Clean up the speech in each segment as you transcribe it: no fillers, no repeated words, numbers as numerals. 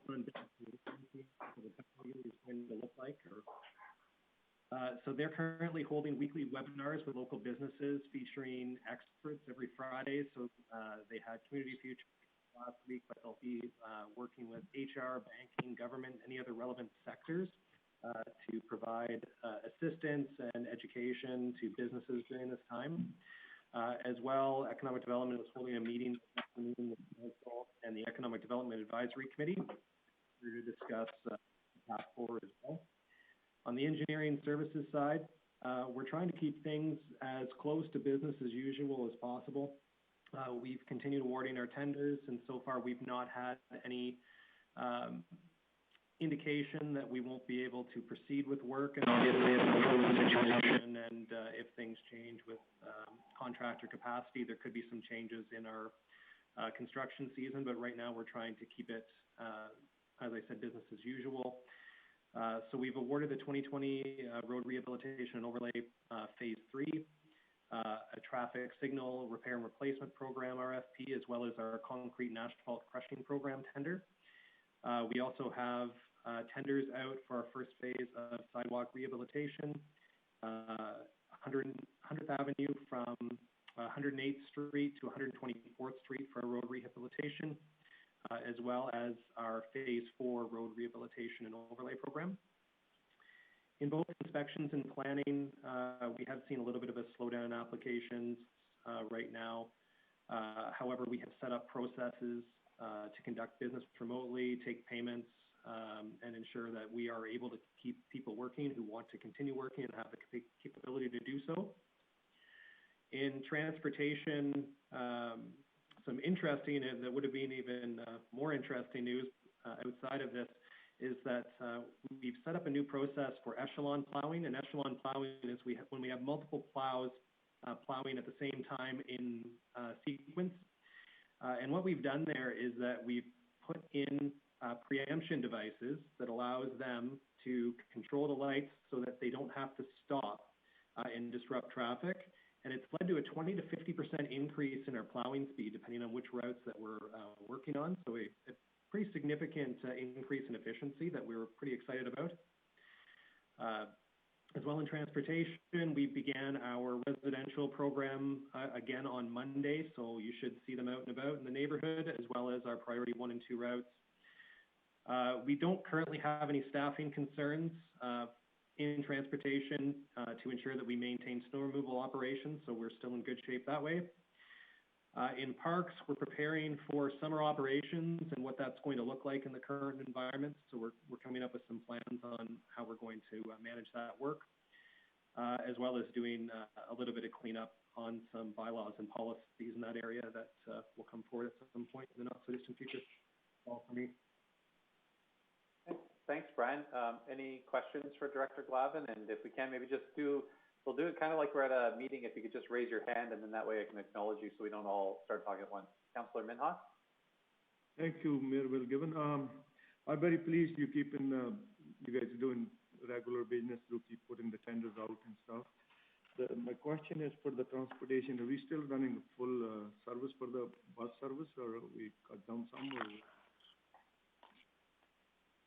on what the technology is going to look like. So they're currently holding weekly webinars with local businesses featuring experts every Friday. So they had Community Future last week, but they'll be working with HR, banking, government, any other relevant sectors to provide assistance and education to businesses during this time. As well, Economic Development is holding a meeting this afternoon with Council and the Economic Development Advisory Committee to discuss the path forward as well. On the engineering services side, we're trying to keep things as close to business as usual as possible. We've continued awarding our tenders, and so far we've not had any indication that we won't be able to proceed with work. And obviously, it's a fluid situation, and if things change with contractor capacity, there could be some changes in our construction season. But right now, we're trying to keep it, as I said, business as usual. So we've awarded the 2020 Road Rehabilitation and Overlay Phase 3, a traffic signal repair and replacement program RFP, as well as our concrete and asphalt crushing program tender. We also have tenders out for our first phase of sidewalk rehabilitation, 100th Avenue from 108th Street to 124th Street for our road rehabilitation, as well as our Phase 4 road rehabilitation and overlay program. In both inspections and planning, we have seen a little bit of a slowdown in applications right now. However, we have set up processes to conduct business remotely, take payments, and ensure that we are able to keep people working who want to continue working and have the capability to do so. In transportation, some interesting, and that would have been even more interesting news outside of this, is that we've set up a new process for echelon plowing. And echelon plowing is when we have multiple plows plowing at the same time in sequence. And what we've done there is that we've put in preemption devices that allows them to control the lights so that they don't have to stop and disrupt traffic. And it's led to a 20 to 50% increase in our plowing speed, depending on which routes that we're working on. So a pretty significant increase in efficiency that we were pretty excited about. As well in transportation, we began our residential program again on Monday, so you should see them out and about in the neighborhood, as well as our priority 1 and 2 routes. We don't currently have any staffing concerns in transportation to ensure that we maintain snow removal operations, so we're still in good shape that way. In parks, we're preparing for summer operations and what that's going to look like in the current environment. So we're coming up with some plans on how we're going to manage that work, as well as doing a little bit of cleanup on some bylaws and policies in that area that will come forward at some point in the not so distant future. All for me. Thanks, Brian. Any questions for Director Glavin? And if we can, maybe we'll do it kind of like we're at a meeting. If you could just raise your hand, and then that way I can acknowledge you so we don't all start talking at once. Councillor Minhas? Thank you, Mayor Will Given. I'm very pleased you guys are doing regular business to keep putting the tenders out and stuff. My question is for the transportation. Are we still running full service for the bus service, or we cut down some? Or?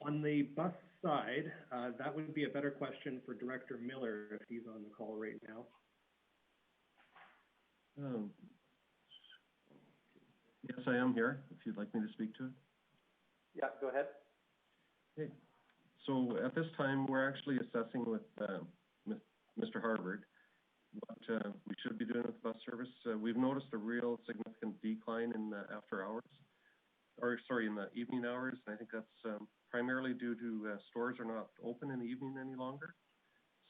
On the bus side, that would be a better question for Director Miller if he's on the call right now. Yes, I am here, if you'd like me to speak to it. Yeah, go ahead. Okay. So at this time, we're actually assessing with Mr. Harvard what we should be doing with bus service. We've noticed a real significant decline in the after hours, in the evening hours. I think that's primarily due to stores are not open in the evening any longer.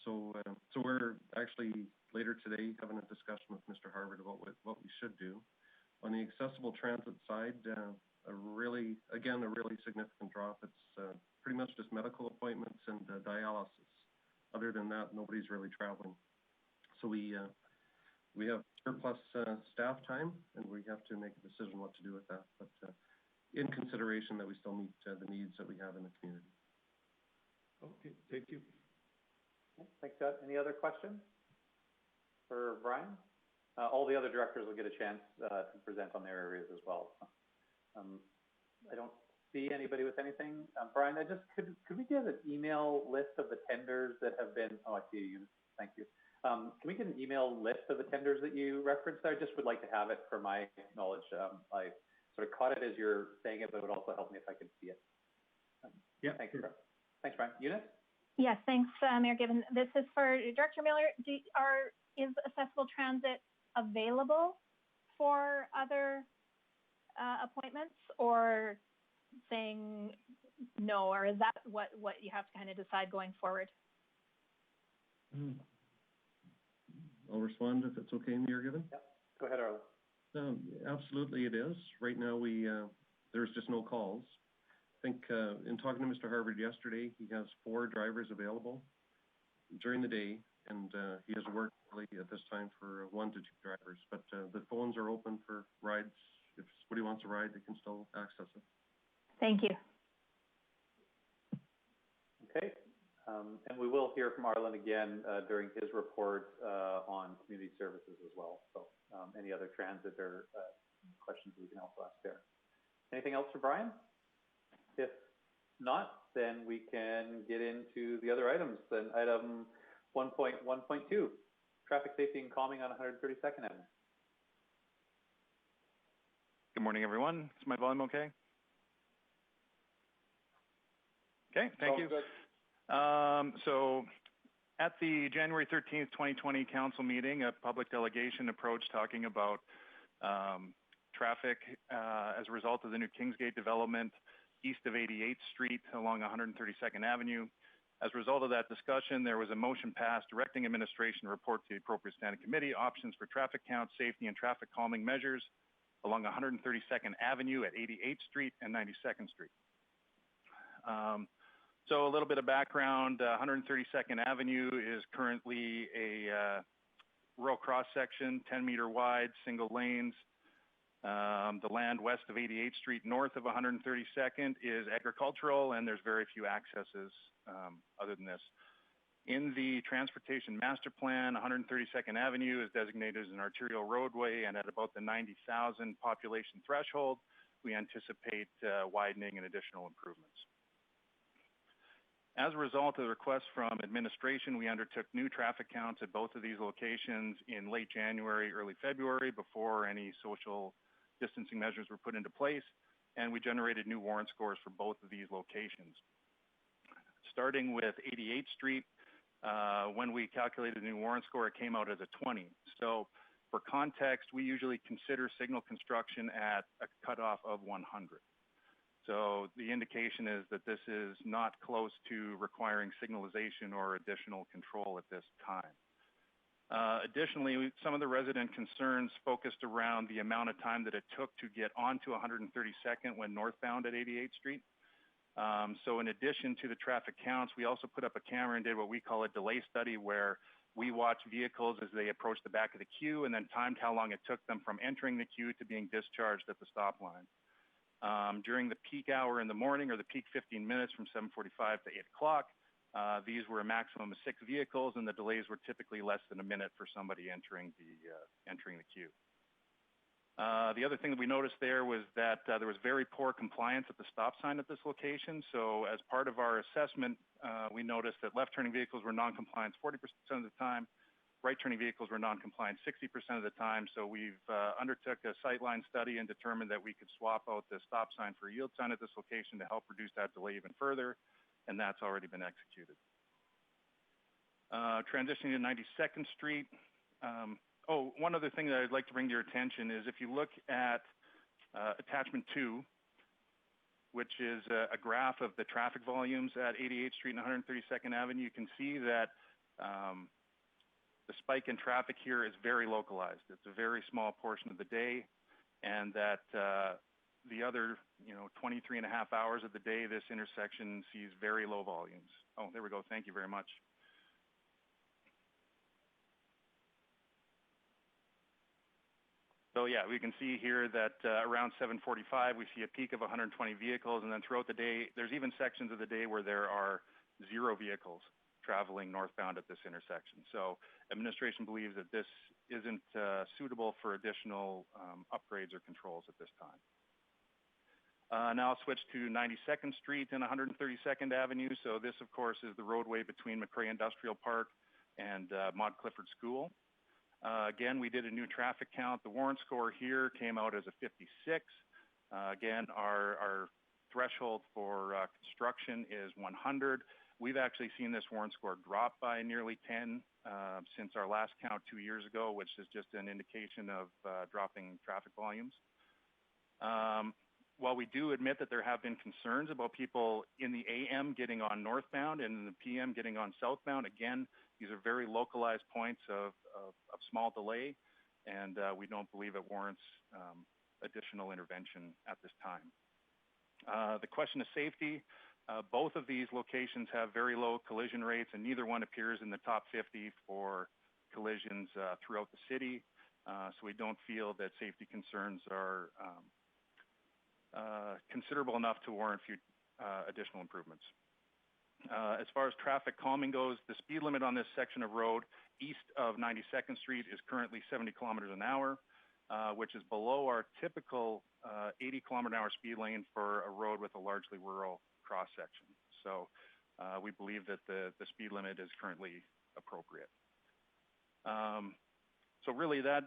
So we're actually later today having a discussion with Mr. Harvard about what we should do. On the accessible transit side, a really significant drop. It's pretty much just medical appointments and dialysis. Other than that, nobody's really traveling. So we have surplus staff time, and we have to make a decision what to do with that. But in consideration that we still meet the needs that we have in the community. Okay, thank you. Okay, thanks, Doug. Any other questions for Brian? All the other directors will get a chance to present on their areas as well. I don't see anybody with anything. Brian, could we get an email list of the tenders that have been, oh, I see you, thank you. Can we get an email list of the tenders that you referenced? I just would like to have it for my knowledge. I sort of caught it as you're saying it, but it would also help me if I could see it. Yeah. Thanks, sure. Thanks, Brian. Eunice? Yes, thanks, Mayor Given. This is for Director Miller. Is accessible transit available for other appointments, or saying no, or is that what you have to kind of decide going forward? I'll respond if it's okay, Mayor Given. Yeah, go ahead, Arlen. Absolutely it is. Right now there's just no calls. I think in talking to Mr. Harvard yesterday, he has 4 drivers available during the day, and he has worked really at this time for 1 to 2 drivers. But the phones are open for rides. If somebody wants a ride, they can still access it. Thank you. Okay, and we will hear from Arlen again during his report on community services as well. So any other transit or questions we can also ask there. Anything else for Brian? If not, then we can get into the other items. Then item 1.1.2, traffic safety and calming on 132nd Avenue. Good morning, everyone. Is my volume okay? Okay, thank you. So at the January 13th, 2020 council meeting, a public delegation approach talking about traffic as a result of the new Kingsgate development east of 88th Street along 132nd Avenue. As a result of that discussion, there was a motion passed directing administration to report to the appropriate standing committee options for traffic count, safety, and traffic calming measures along 132nd Avenue at 88th Street and 92nd Street. So a little bit of background, 132nd Avenue is currently a rural cross section, 10-meter wide, single lanes. The land west of 88th Street, north of 132nd is agricultural, and there's very few accesses other than this. In the transportation master plan, 132nd Avenue is designated as an arterial roadway, and at about the 90,000 population threshold, we anticipate widening and additional improvements. As a result of the request from administration, we undertook new traffic counts at both of these locations in late January, early February, before any social distancing measures were put into place, and we generated new warrant scores for both of these locations. Starting with 88th Street, when we calculated the new warrant score, it came out as a 20. So for context, we usually consider signal construction at a cutoff of 100. So the indication is that this is not close to requiring signalization or additional control at this time. Additionally, some of the resident concerns focused around the amount of time that it took to get onto 132nd when northbound at 88th Street. So in addition to the traffic counts, we also put up a camera and did what we call a delay study, where we watched vehicles as they approached the back of the queue and then timed how long it took them from entering the queue to being discharged at the stop line. During the peak hour in the morning, or the peak 15 minutes from 7:45 to 8 o'clock, these were a maximum of 6 vehicles, and the delays were typically less than a minute for somebody entering the queue. The other thing that we noticed there was that there was very poor compliance at the stop sign at this location. So as part of our assessment, we noticed that left-turning vehicles were non-compliant 40% of the time, right-turning vehicles were non-compliant 60% of the time. So we've undertook a sightline study and determined that we could swap out the stop sign for a yield sign at this location to help reduce that delay even further, and that's already been executed. Transitioning to 92nd Street. One other thing that I'd like to bring to your attention is if you look at attachment 2, which is a graph of the traffic volumes at 88th Street and 132nd Avenue, you can see that the spike in traffic here is very localized. It's a very small portion of the day, and that the other 23 and a half hours of the day, this intersection sees very low volumes. Oh, there we go. Thank you very much. So yeah, we can see here that around 7:45, we see a peak of 120 vehicles, and then throughout the day, there's even sections of the day where there are 0 vehicles traveling northbound at this intersection. So administration believes that this isn't suitable for additional upgrades or controls at this time. Now I'll switch to 92nd Street and 132nd Avenue. So this, of course, is the roadway between McRae Industrial Park and Maude Clifford School. Again, we did a new traffic count. The warrant score here came out as a 56. Again, our threshold for construction is 100. We've actually seen this warrant score drop by nearly 10 since our last count 2 years ago, which is just an indication of dropping traffic volumes. While we do admit that there have been concerns about people in the AM getting on northbound and in the PM getting on southbound, again, these are very localized points of small delay, and we don't believe it warrants additional intervention at this time. The question of safety, both of these locations have very low collision rates, and neither one appears in the top 50 for collisions throughout the city. So we don't feel that safety concerns are considerable enough to warrant additional improvements. As far as traffic calming goes, the speed limit on this section of road east of 92nd Street is currently 70 kilometers an hour, which is below our typical 80 kilometer an hour speed lane for a road with a largely rural cross section. So we believe that the speed limit is currently appropriate. So really that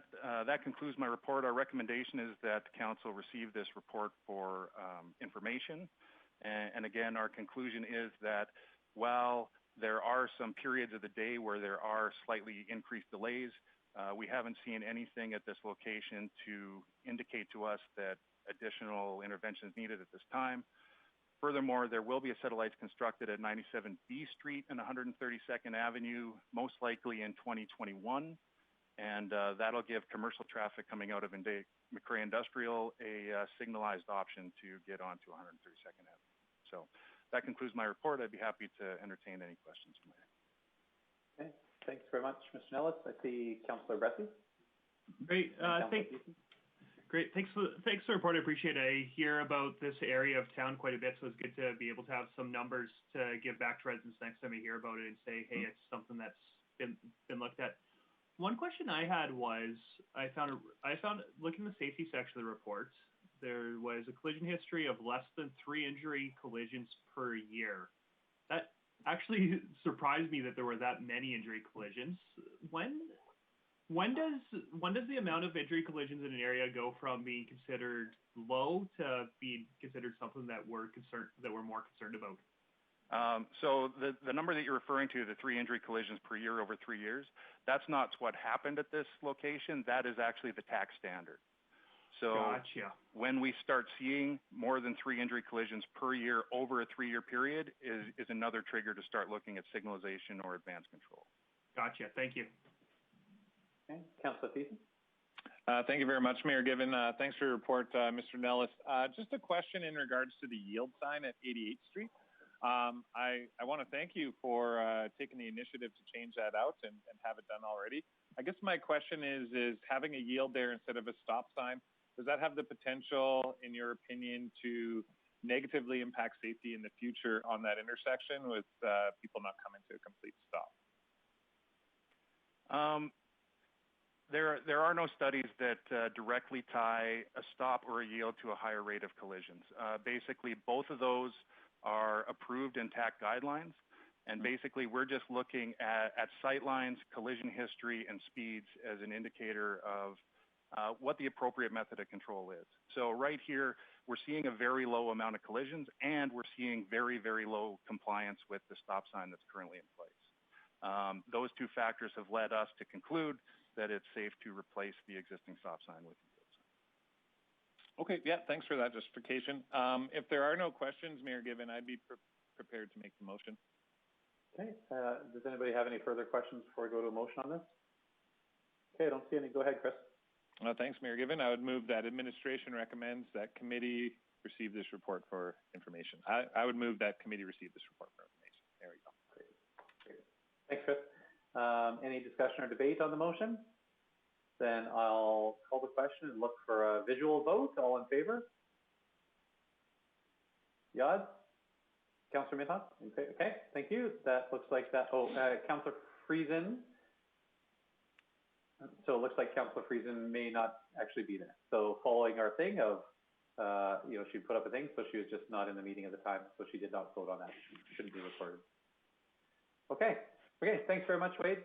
concludes my report. Our recommendation is that council receive this report for information. And again, our conclusion is that while there are some periods of the day where there are slightly increased delays, we haven't seen anything at this location to indicate to us that additional intervention is needed at this time. Furthermore, there will be a set of lights constructed at 97B Street and 132nd Avenue, most likely in 2021. And that'll give commercial traffic coming out of McRae Industrial a signalized option to get onto 132nd Avenue. So that concludes my report. I'd be happy to entertain any questions you might have. Okay, thanks very much, Mr. Nellis. I see Councillor Bressie. Great, great. Thanks for the report. I appreciate it. I hear about this area of town quite a bit, so it's good to be able to have some numbers to give back to residents next time I hear about it and say, hey, it's something that's been looked at. One question I had was, I found looking at the safety section of the report, there was a collision history of less than 3 injury collisions per year. That actually surprised me that there were that many injury collisions. When does the amount of injury collisions in an area go from being considered low to being considered something that we're more concerned about? So the number that you're referring to, the 3 injury collisions per year over 3 years, that's not what happened at this location. That is actually the tax standard. So gotcha. When we start seeing more than 3 injury collisions per year over a 3-year period is another trigger to start looking at signalization or advanced control. Gotcha. Thank you. Okay, Councillor Thiessen. Thank you very much, Mayor Given. Thanks for your report, Mr. Nellis. Just a question in regards to the yield sign at 88th Street. I want to thank you for taking the initiative to change that out and have it done already. I guess my question is having a yield there instead of a stop sign, does that have the potential, in your opinion, to negatively impact safety in the future on that intersection with people not coming to a complete stop? There are no studies that directly tie a stop or a yield to a higher rate of collisions. Basically, both of those are approved in TAC guidelines. And basically, we're just looking at sight lines, collision history, and speeds as an indicator of what the appropriate method of control is. So right here, we're seeing a very low amount of collisions, and we're seeing very, very low compliance with the stop sign that's currently in place. Those two factors have led us to conclude that it's safe to replace the existing stop sign with a yield sign. Okay, yeah, thanks for that justification. If there are no questions, Mayor Given, I'd be prepared to make the motion. Okay, does anybody have any further questions before we go to a motion on this? Okay, I don't see any. Go ahead, Chris. Thanks, Mayor Given. I would move that administration recommends that committee receive this report for information. I would move that committee receive this report for information. There we go. Great. Great. Thanks, Chris. Any discussion or debate on the motion? Then I'll call the question and look for a visual vote. All in favor? Yad? Councillor Minhas? Okay, thank you. That looks like that. Oh, Councillor Friesen. So it looks like Councillor Friesen may not actually be there. So following our thing of she put up a thing, so she was just not in the meeting at the time, so she did not vote on that. Shouldn't be recorded. Okay, thanks very much, Wade.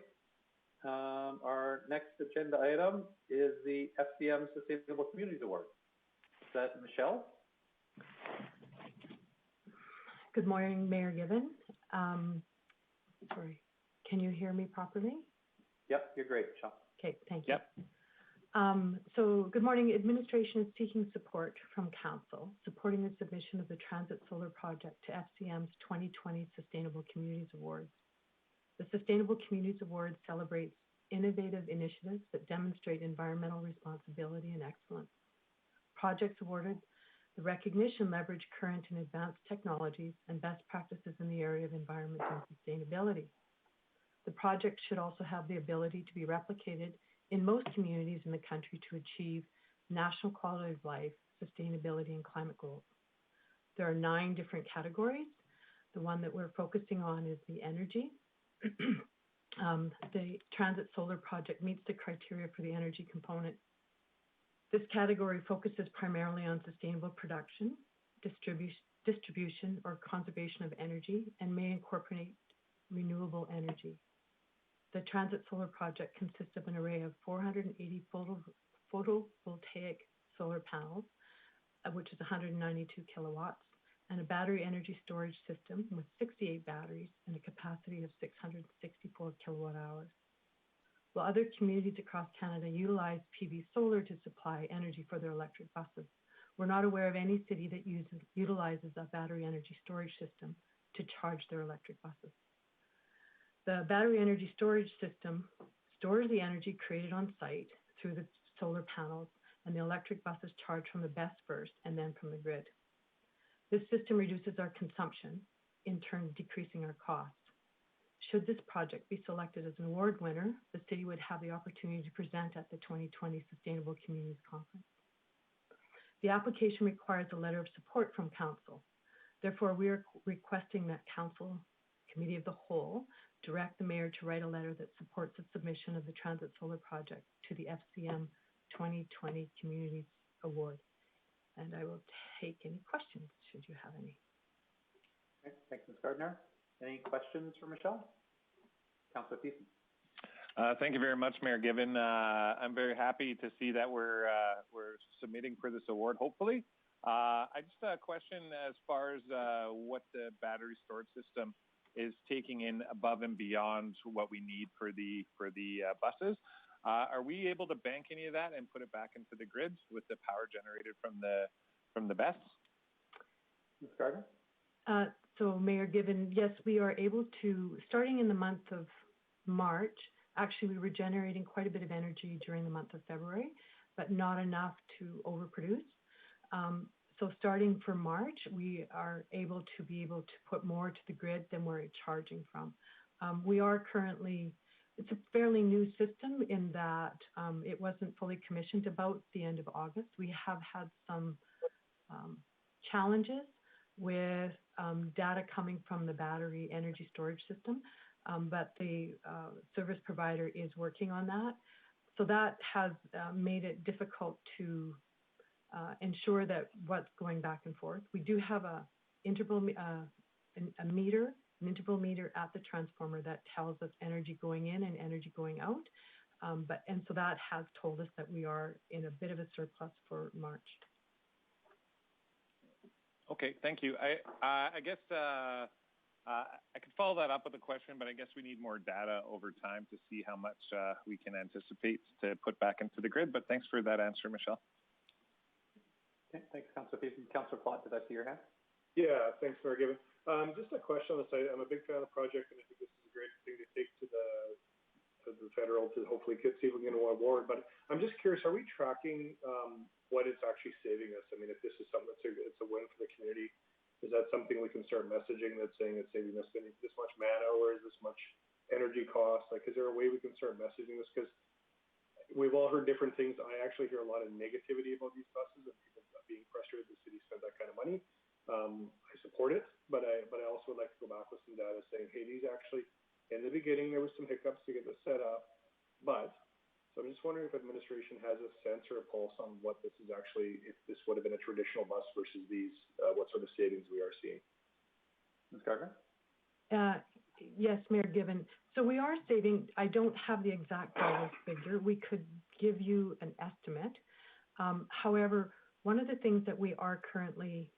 Our next agenda item is the FCM Sustainable Communities Award. Is that Michelle? Good morning, Mayor Given. Sorry, can you hear me properly? Yep, you're great, Michelle. Okay, thank you. Yep. So good morning. Administration is seeking support from Council, supporting the submission of the Transit Solar Project to FCM's 2020 Sustainable Communities Awards. The Sustainable Communities Award celebrates innovative initiatives that demonstrate environmental responsibility and excellence. Projects awarded the recognition leverage current and advanced technologies and best practices in the area of environment and sustainability. The project should also have the ability to be replicated in most communities in the country to achieve national quality of life, sustainability, and climate goals. There are 9 different categories. The one that we're focusing on is the energy. The Transit Solar Project meets the criteria for the energy component. This category focuses primarily on sustainable production, distribution, or conservation of energy, and may incorporate renewable energy. The Transit Solar Project consists of an array of 480 photovoltaic solar panels, which is 192 kilowatts, and a battery energy storage system with 68 batteries and a capacity of 664 kilowatt hours. While other communities across Canada utilize PV solar to supply energy for their electric buses, we're not aware of any city that utilizes a battery energy storage system to charge their electric buses. The battery energy storage system stores the energy created on site through the solar panels, and the electric bus is charged from the BESS first and then from the grid. This system reduces our consumption, in turn decreasing our costs. Should this project be selected as an award winner, the city would have the opportunity to present at the 2020 Sustainable Communities Conference. The application requires a letter of support from Council. Therefore, we are requesting that Council Committee of the Whole direct the Mayor to write a letter that supports the submission of the Transit Solar Project to the FCM 2020 Communities Award. And I will take any questions, should you have any. Okay, thanks, Ms. Gardner. Any questions for Michelle? Councillor Thiessen. Thank you very much, Mayor Given. I'm very happy to see that we're submitting for this award, hopefully. I just a question as far as what the battery storage system is taking in above and beyond what we need for the buses. Are we able to bank any of that and put it back into the grid with the power generated from the BESS? Ms. Gardner? So Mayor Given, yes, we are able to, starting in the month of March, actually we were generating quite a bit of energy during the month of February, but not enough to overproduce. So starting from March, we are able to put more to the grid than we're charging from. We are currently, it's a fairly new system in that it wasn't fully commissioned about the end of August. We have had some challenges with data coming from the battery energy storage system, but the service provider is working on that. So that has made it difficult to ensure that what's going back and forth. We do have a interval meter at the transformer that tells us energy going in and energy going out. So that has told us that we are in a bit of a surplus for March. Okay, thank you. I guess I could follow that up with a question, but I guess we need more data over time to see how much we can anticipate to put back into the grid. But thanks for that answer, Michelle. Okay, thanks, Councillor Thiessen. Councillor Plott, did I see your hand? Yeah, thanks, Mayor Given. Just a question on the site. I'm a big fan of the project, and I think this is a great thing to take to the federal to hopefully see if we can get an award. But I'm just curious, are we tracking what it's actually saving us? I mean, if this is something it's a win for the community, is that something we can start messaging that's saying it's saving us this much man hours, this much energy cost? Like, is there a way we can start messaging this? Because we've all heard different things. I actually hear a lot of negativity about these buses and people being frustrated the city spent that kind of money. I support it, but I also would like to go back with some data saying, hey, these actually, in the beginning, there was some hiccups to get this set up, but So I'm just wondering if administration has a sense or a pulse on what this is actually, if this would have been a traditional bus versus these, what sort of savings we are seeing. Ms. Gardner? Yes, Mayor Given. So we are saving, I don't have the exact dollar figure. We could give you an estimate. However, one of the things that we are currently,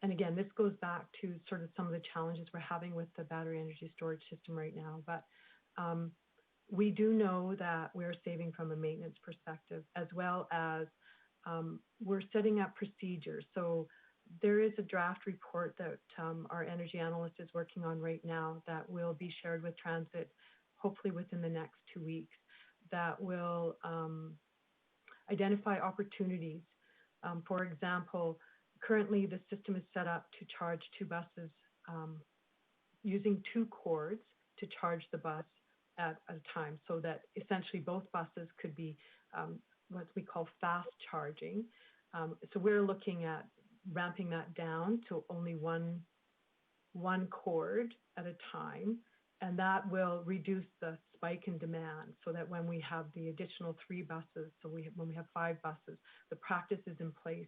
and again, this goes back to sort of some of the challenges we're having with the battery energy storage system right now, but we do know that we're saving from a maintenance perspective, as well as we're setting up procedures. So there is a draft report that our energy analyst is working on right now that will be shared with Transit, hopefully within the next 2 weeks, that will identify opportunities. For example, currently the system is set up to charge 2 buses using 2 cords to charge the bus at a time, so that essentially both buses could be what we call fast charging. So we're looking at ramping that down to only one cord at a time, and that will reduce the spike in demand, so that when we have the additional 3 buses, so when we have 5 buses, the practice is in place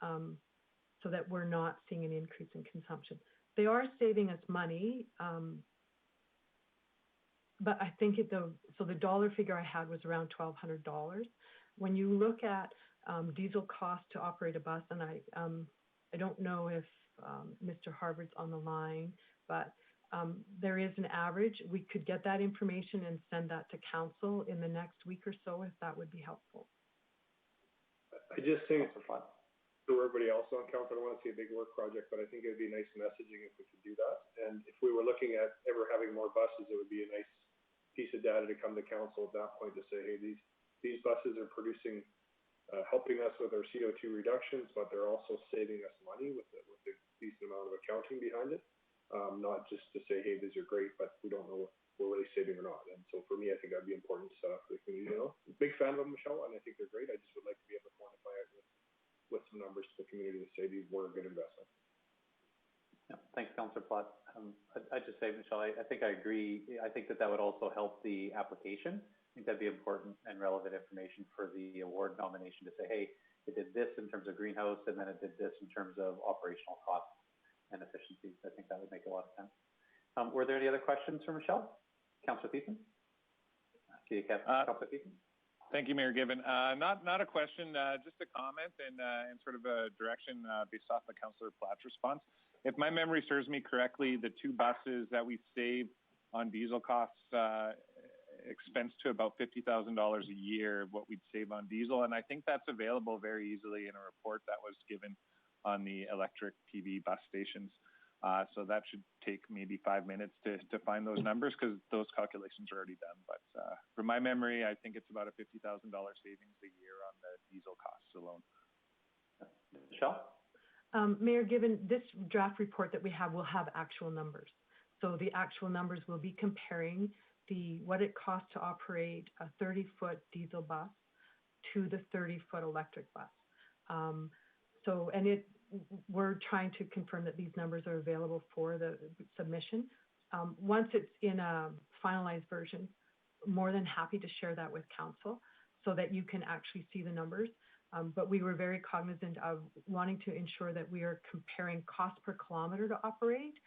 so that we're not seeing an increase in consumption. They are saving us money, but I think so the dollar figure I had was around $1,200. When you look at diesel cost to operate a bus, and I don't know if Mr. Harvard's on the line, but there is an average. We could get that information and send that to council in the next week or so, if that would be helpful. I just think, for everybody else on council, I don't want to see a big work project, but I think it would be nice messaging if we could do that. And if we were looking at ever having more buses, it would be a nice piece of data to come to council at that point to say, hey, these buses are producing, helping us with our CO2 reductions, but they're also saving us money with a decent amount of accounting behind it. Not just to say, hey, these are great, but we don't know if we're really saving or not. And so for me, I think that'd be important stuff for the community to know. Big fan of them, Michelle, and I think they're great. I just would like to be able to quantify it with some numbers to the community to say these were a good investment. Yeah, thanks, Councillor Plott. I'd just say, Michelle, I think I agree. I think that would also help the application. I think that'd be important and relevant information for the award nomination to say, hey, it did this in terms of greenhouse, and then it did this in terms of operational costs and efficiencies. I think that would make a lot of sense. Were there any other questions for Michelle? Councillor Thiessen? Councillor Thiessen? Thank you, Mayor Given. Not a question, just a comment and sort of a direction based off of Councillor Platt's response. If my memory serves me correctly, the 2 buses that we saved on diesel costs expense to about $50,000 a year, what we'd save on diesel. And I think that's available very easily in a report that was given on the electric PV bus stations. So that should take maybe 5 minutes to find those numbers, because those calculations are already done. But from my memory, I think it's about a $50,000 savings a year on the diesel costs alone. Michelle? Mayor, given this draft report that we have will have actual numbers. So the actual numbers will be comparing what it costs to operate a 30-foot diesel bus to the 30-foot electric bus. We're trying to confirm that these numbers are available for the submission. Once it's in a finalized version, more than happy to share that with council so that you can actually see the numbers. But we were very cognizant of wanting to ensure that we are comparing cost per kilometer to operate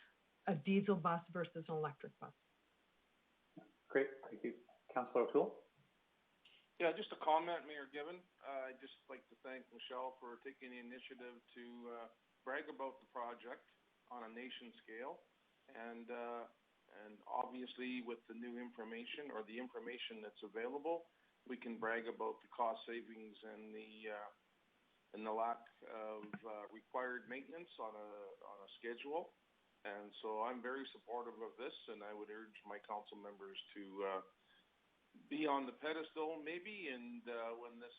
a diesel bus versus an electric bus. Great, thank you. Councillor O'Toole? Yeah, just a comment, Mayor Given. I'd just like to thank Michelle for taking the initiative to brag about the project on a nation scale. And obviously with the new information, or the information that's available, we can brag about the cost savings and the lack of required maintenance on a schedule. And so I'm very supportive of this, and I would urge my council members to be on the pedestal maybe, and when this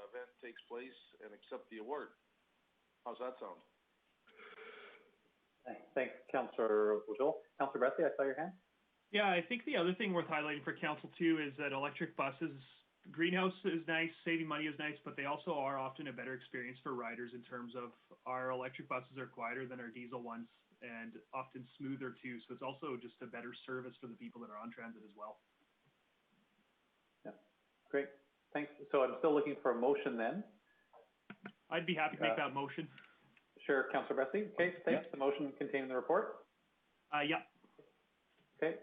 event takes place, and accept the award. How's that sound? Thanks, Councillor O'Toole. Councillor Bresley, I saw your hand. Yeah, I think the other thing worth highlighting for council too is that electric buses, greenhouse is nice, saving money is nice, but they also are often a better experience for riders in terms of our electric buses are quieter than our diesel ones and often smoother too. So it's also just a better service for the people that are on transit as well. Yeah, great. thanks. So I'm still looking for a motion then. I'd be happy to make that motion. Sure, Councillor Bessie. Okay, thanks. The motion contained in the report. Yeah. Okay.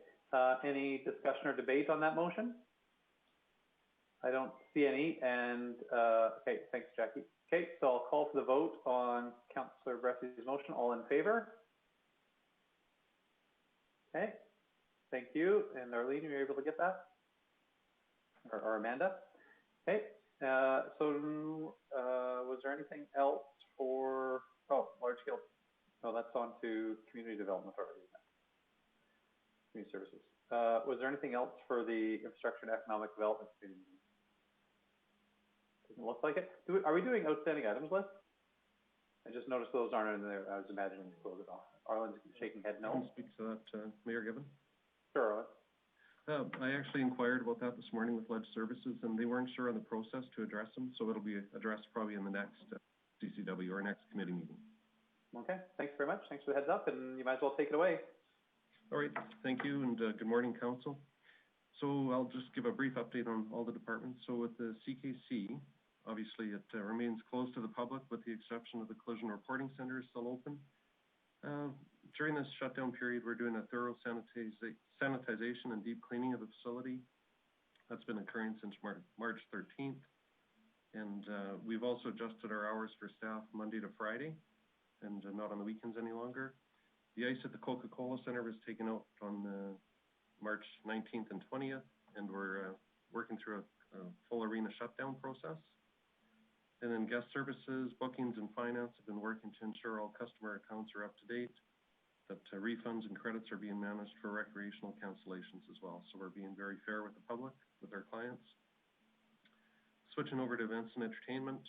Any discussion or debate on that motion? I don't see any. And okay, thanks, Jackie. Okay, so I'll call for the vote on Councillor Bessie's motion. All in favor? Okay, thank you. And Arlene, you able to get that? Or Amanda? Okay. So was there anything else for, large scale? No, that's on to Community Development Authority. Community Services. Was there anything else for the Infrastructure and Economic Development Committee? Doesn't look like it. Are we doing outstanding items list? I just noticed those aren't in there. I was imagining to close it off. Arlen's shaking head no. I can speak to that, Mayor Given. Sure, Arlen. I actually inquired about that this morning with Ledge Services, and they weren't sure on the process to address them, so it'll be addressed probably in the next CCW or next committee meeting. Okay, thanks very much. Thanks for the heads up, and you might as well take it away. All right, thank you, and good morning, Council. So I'll just give a brief update on all the departments. So with the CKC, obviously it remains closed to the public with the exception of the Collision Reporting Center is still open. During this shutdown period, we're doing a thorough sanitization and deep cleaning of the facility. That's been occurring since March 13th. And we've also adjusted our hours for staff Monday to Friday and not on the weekends any longer. The ice at the Coca-Cola Center was taken out on March 19th and 20th, and we're working through a full arena shutdown process. And then guest services, bookings, and finance have been working to ensure all customer accounts are up to date, that refunds and credits are being managed for recreational cancellations as well. So we're being very fair with the public, with our clients. Switching over to events and entertainment.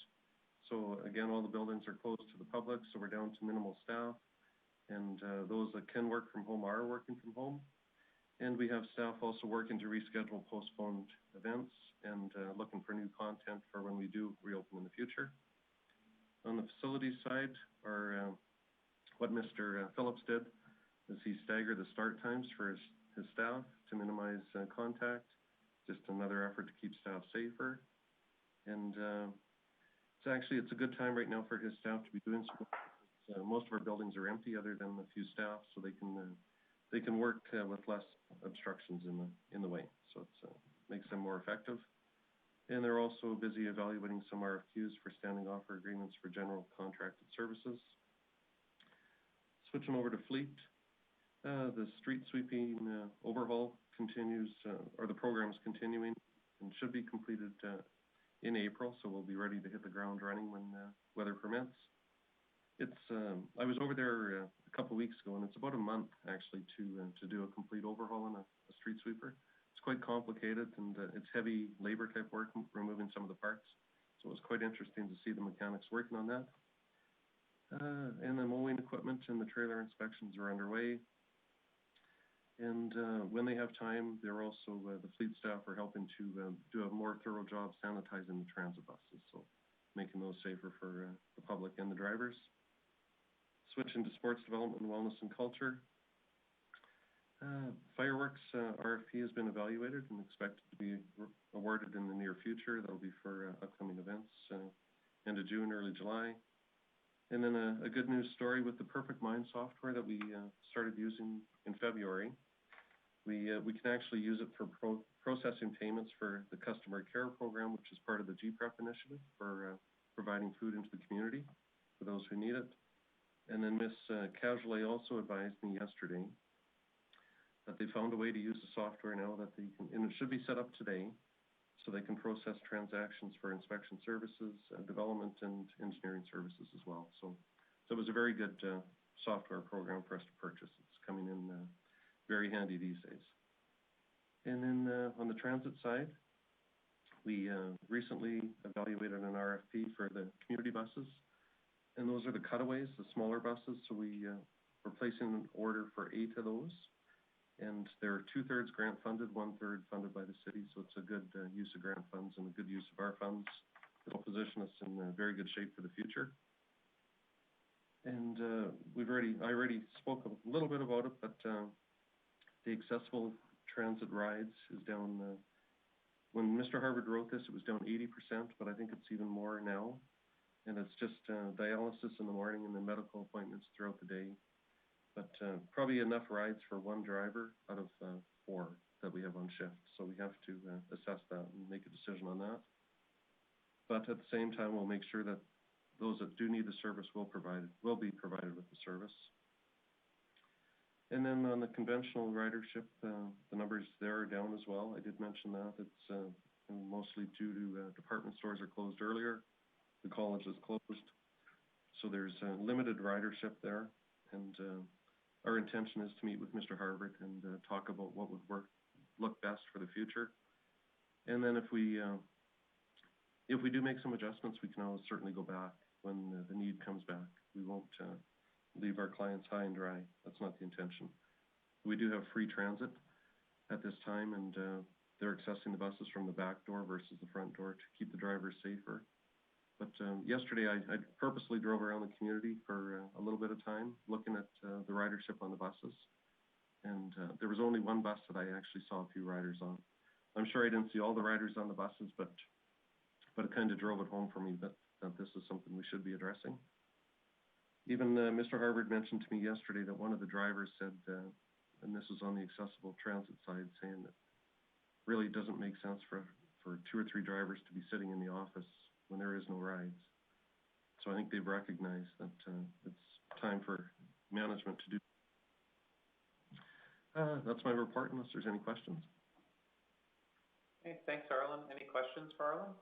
So again, all the buildings are closed to the public, so we're down to minimal staff. And those that can work from home are working from home. And we have staff also working to reschedule postponed events and looking for new content for when we do reopen in the future. On the facilities side, what Mr. Phillips did is he staggered the start times for his staff to minimize contact, just another effort to keep staff safer. And it's a good time right now for his staff to be doing some work. Most of our buildings are empty other than a few staff, so they can work with less obstructions in the way. So it makes them more effective. And they're also busy evaluating some RFQs for standing offer agreements for general contracted services. Switching over to fleet, the street sweeping overhaul continues, or the program is continuing and should be completed in April, so we'll be ready to hit the ground running when weather permits. I was over there a couple of weeks ago, and it's about a month actually to do a complete overhaul on a street sweeper. It's quite complicated, and it's heavy labor type work, removing some of the parts. So it was quite interesting to see the mechanics working on that. And the mowing equipment and the trailer inspections are underway. And when they have time, they're also, the fleet staff are helping to do a more thorough job sanitizing the transit buses, so making those safer for the public and the drivers. Switching to sports development, wellness, and culture. Fireworks RFP has been evaluated and expected to be awarded in the near future. That'll be for upcoming events, end of June, early July. And then a good news story with the Perfect Mind software that we started using in February. We can actually use it for processing payments for the customer care program, which is part of the GPREP initiative for providing food into the community for those who need it. And then Ms. Casualay also advised me yesterday that they found a way to use the software now that they can, and it should be set up today, so they can process transactions for inspection services, development, and engineering services as well. So it was a very good software program for us to purchase. It's coming in very handy these days. And then on the transit side, we recently evaluated an RFP for the community buses. And those are the cutaways, the smaller buses. So we're placing an order for 8 of those. And they're 2/3 grant funded, 1/3 funded by the city. So it's a good use of grant funds and a good use of our funds. It'll position us in very good shape for the future. And I already spoke a little bit about it, but the accessible transit rides is down when Mr. Harvard wrote this, it was down 80%, but I think it's even more now. And it's just dialysis in the morning and then medical appointments throughout the day. But probably enough rides for one driver out of 4 that we have on shift. So we have to assess that and make a decision on that. But at the same time, we'll make sure that those that do need the service will be provided with the service. And then on the conventional ridership, the numbers there are down as well. I did mention that. It's mostly due to department stores are closed earlier. The college is closed. So there's limited ridership there. And our intention is to meet with Mr. Harvard and talk about what would look best for the future. And then if we do make some adjustments, we can always certainly go back when the need comes back. We won't leave our clients high and dry. That's not the intention. We do have free transit at this time, and they're accessing the buses from the back door versus the front door to keep the drivers safer. But yesterday, I purposely drove around the community for a little bit of time, looking at the ridership on the buses. And there was only one bus that I actually saw a few riders on. I'm sure I didn't see all the riders on the buses, but it kind of drove it home for me that this is something we should be addressing. Even Mr. Harvard mentioned to me yesterday that one of the drivers said, and this was on the accessible transit side, saying that really doesn't make sense for 2 or 3 drivers to be sitting in the office when there is no rides. So I think they've recognized that it's time for management to do. That's my report, unless there's any questions. Okay, thanks, Arlen. Any questions for Arlen?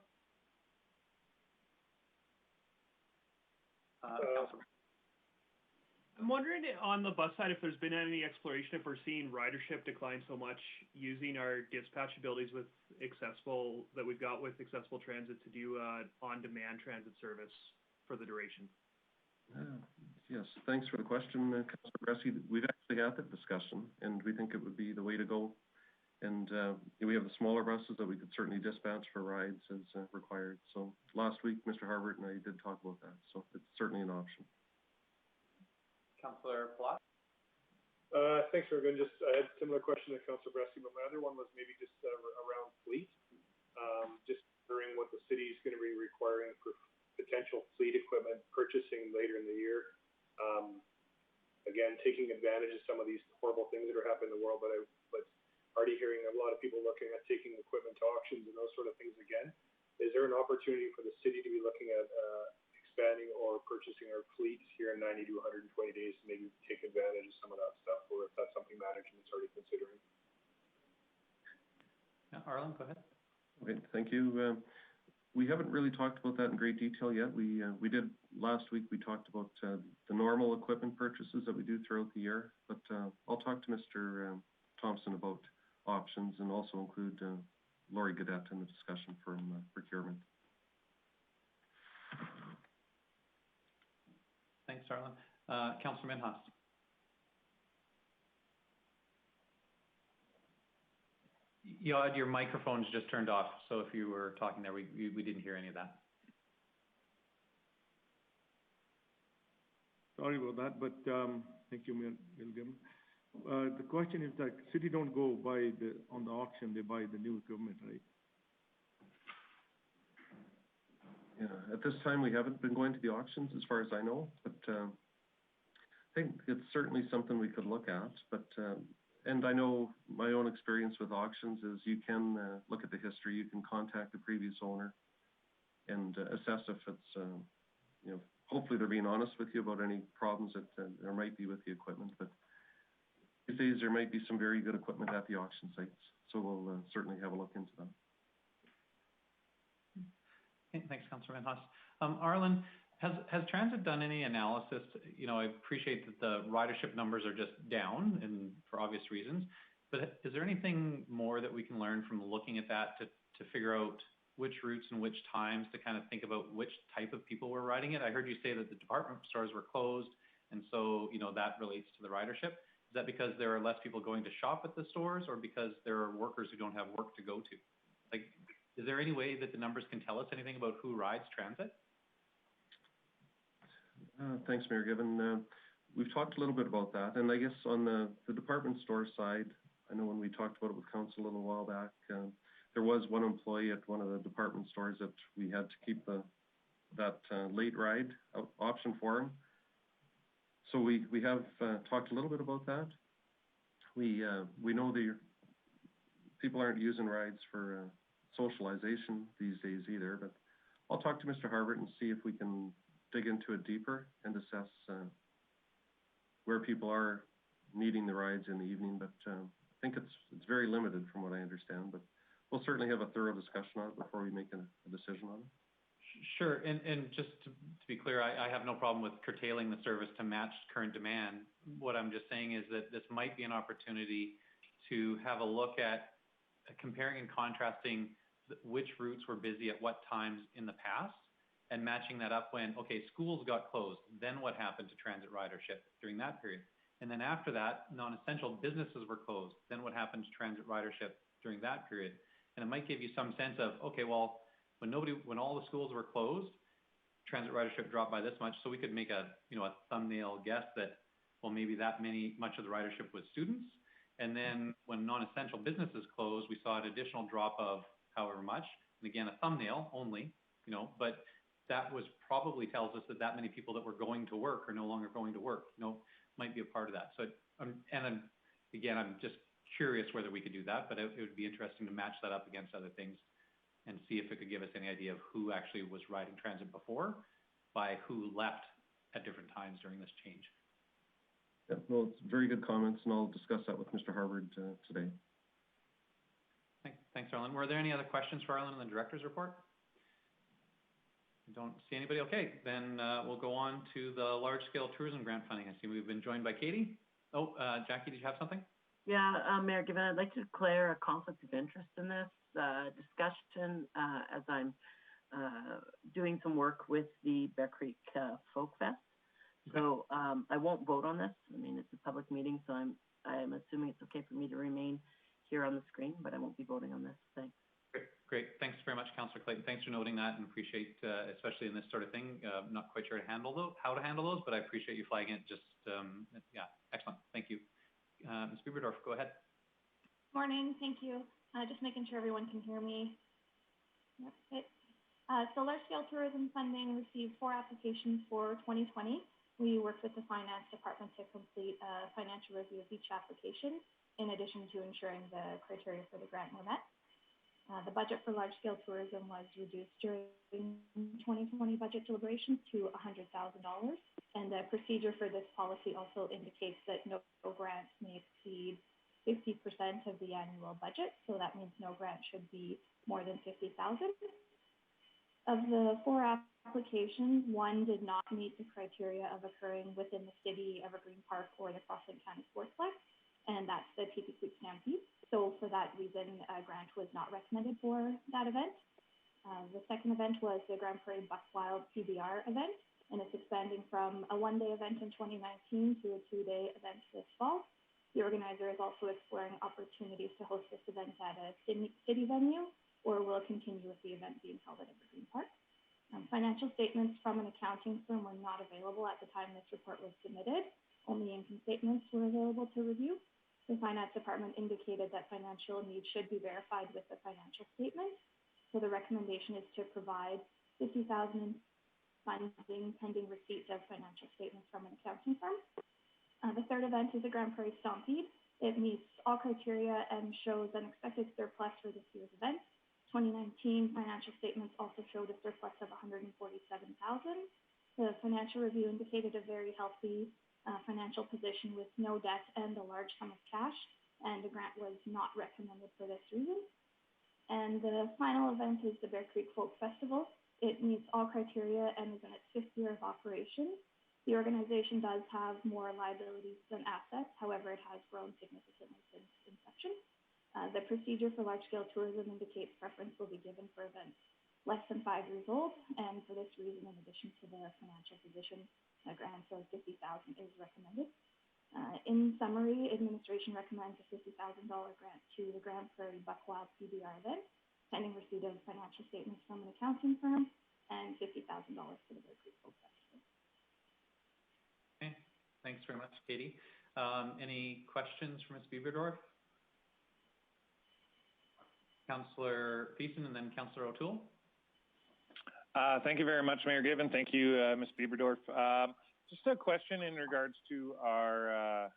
Councilor. I'm wondering on the bus side if there's been any exploration if we're seeing ridership decline so much using our dispatch abilities with accessible that we've got with accessible transit to do on-demand transit service for the duration. Yes, thanks for the question, Councilor Bressie. We've actually had that discussion, and we think it would be the way to go. And we have the smaller buses that we could certainly dispatch for rides as required. So last week, Mr. Harvard and I did talk about that. So it's certainly an option. Councilor Plot? Thanks, Ruben. I had a similar question to Councilor Bressie, but my other one was maybe just around fleet. Just wondering what the city is going to be requiring for potential fleet equipment purchasing later in the year. Again, taking advantage of some of these horrible things that are happening in the world, but already hearing a lot of people looking at taking equipment to auctions and those sort of things again. Is there an opportunity for the city to be looking at expanding or purchasing our fleet here in 90 to 120 days to maybe take advantage of some of that stuff, or if that's something management's already considering? Yeah, Arlen, go ahead. Okay, thank you. We haven't really talked about that in great detail yet. We did last week. We talked about the normal equipment purchases that we do throughout the year, but I'll talk to Mr. Thompson about options and also include Lori Gaudette in the discussion from procurement. Thanks, Arlen. Councilor Minhas. Your microphone's just turned off, so if you were talking there, we didn't hear any of that. Sorry about that, but thank you, Mayor Given. The question is that city don't go buy on the auction, they buy the new equipment, right? Yeah, at this time we haven't been going to the auctions as far as I know, but I think it's certainly something we could look at. But and I know my own experience with auctions is you can look at the history, you can contact the previous owner and assess if it's, you know, hopefully they're being honest with you about any problems that there might be with the equipment. But these days there might be some very good equipment at the auction sites, so we'll certainly have a look into that. Okay, thanks, Councilor Minhas. Arlen, has Transit done any analysis? You know, I appreciate that the ridership numbers are just down, and for obvious reasons, but is there anything more that we can learn from looking at that to figure out which routes and which times to kind of think about which type of people were riding it? I heard you say that the department stores were closed, and so, you know, that relates to the ridership. Is that because there are less people going to shop at the stores, or because there are workers who don't have work to go to? Like, is there any way that the numbers can tell us anything about who rides transit? Thanks, Mayor Given. We've talked a little bit about that, and I guess on the department store side, I know when we talked about it with council a little while back, there there was one employee at one of the department stores that we had to keep that late ride option for him. So we have talked a little bit about that. We know the people aren't using rides for socialization these days either, but I'll talk to Mr. Harbert and see if we can dig into it deeper and assess where people are needing the rides in the evening. But I think it's very limited from what I understand, but we'll certainly have a thorough discussion on it before we make a decision on it. Sure, and just to be clear, I have no problem with curtailing the service to match current demand. What I'm just saying is that this might be an opportunity to have a look at comparing and contrasting which routes were busy at what times in the past, and matching that up when, okay, schools got closed, then what happened to transit ridership during that period? And then after that, non-essential businesses were closed, then what happened to transit ridership during that period? And it might give you some sense of, okay, well, when all the schools were closed, transit ridership dropped by this much, so we could make a thumbnail guess that, well, maybe much of the ridership was students. And then when non-essential businesses closed, we saw an additional drop of however much. And again, a thumbnail only, but that was probably tells us that many people that were going to work are no longer going to work, might be a part of that. So, I'm just curious whether we could do that, but it would be interesting to match that up against other things and see if it could give us any idea of who actually was riding transit before by who left at different times during this change. Yeah, well, it's very good comments, and I'll discuss that with Mr. Harvard today. Thanks, Arlen. Were there any other questions for Arlen in the director's report? I don't see anybody. Okay, then we'll go on to the large-scale tourism grant funding. I see we've been joined by Katie. Oh, Jackie, did you have something? Yeah, Mayor Given, I'd like to declare a conflict of interest in this discussion as I'm doing some work with the Bear Creek Folk Fest. So I won't vote on this. I mean, it's a public meeting, so I'm assuming it's okay for me to remain here on the screen, but I won't be voting on this. Thanks. Great. Thanks very much, Councillor Clayton. Thanks for noting that, and appreciate, especially in this sort of thing, not quite sure how to handle those, but I appreciate you flagging it. Just, yeah, excellent. Thank you. Ms. Bieberdorf, go ahead. Morning. Thank you. Just making sure everyone can hear me. Yep. Okay. So large-scale tourism funding received 4 applications for 2020. We worked with the Finance Department to complete a financial review of each application, in addition to ensuring the criteria for the grant were met. The budget for large-scale tourism was reduced during 2020 budget deliberations to $100,000, and the procedure for this policy also indicates that no grant may exceed 50% of the annual budget, so that means no grant should be more than $50,000. Of the 4 applications, 1 did not meet the criteria of occurring within the city, Evergreen Park, or the Crossland County Sportsplex, and that's the Teepee Creek Stampede. So for that reason, a grant was not recommended for that event. The second event was the Grande Prairie Buck Wild PBR event, and it's expanding from a 1-day event in 2019 to a 2-day event this fall. The organizer is also exploring opportunities to host this event at a city venue, or will continue with the event being held at Evergreen Park. Financial statements from an accounting firm were not available at the time this report was submitted. Only income statements were available to review. The Finance Department indicated that financial needs should be verified with the financial statement. So the recommendation is to provide $50,000 in funding pending receipt of financial statements from an accounting firm. The third event is the Grande Prairie Stampede. It meets all criteria and shows an expected surplus for this year's event. 2019 financial statements also showed a surplus of $147,000. The financial review indicated a very healthy financial position with no debt and a large sum of cash, and a grant was not recommended for this reason. And the final event is the Bear Creek Folk Festival. It meets all criteria and is in its 5th year of operation. The organization does have more liabilities than assets. However, it has grown significantly since inception. The procedure for large-scale tourism indicates preference will be given for events less than 5 years old, and for this reason, in addition to the financial position, a grant of $50,000 is recommended. In summary, administration recommends a $50,000 grant to the Grande Prairie Buck Wild PBR event, pending receipt of financial statements from an accounting firm, and $50,000 for the Bear Creek Folk Festival. Okay, thanks very much, Katie. Any questions from Ms. Bieberdorf? Councillor Thiessen and then Councillor O'Toole. Thank you very much, Mayor Given. Thank you, Ms. Bieberdorf. Just a question in regards to our,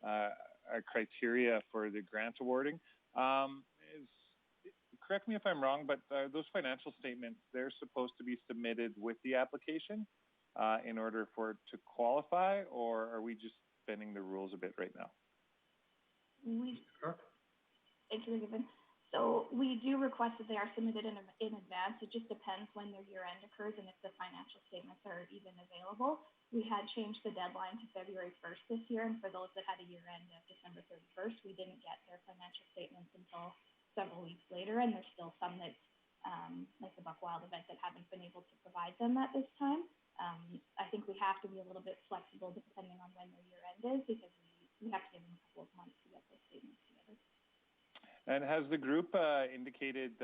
our criteria for the grant awarding. Correct me if I'm wrong, but those financial statements, they're supposed to be submitted with the application in order for it to qualify, or are we just bending the rules a bit right now? Thank you, Given. So we do request that they are submitted in advance. It just depends when their year end occurs and if the financial statements are even available. We had changed the deadline to February 1st this year, and for those that had a year end of December 31st, we didn't get their financial statements until several weeks later, and there's still some that, like the Buck Wild event, that haven't been able to provide them at this time. I think we have to be a little bit flexible depending on when their year end is, because we have to give them a couple of months to get those statements together. And has the group indicated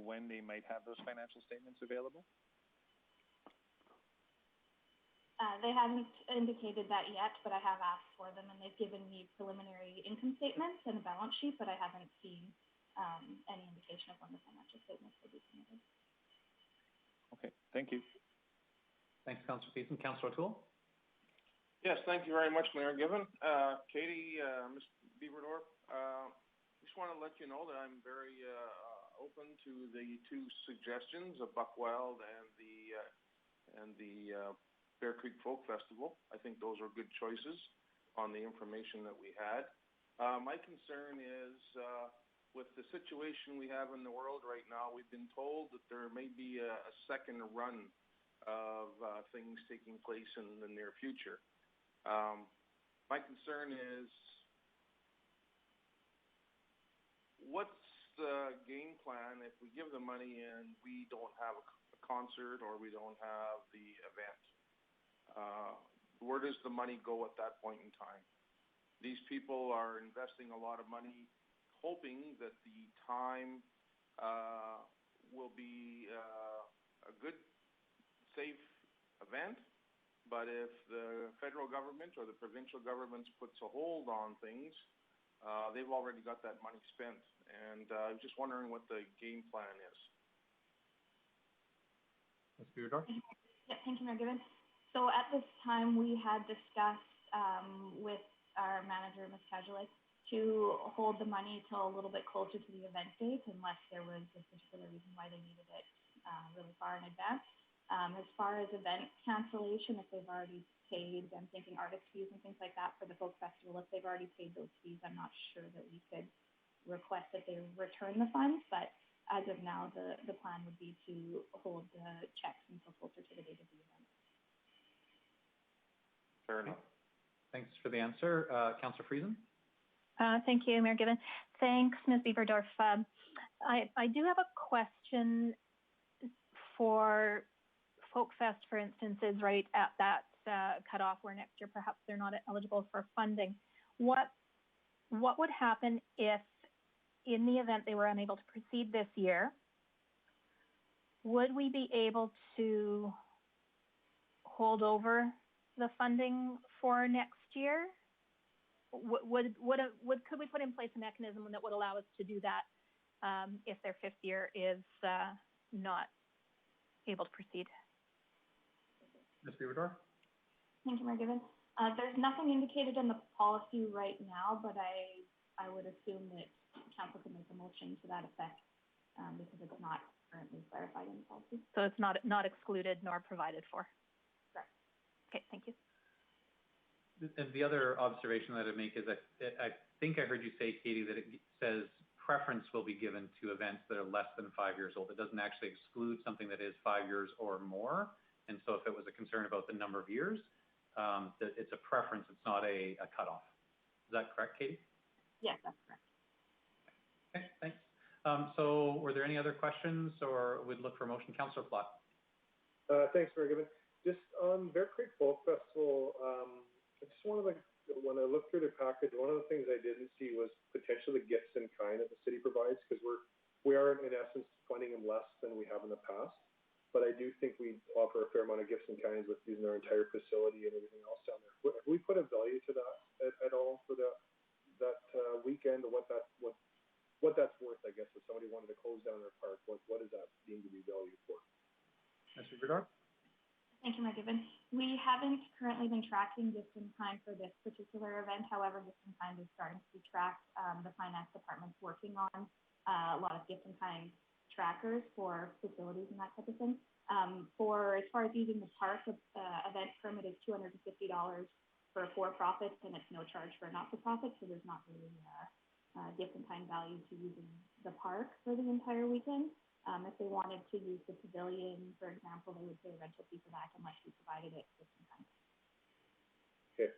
when they might have those financial statements available? They haven't indicated that yet, but I have asked for them, and they've given me preliminary income statements and a balance sheet, but I haven't seen any indication of when the financial statements will be submitted. Okay, thank you. Thanks, Councillor Thiessen. Councillor O'Toole? Yes, thank you very much, Mayor Given. Katie, Ms. Bieberdorf, just want to let you know that I'm very open to the two suggestions of Buck Wild and the Bear Creek Folk Festival. I think those are good choices on the information that we had. My concern is with the situation we have in the world right now, we've been told that there may be a second run of things taking place in the near future. My concern is, what's the game plan if we give the money and we don't have a concert or we don't have the event? Where does the money go at that point in time? These people are investing a lot of money hoping that the time will be a good, safe event. But if the federal government or the provincial governments puts a hold on things, they've already got that money spent. And I'm just wondering what the game plan is. Ms. Bieberdorf? Yeah, thank you, Mayor Given. So at this time, we had discussed with our manager, Ms. Kajulik, to hold the money till a little bit closer to the event date, unless there was a particular reason why they needed it really far in advance. As far as event cancellation, if they've already paid, I'm thinking artist fees and things like that for the folk festival, if they've already paid those fees, I'm not sure that we could request that they return the funds, but as of now, the plan would be to hold the checks until closer to the date of the event. Fair enough. Thanks for the answer. Councillor Friesen? Thank you, Mayor Given. Thanks, Ms. Bieberdorf. I do have a question for Folk Fest, for instance, is right at that cutoff where next year perhaps they're not eligible for funding. What would happen if, in the event they were unable to proceed this year, would we be able to hold over the funding for next year? Could we put in place a mechanism that would allow us to do that if their fifth year is not able to proceed? Ms. Bieberdorf? Thank you, Mayor Given. There's nothing indicated in the policy right now, but I would assume that council can make a motion to that effect because it's not currently clarified in the policy. So it's not excluded nor provided for. Correct. Okay, thank you. And the other observation that I'd make is that I think I heard you say, Katie, that it says preference will be given to events that are less than 5 years old. It doesn't actually exclude something that is 5 years or more. And so if it was a concern about the number of years, that it's a preference, it's not a cutoff. Is that correct, Katie? Yes, that's correct. Okay, thanks. So were there any other questions, or we'd look for a motion? Councillor Plott. Thanks, Mayor Given. Just on Bear Creek Folk Festival, I just wanted to, when I looked through the package, one of the things I didn't see was potentially the gifts in kind that the city provides, because we are in essence funding them less than we have in the past. But I do think we offer a fair amount of gifts in kinds with using our entire facility and everything else down there. Have we put a value to that at all for that weekend, or what that's worth? currently been tracking just in time for this particular event. However, just in time is starting to be tracked. The finance department's working on a lot of different kind trackers for facilities and that type of thing. For as far as using the park, event permit is $250 for a for-profit, and it's no charge for a not-for-profit. So there's not really a different kind value to using the park for the entire weekend. If they wanted to use the pavilion, for example, they would pay a rental fee for that unless we provided it just in time. Okay.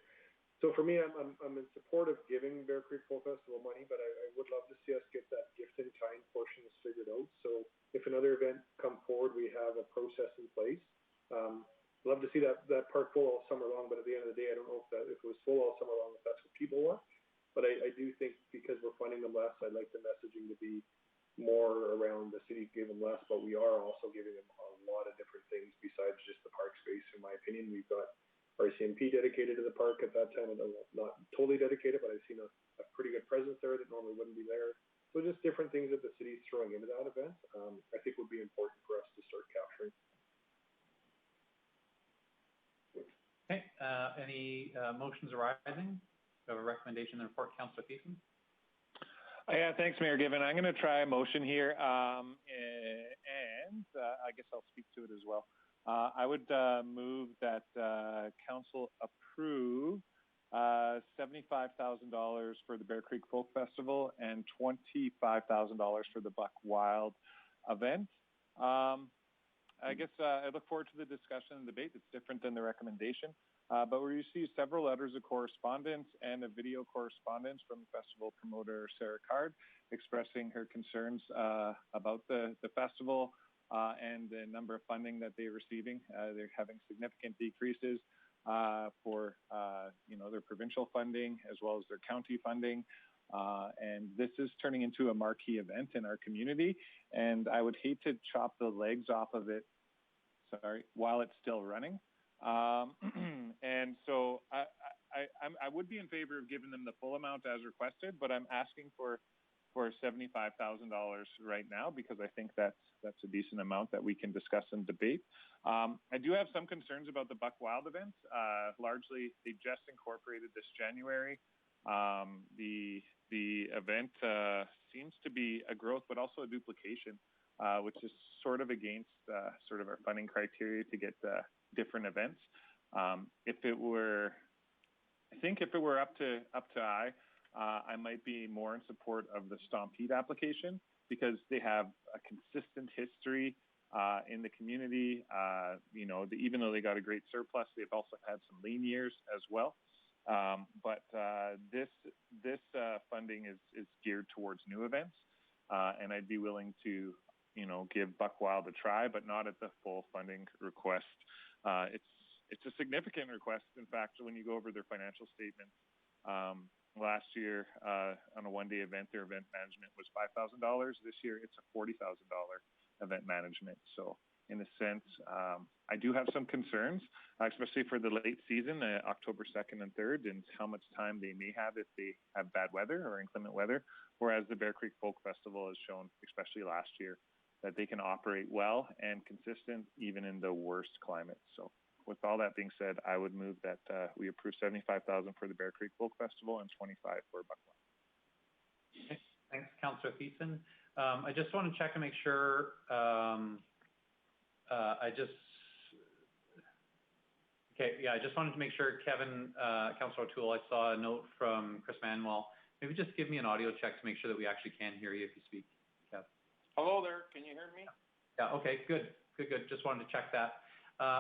So for me, I'm in support of giving Bear Creek Folk Festival money, but I would love to see us get that gift in kind portion figured out. So if another event come forward, we have a process in place. Love to see that park full all summer long, but at the end of the day, I don't know if it was full all summer long, if that's what people want. But I do think because we're funding them less, I'd like the messaging to be more around the city giving less, but we are also giving them a lot of different things besides just the park space, in my opinion. We've got RCMP dedicated to the park at that time, and not totally dedicated, but I've seen a pretty good presence there that normally wouldn't be there. So just different things that the city's throwing into that event, I think would be important for us to start capturing. Okay, any motions arising? We have a recommendation in the report, Councillor Thiessen. Yeah, thanks, Mayor Given. I'm going to try a motion here, and I guess I'll speak to it as well. I would move that council approve $75,000 for the Bear Creek Folk Festival and $25,000 for the Buck Wild event. I guess I look forward to the discussion and debate. It's different than the recommendation. But we received several letters of correspondence and a video correspondence from festival promoter Sarah Card expressing her concerns about the festival and the number of funding that they're receiving. They're having significant decreases for their provincial funding as well as their county funding. And this is turning into a marquee event in our community. And I would hate to chop the legs off of it, while it's still running. And so I would be in favor of giving them the full amount as requested, but I'm asking for $75,000 right now because I think that's a decent amount that we can discuss and debate. I do have some concerns about the Buck Wild event. Largely, they just incorporated this January. The event seems to be a growth, but also a duplication, which is sort of against sort of our funding criteria to get different events. If it were up to I might be more in support of the Stampede application because they have a consistent history in the community. Even though they got a great surplus, they've also had some lean years as well. But this funding is geared towards new events, and I'd be willing to give Buck Wild a try, but not at the full funding request. It's a significant request. In fact, when you go over their financial statements, last year on a one-day event, their event management was $5,000. This year, it's a $40,000 event management. So in a sense, I do have some concerns, especially for the late season, October 2nd and 3rd, and how much time they may have if they have bad weather or inclement weather, whereas the Bear Creek Folk Festival has shown, especially last year, that they can operate well and consistent even in the worst climate. So with all that being said, I would move that we approve $75,000 for the Bear Creek Folk Festival and $25,000 for Buck Wild. Okay. Thanks, Councillor Thiessen. I just want to check and make sure. I just wanted to make sure, Kevin, Councillor O'Toole, I saw a note from Chris Manuel. Maybe just give me an audio check to make sure that we actually can hear you if you speak, Kev. Hello there, can you hear me? Yeah, okay, good. Just wanted to check that.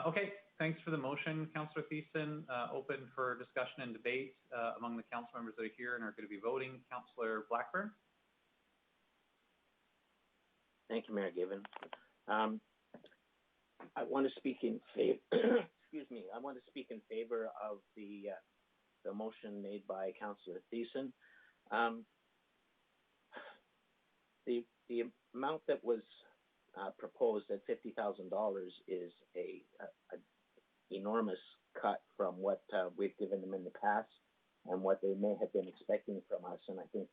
Okay, thanks for the motion, Councillor Thiessen. Open for discussion and debate among the council members that are here and are going to be voting. Councillor Blackburn. Thank you, Mayor Given. I want to speak in favor. Excuse me. I want to speak in favor of the motion made by Councillor Thiessen. The amount that was proposed at $50,000 is a enormous cut from what we've given them in the past and what they may have been expecting from us. And I think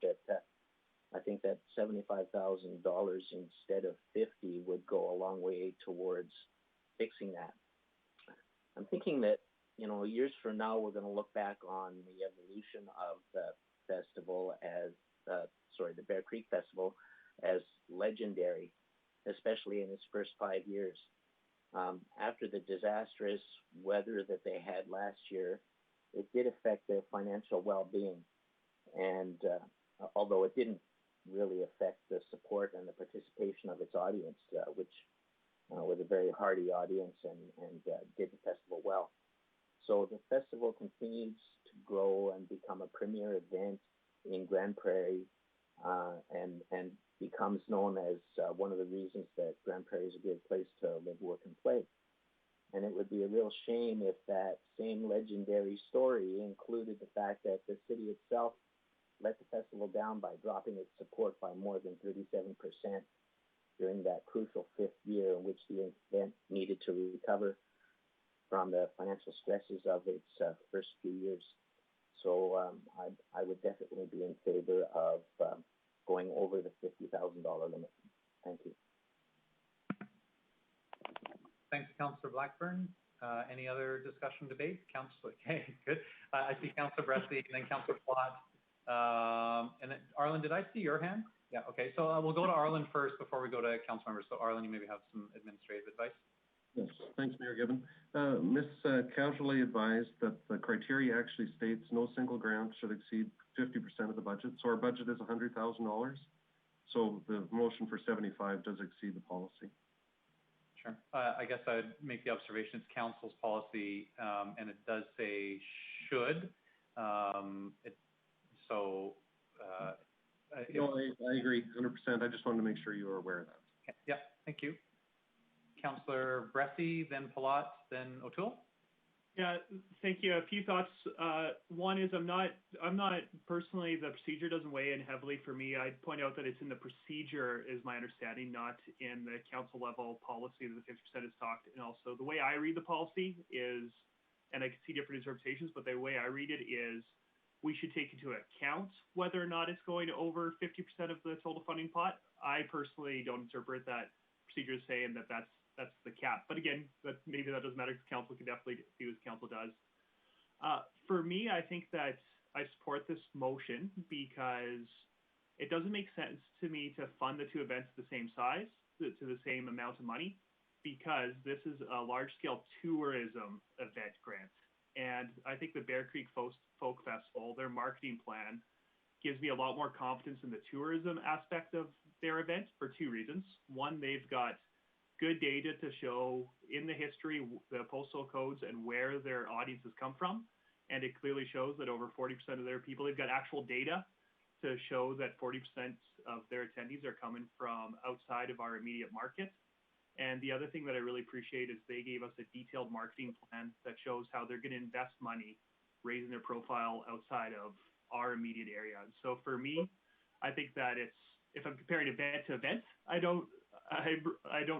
that $75,000 instead of $50,000 would go a long way towards fixing that. I'm thinking that years from now, we're going to look back on the evolution of the festival the Bear Creek Festival, as legendary, especially in its first 5 years. After the disastrous weather that they had last year, it did affect their financial well-being. And although it didn't really affect the support and the participation of its audience, which was a very hardy audience and did the festival well. So the festival continues to grow and become a premier event in Grande Prairie, and becomes known as one of the reasons that Grande Prairie is a great place to live, work, and play. And it would be a real shame if that same legendary story included the fact that the city itself let the festival down by dropping its support by more than 37% during that crucial 5th year in which the event needed to recover from the financial stresses of its first few years. So I would definitely be in favor of going over the $50,000 limit. Thank you. Thanks, Councillor Blackburn. Any other discussion, debate? Councillor, okay, good. I see Councillor Bressie and then Councillor Plott. And then, Arlen, did I see your hand? Yeah, okay. So we'll go to Arlen first before we go to council members. So Arlen, you maybe have some administrative advice. Yes, thanks, Mayor Gibbon. Ms. Casually advised that the criteria actually states no single grant should exceed 50% of the budget. So our budget is $100,000. So the motion for 75 does exceed the policy. Sure. I guess I'd make the observation it's council's policy, and it does say should. No, I agree 100%. I just wanted to make sure you were aware of that. Okay. Yeah, thank you. Councillor Bressie, then Palat, then O'Toole. Yeah, thank you. A few thoughts. One is I'm not personally, the procedure doesn't weigh in heavily for me. I'd point out that it's in the procedure is my understanding, not in the council level policy that the 50% is talked. And also the way I read the policy is, and I can see different interpretations, but the way I read it is we should take into account whether or not it's going over 50% of the total funding pot. I personally don't interpret that procedure as saying that that's the cap. But again, maybe that doesn't matter because council can definitely do as council does. For me, I think that I support this motion because it doesn't make sense to me to fund the two events the same size, to the same amount of money, because this is a large-scale tourism event grant. And I think the Bear Creek Folk Festival, their marketing plan, gives me a lot more confidence in the tourism aspect of their event for two reasons. One, they've got good data to show in the history, the postal codes and where their audiences come from. And it clearly shows that over 40% of their people, they've got actual data to show that 40% of their attendees are coming from outside of our immediate market. And the other thing that I really appreciate is they gave us a detailed marketing plan that shows how they're going to invest money, raising their profile outside of our immediate area. And so for me, I think that if I'm comparing event to event, I don't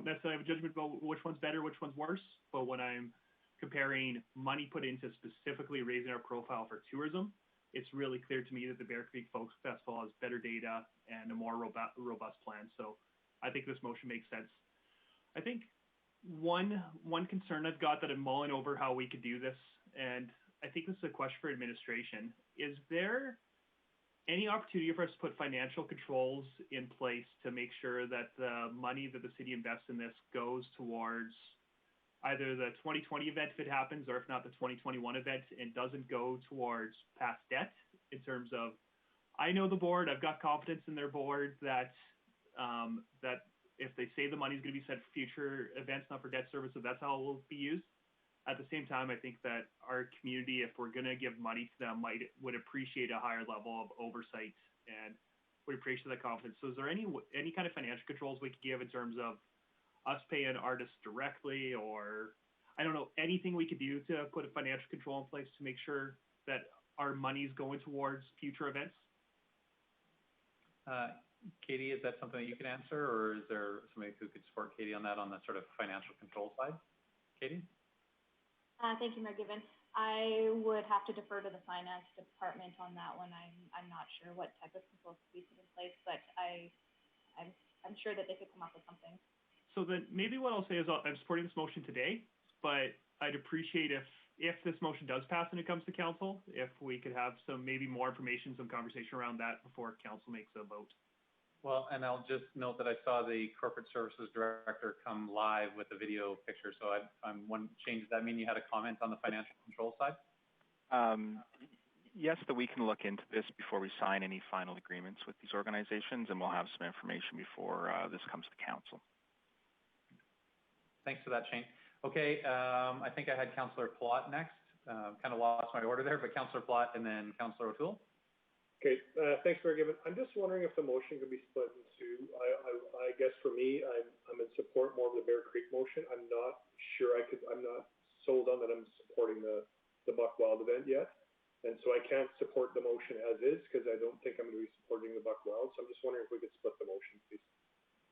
necessarily have a judgment about which one's better, which one's worse. But when I'm comparing money put into specifically raising our profile for tourism, it's really clear to me that the Bear Creek Folk Festival has better data and a more robust plan. So I think this motion makes sense. I think one concern I've got that I'm mulling over how we could do this, and I think this is a question for administration. Is there any opportunity for us to put financial controls in place to make sure that the money that the city invests in this goes towards either the 2020 event if it happens, or if not the 2021 event, and doesn't go towards past debt? In terms of, I know the board, I've got confidence in their board that that if they say the money is going to be set for future events, not for debt service, so that's how it will be used. At the same time, I think that our community, if we're going to give money to them, would appreciate a higher level of oversight and would appreciate that confidence. So is there any kind of financial controls we could give in terms of us paying artists directly, or I don't know, anything we could do to put a financial control in place to make sure that our money is going towards future events? Katie, is that something that you can answer, or is there somebody who could support Katie on that, on the sort of financial control side? Katie? Thank you, Mayor Gibbon. I would have to defer to the finance department on that one. I'm not sure what type of controls could be put in place, but I'm sure that they could come up with something. So then maybe what I'll say is I'm supporting this motion today, but I'd appreciate if if this motion does pass and it comes to council, if we could have some, maybe more information, some conversation around that before council makes a vote. Well, and I'll just note that I saw the corporate services director come live with the video picture. So I'm one change. Does that mean you had a comment on the financial control side? Yes, that we can look into this before we sign any final agreements with these organizations, and we'll have some information before this comes to council. Thanks for that, Shane. Okay, I think I had Councillor Plott next. Kind of lost my order there, but Councillor Plott and then Councillor O'Toole. Okay, thanks, Mayor Gibbon. I'm just wondering if the motion can be split in two. I guess for me, I'm in support more of the Bear Creek motion. I'm not sure I'm not sold on that I'm supporting the Buck Wild event yet. And so I can't support the motion as is because I don't think I'm going to be supporting the Buck Wild. So I'm just wondering if we could split the motion, please.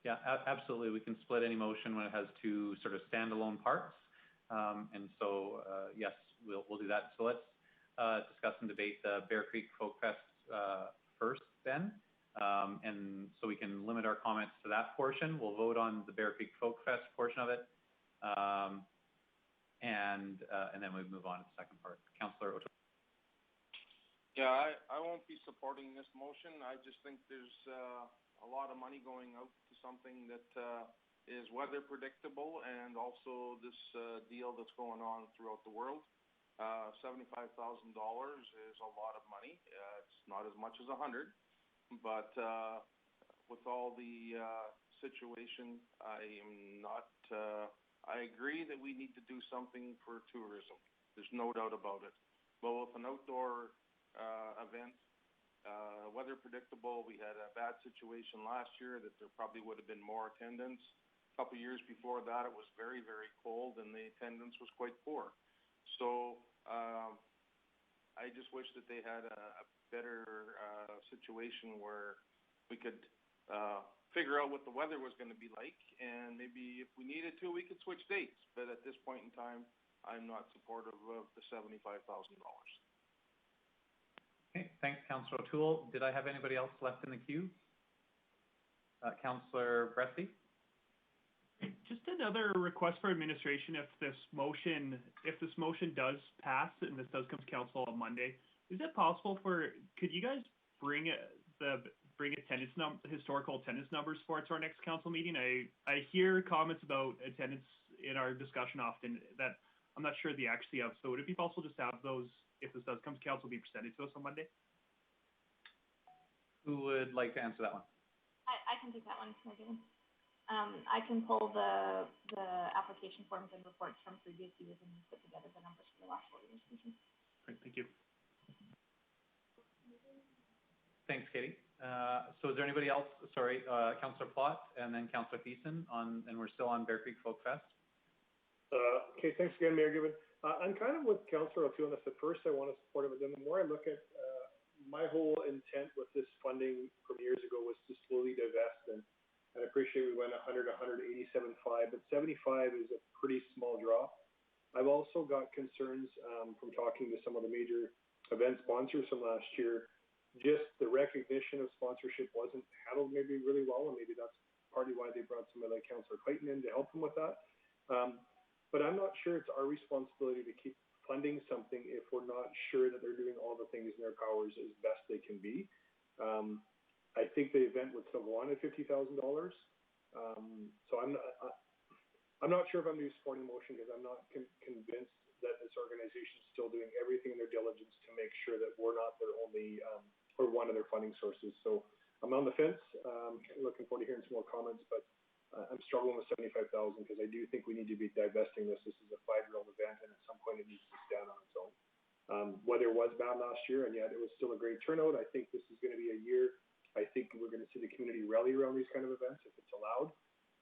Yeah, absolutely. We can split any motion when it has two sort of standalone parts. And so, yes, we'll do that. So let's discuss and debate the Bear Creek Folk Fest first then. And so we can limit our comments to that portion. We'll vote on the Bear Creek Folk Fest portion of it. And then we move on to the second part. Councillor O'Toole. Yeah, I won't be supporting this motion. I just think there's a lot of money going out to something that is weather predictable, and also this deal that's going on throughout the world. $75,000 is a lot of money. It's not as much as 100, but with all the situation, I agree that we need to do something for tourism. There's no doubt about it. But with an outdoor event, weather predictable, we had a bad situation last year that there probably would have been more attendance. A couple of years before that, it was very, very cold and the attendance was quite poor. So I just wish that they had a better situation where we could figure out what the weather was going to be like, and maybe if we needed to, we could switch dates. But at this point in time, I'm not supportive of the $75,000. Okay, thanks, Councillor O'Toole. Did I have anybody else left in the queue? Councillor Bresty? Just another request for administration. If this motion does pass and this does come to council on Monday, is it possible could you guys bring historical attendance numbers for it to our next council meeting? I hear comments about attendance in our discussion often that I'm not sure the accuracy of. So would it be possible just to have those, if this does come to council, be presented to us on Monday? Who would like to answer that one? I can take that one, Morgan. I can pull the application forms and reports from previous years and put together the numbers for the last 4 years. Great, thank you. Thanks, Katie. So is there anybody else? Sorry, Councillor Plott and then Councillor Thiessen and we're still on Bear Creek Folk Fest. Okay, thanks again, Mayor Gibbon. I'm kind of with Councillor O'Toole on this. At first, I want to support it, but then the more I look at my whole intent with this funding from years ago was to slowly divest, and I appreciate we went 100, 187.5, but 75 is a pretty small drop. I've also got concerns from talking to some of the major event sponsors from last year. Just the recognition of sponsorship wasn't handled maybe really well, and maybe that's partly why they brought somebody like Councillor Clayton in to help them with that. But I'm not sure it's our responsibility to keep funding something if we're not sure that they're doing all the things in their powers as best they can be. I think the event would still go on at $50,000. So I'm not sure if I'm going to be supporting the motion because I'm not convinced that this organization is still doing everything in their diligence to make sure that we're not their only or one of their funding sources. So I'm on the fence. Looking forward to hearing some more comments, but I'm struggling with 75,000 because I do think we need to be divesting this. This is a 5-year-old event, and at some point it needs to stand on its own. Weather was bad last year, and yet it was still a great turnout. I think this is going to be a year. I think we're going to see the community rally around these kind of events if it's allowed.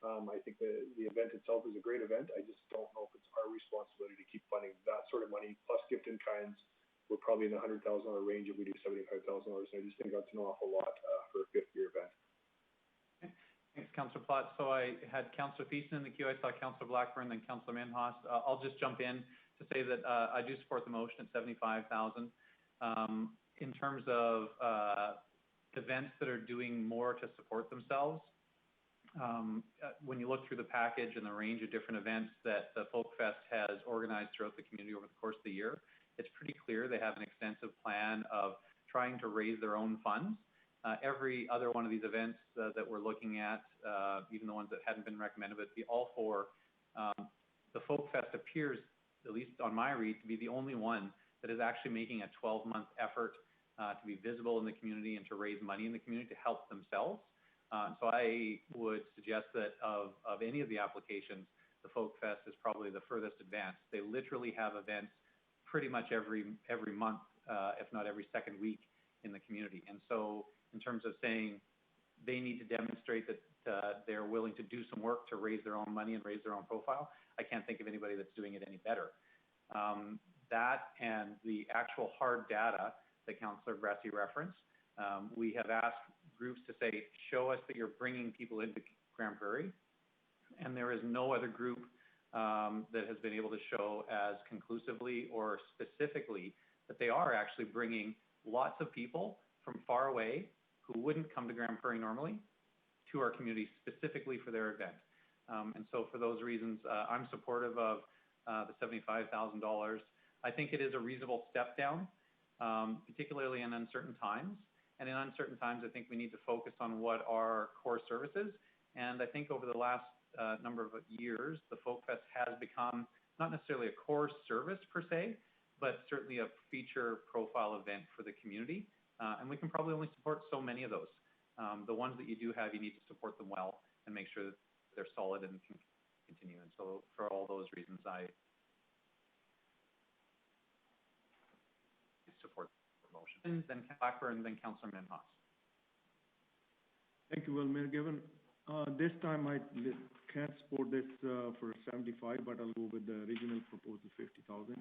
I think the event itself is a great event. I just don't know if it's our responsibility to keep funding that sort of money, plus gift in kinds. We're probably in the $100,000 range if we do $75,000. I just think that's an awful lot for a 5th-year event. Thanks, Councillor Plott. So I had Councillor Thiessen in the queue. I saw Councillor Blackburn, then Councillor Minhas. I'll just jump in to say that I do support the motion at $75,000. In terms of events that are doing more to support themselves, when you look through the package and the range of different events that the Folk Fest has organized throughout the community over the course of the year, it's pretty clear they have an extensive plan of trying to raise their own funds. Every other one of these events that we're looking at, even the ones that hadn't been recommended, but the all four, the Folk Fest appears, at least on my read, to be the only one that is actually making a 12-month effort to be visible in the community and to raise money in the community to help themselves. So I would suggest that of any of the applications, the Folk Fest is probably the furthest advanced. They literally have events pretty much every month, if not every second week in the community. And so in terms of saying they need to demonstrate that they're willing to do some work to raise their own money and raise their own profile, I can't think of anybody that's doing it any better. That and the actual hard data that Councillor Bressy referenced, we have asked groups to say, show us that you're bringing people into Grande Prairie, and there is no other group that has been able to show as conclusively or specifically that they are actually bringing lots of people from far away who wouldn't come to Grande Prairie normally to our community specifically for their event. And so for those reasons, I'm supportive of the $75,000. I think it is a reasonable step down, particularly in uncertain times. And in uncertain times, I think we need to focus on what are core services. And I think over the last number of years, the Folk Fest has become not necessarily a core service per se, but certainly a feature profile event for the community. And we can probably only support so many of those. The ones that you do have, you need to support them well and make sure that they're solid and can continue. And so for all those reasons, I support the motion. And then Blackburn, then Councillor Minhas. Thank you, well, Mayor Given. This time I can't support this for 75, but I'll go with the original proposal, 50,000.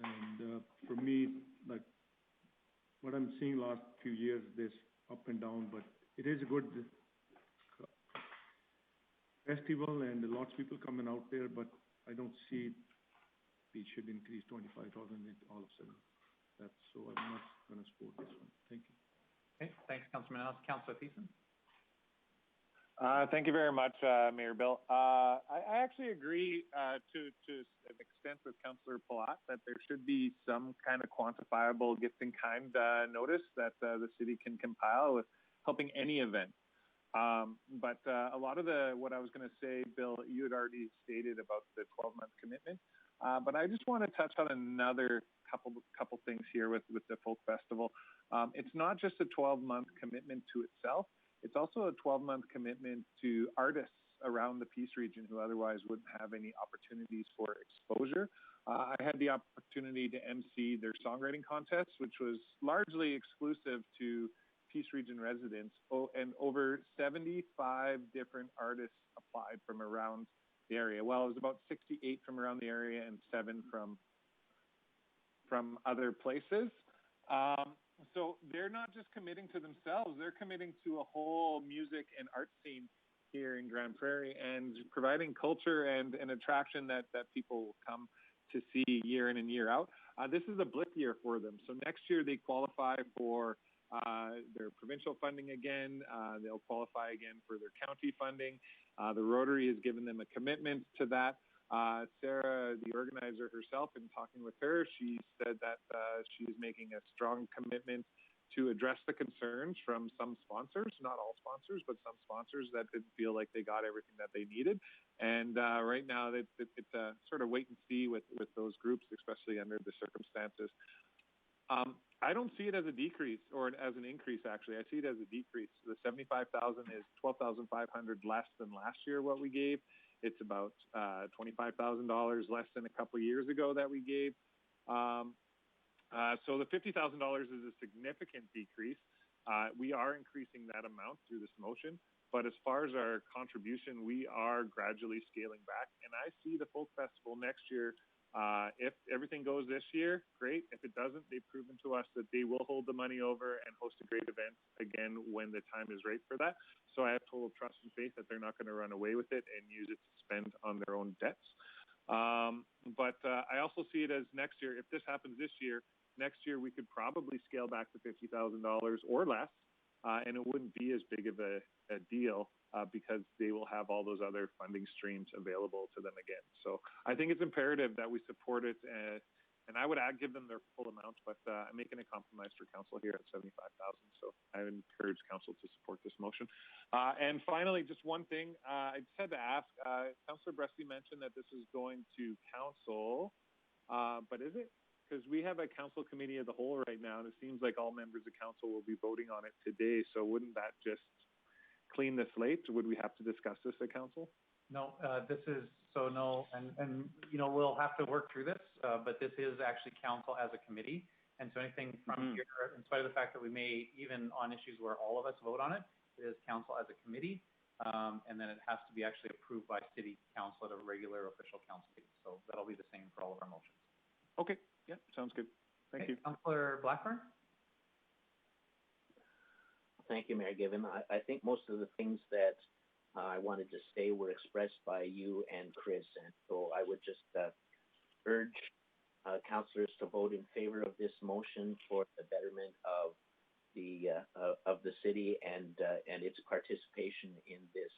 And for me, like what I'm seeing last few years, this up and down, but it is a good festival and lots of people coming out there, but I don't see it should increase 25,000 all of a sudden. That's so I'm not going to support this one. Thank you. Okay, thanks, Councillor Minhas. Councillor Thiessen. Thank you very much, Mayor Bill. I actually agree to an extent with Councillor Palat that there should be some kind of quantifiable gift in kind notice that the city can compile with helping any event. But a lot of what I was going to say, Bill, you had already stated about the 12-month commitment. But I just want to touch on another couple things here with the Folk Festival. It's not just a 12-month commitment to itself. It's also a 12-month commitment to artists around the Peace region who otherwise wouldn't have any opportunities for exposure. I had the opportunity to MC their songwriting contest, which was largely exclusive to Peace region residents, and over 75 different artists applied from around the area. Well, it was about 68 from around the area and 7 from other places. So they're not just committing to themselves, they're committing to a whole music and art scene here in Grande Prairie and providing culture and an attraction that people will come to see year in and year out. This is a blip year for them. So next year they qualify for their provincial funding again. They'll qualify again for their county funding. The Rotary has given them a commitment to that. Sarah, the organizer herself, in talking with her, she said that she's making a strong commitment to address the concerns from some sponsors, not all sponsors, but some sponsors that didn't feel like they got everything that they needed. And right now, it's a sort of wait and see with those groups, especially under the circumstances. I don't see it as a decrease or as an increase, actually. I see it as a decrease. The $75,000 is $12,500 less than last year what we gave. It's about $25,000 less than a couple of years ago that we gave. So the $50,000 is a significant decrease. We are increasing that amount through this motion, but as far as our contribution, we are gradually scaling back. And I see the Folk Festival next year. If everything goes this year, great. If it doesn't, they've proven to us that they will hold the money over and host a great event again when the time is right for that. So I have total trust and faith that they're not going to run away with it and use it to spend on their own debts. But I also see it as next year. If this happens this year, next year we could probably scale back to $50,000 or less and it wouldn't be as big of a deal because they will have all those other funding streams available to them again. So I think it's imperative that we support it, and I would give them their full amount, but I'm making a compromise for council here at $75,000. So I would encourage council to support this motion. And finally, just one thing, I just had to ask, Councillor Bresty mentioned that this is going to council, but is it? Because we have a council committee as a whole right now, and it seems like all members of council will be voting on it today. So wouldn't that just clean the slate? Would we have to discuss this at council? No, no, and you know, we'll have to work through this, but this is actually council as a committee. And so anything from here, in spite of the fact that we may, even on issues where all of us vote on it, it is council as a committee. And then it has to be actually approved by city council at a regular official council meeting. So that'll be the same for all of our motions. Okay, yeah, sounds good. Thank you. Councillor Blackburn? Thank you, Mayor Given. I think most of the things that I wanted to say were expressed by you and Chris, and so I would just urge councillors to vote in favor of this motion for the betterment of the city and its participation in this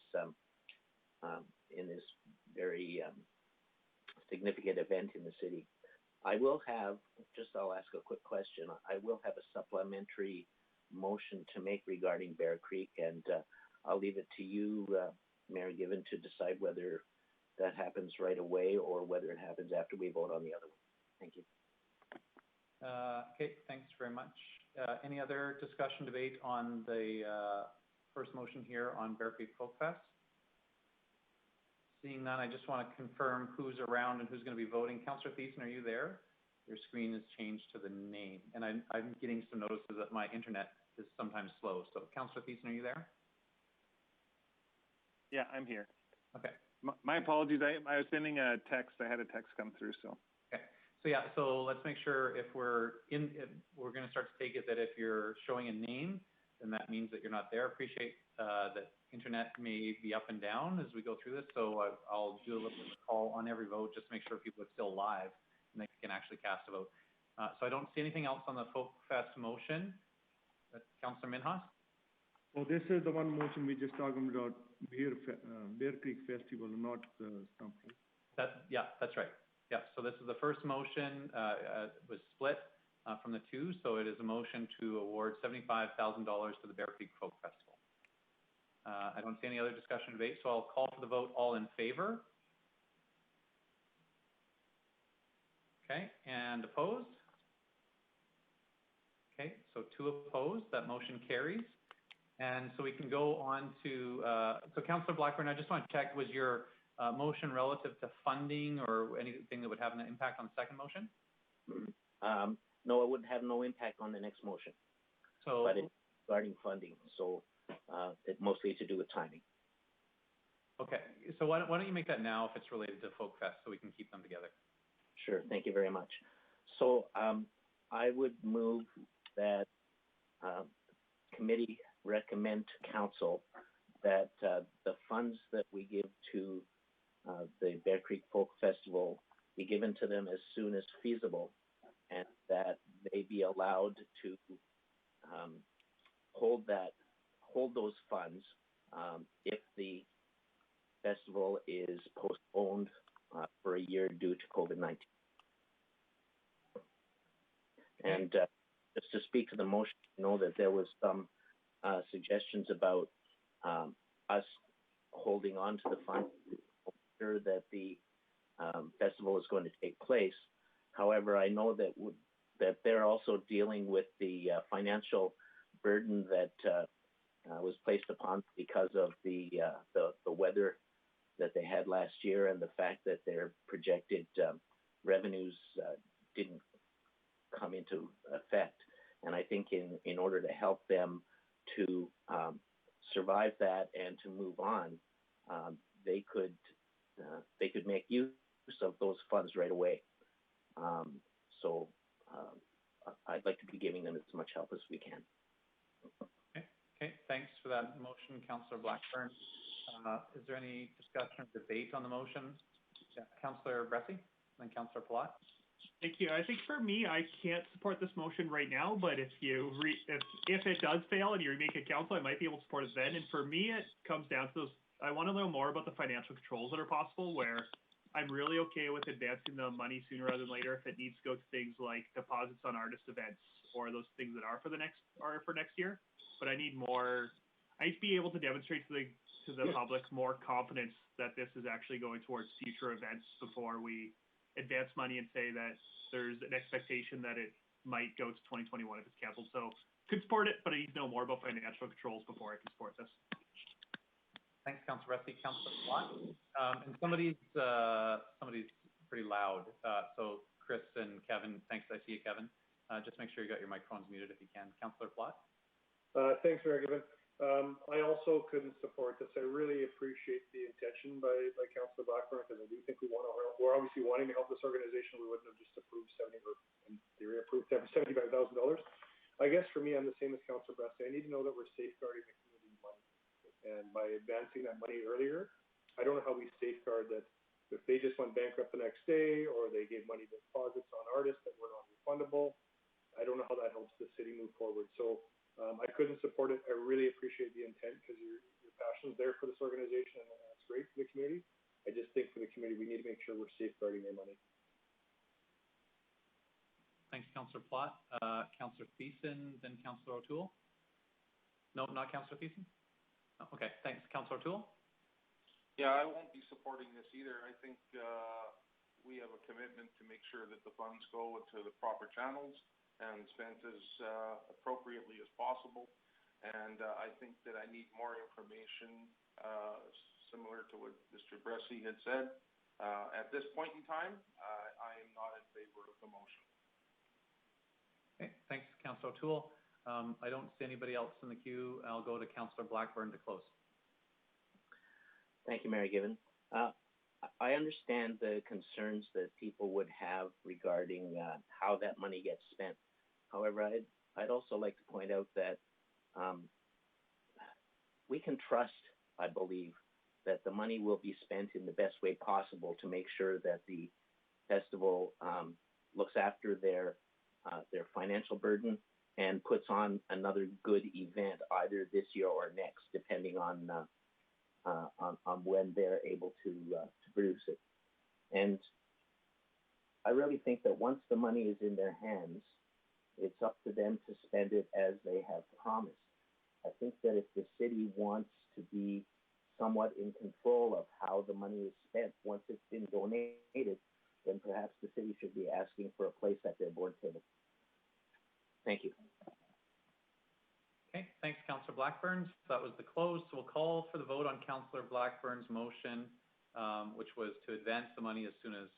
very significant event in the city. I'll ask a quick question. I will have a supplementary motion to make regarding Bear Creek, and I'll leave it to you, Mayor Given, to decide whether that happens right away or whether it happens after we vote on the other one. Thank you. Okay, thanks very much. Any other discussion, debate on the first motion here on Bear Creek Folk Fest? Seeing none, I just want to confirm who's around and who's going to be voting. Councillor Thiessen, are you there? Your screen has changed to the name, and I'm getting some notices that my internet is sometimes slow. So, Councillor Thiessen, are you there? Yeah, I'm here. Okay. My apologies. I was sending a text. I had a text come through, so. Okay. So yeah, so let's make sure if we're going to start to take it that if you're showing a name, then that means that you're not there. Appreciate that internet may be up and down as we go through this. So I'll do a little bit of a call on every vote just to make sure people are still live and they can actually cast a vote. So I don't see anything else on the Folk Fest motion. Councillor Minhas? Well, this is the one motion we just talking about, Bear Creek Festival, not Stump, right? Yeah, that's right. Yeah, so this is the first motion, was split from the two, so it is a motion to award $75,000 to the Bear Creek Folk Festival. I don't see any other discussion or debate, so I'll call for the vote. All in favor? Okay, and opposed? Okay, so 2 opposed, that motion carries. And so we can go on to, so Councillor Blackburn, I just want to check, was your motion relative to funding or anything that would have an impact on the second motion? No, it would have no impact on the next motion. So, but it's regarding funding, so it's mostly to do with timing. Okay, so why don't you make that now if it's related to Folk Fest so we can keep them together? Sure, thank you very much. So I would move that committee recommend to council that the funds that we give to the Bear Creek Folk Festival be given to them as soon as feasible, and that they be allowed to hold those funds if the festival is postponed for a year due to COVID-19. And just to speak to the motion, I know that there was some suggestions about us holding on to the funds to ensure that the festival is going to take place. However, I know that they're also dealing with the financial burden that was placed upon because of the weather that they had last year, and the fact that their projected revenues didn't come into effect. And I think in order to help them to survive that and to move on, they could make use of those funds right away. So I'd like to be giving them as much help as we can. Okay, thanks for that motion, Councillor Blackburn. Is there any discussion or debate on the motion? Yeah, Councillor Bressi, then Councillor Palat. Thank you. I think for me, I can't support this motion right now, but if it does fail and you remake a council, I might be able to support it then. And for me, it comes down to those, I want to know more about the financial controls that are possible, where I'm really okay with advancing the money sooner rather than later if it needs to go to things like deposits on artist events or those things that are for next year. But I need to be able to demonstrate to the public more confidence that this is actually going towards future events before we advance money and say that there's an expectation that it might go to 2021 if it's canceled. So could support it, but I need to know more about financial controls before I can support this. Thanks, Councillor Rusty. Councillor Watt. And somebody's pretty loud. So Chris and Kevin, thanks. I see you, Kevin. Just make sure you got your microphones muted if you can. Councillor Platt. Thanks, Mayor Given. I also couldn't support this. I really appreciate the intention by Councillor Blackburn, because I do think we're obviously wanting to help this organization. We wouldn't have just approved $75,000. I guess for me, I'm the same as Councillor Bressy. I need to know that we're safeguarding the community money. And by advancing that money earlier, I don't know how we safeguard that if they just went bankrupt the next day, or they gave money deposits on artists that were not refundable. I don't know how that helps the city move forward. So I couldn't support it. I really appreciate the intent, because your passion is there for this organization, and that's great for the community. I just think for the community, we need to make sure we're safeguarding their money. Thanks, Councillor Platt. Councillor Thiessen, then Councillor O'Toole. No, not Councillor Thiessen? No, okay, thanks. Councillor O'Toole? Yeah, I won't be supporting this either. I think we have a commitment to make sure that the funds go into the proper channels and spent as appropriately as possible. And I think that I need more information, similar to what Mr. Bressy had said. At this point in time, I am not in favor of the motion. Okay, thanks, Councillor O'Toole. I don't see anybody else in the queue. I'll go to Councillor Blackburn to close. Thank you, Mayor Given. I understand the concerns that people would have regarding how that money gets spent. However, I'd also like to point out that we can trust, I believe, that the money will be spent in the best way possible to make sure that the festival looks after their financial burden and puts on another good event either this year or next, depending on when they're able to produce it. And I really think that once the money is in their hands, it's up to them to spend it as they have promised. I think that if the city wants to be somewhat in control of how the money is spent once it's been donated, then perhaps the city should be asking for a place at their board table. Thank you. Okay, thanks, Councillor Blackburn. So that was the close. So we'll call for the vote on Councillor Blackburn's motion, which was to advance the money as soon as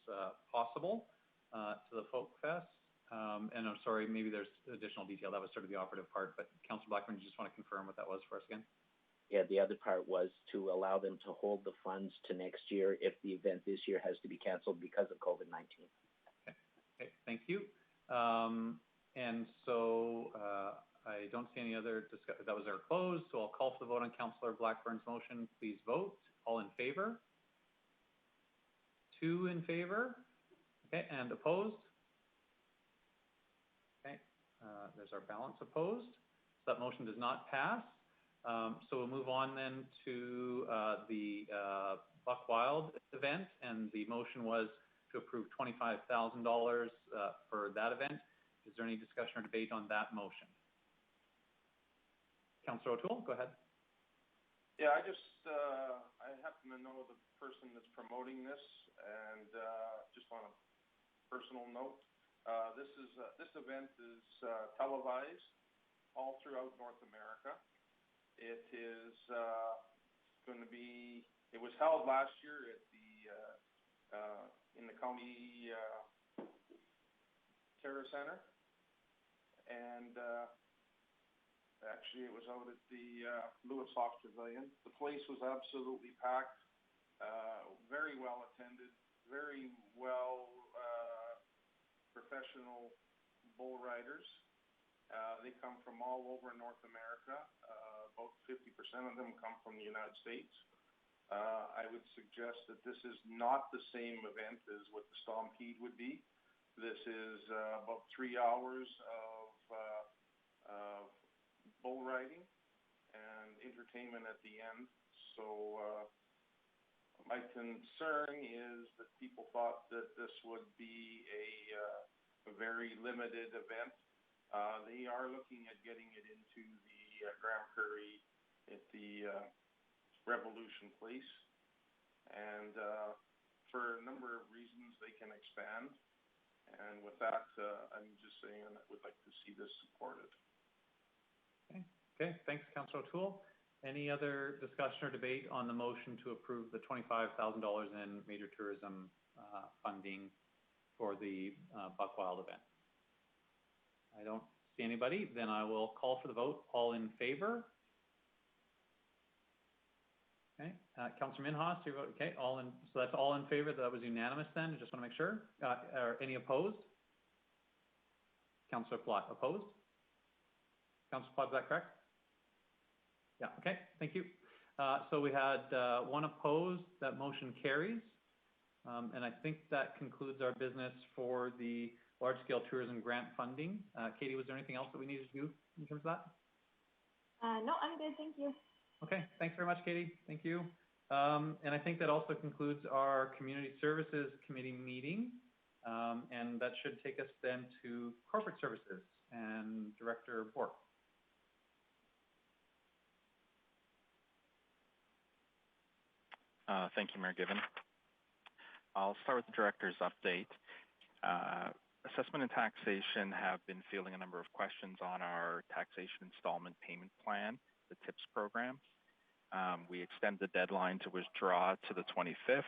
possible to the Folk Fest. And I'm sorry, maybe there's additional detail. That was sort of the operative part, but Councillor Blackburn, you just want to confirm what that was for us again? Yeah, the other part was to allow them to hold the funds to next year if the event this year has to be canceled because of COVID-19. Okay, thank you. And so I don't see any other discussion. That was our close, so I'll call for the vote on Councillor Blackburn's motion. Please vote. All in favor? 2 in favor. Okay, and opposed? Okay, there's our balance opposed. So that motion does not pass. So we'll move on then to the Buck Wild event, and the motion was to approve $25,000 for that event. Is there any discussion or debate on that motion? Councillor O'Toole, go ahead. Yeah, I happen to know the person that's promoting this, and just on a personal note, this event is televised all throughout North America. It is going to be. It was held last year at in the county Terra Center, and actually it was out at the Lewis Hawks Pavilion. The place was absolutely packed, very well attended, very well professional bull riders. They come from all over North America. About 50% of them come from the United States. I would suggest that this is not the same event as what the Stampede would be. This is about 3 hours of bull riding and entertainment at the end. So my concern is that people thought that this would be a very limited event. They are looking at getting it into the Grande Prairie at the Revolution Place. And for a number of reasons, they can expand. And with that, I'm just saying I would like to see this supported. Okay, thanks, Councillor O'Toole. Any other discussion or debate on the motion to approve the $25,000 in major tourism funding for the Buck Wild event? I don't see anybody. Then I will call for the vote. All in favor? Okay, Councillor Minhas, your vote. Okay, so that's all in favor. That was unanimous then. Just want to make sure. Are any opposed? Councillor Plott, opposed? Councillor Plott, is that correct? Yeah, okay, thank you. So we had one opposed. That motion carries. And I think that concludes our business for the large-scale tourism grant funding. Katie, was there anything else that we needed to do in terms of that? No, I'm good, thank you. Okay, thanks very much, Katie. Thank you. And I think that also concludes our Community Services Committee meeting. And that should take us then to Corporate Services and Director Bork. Thank you, Mayor Given. I'll start with the Director's update. Assessment and Taxation have been fielding a number of questions on our taxation installment payment plan, the TIPS program. We extended the deadline to withdraw to the 25th,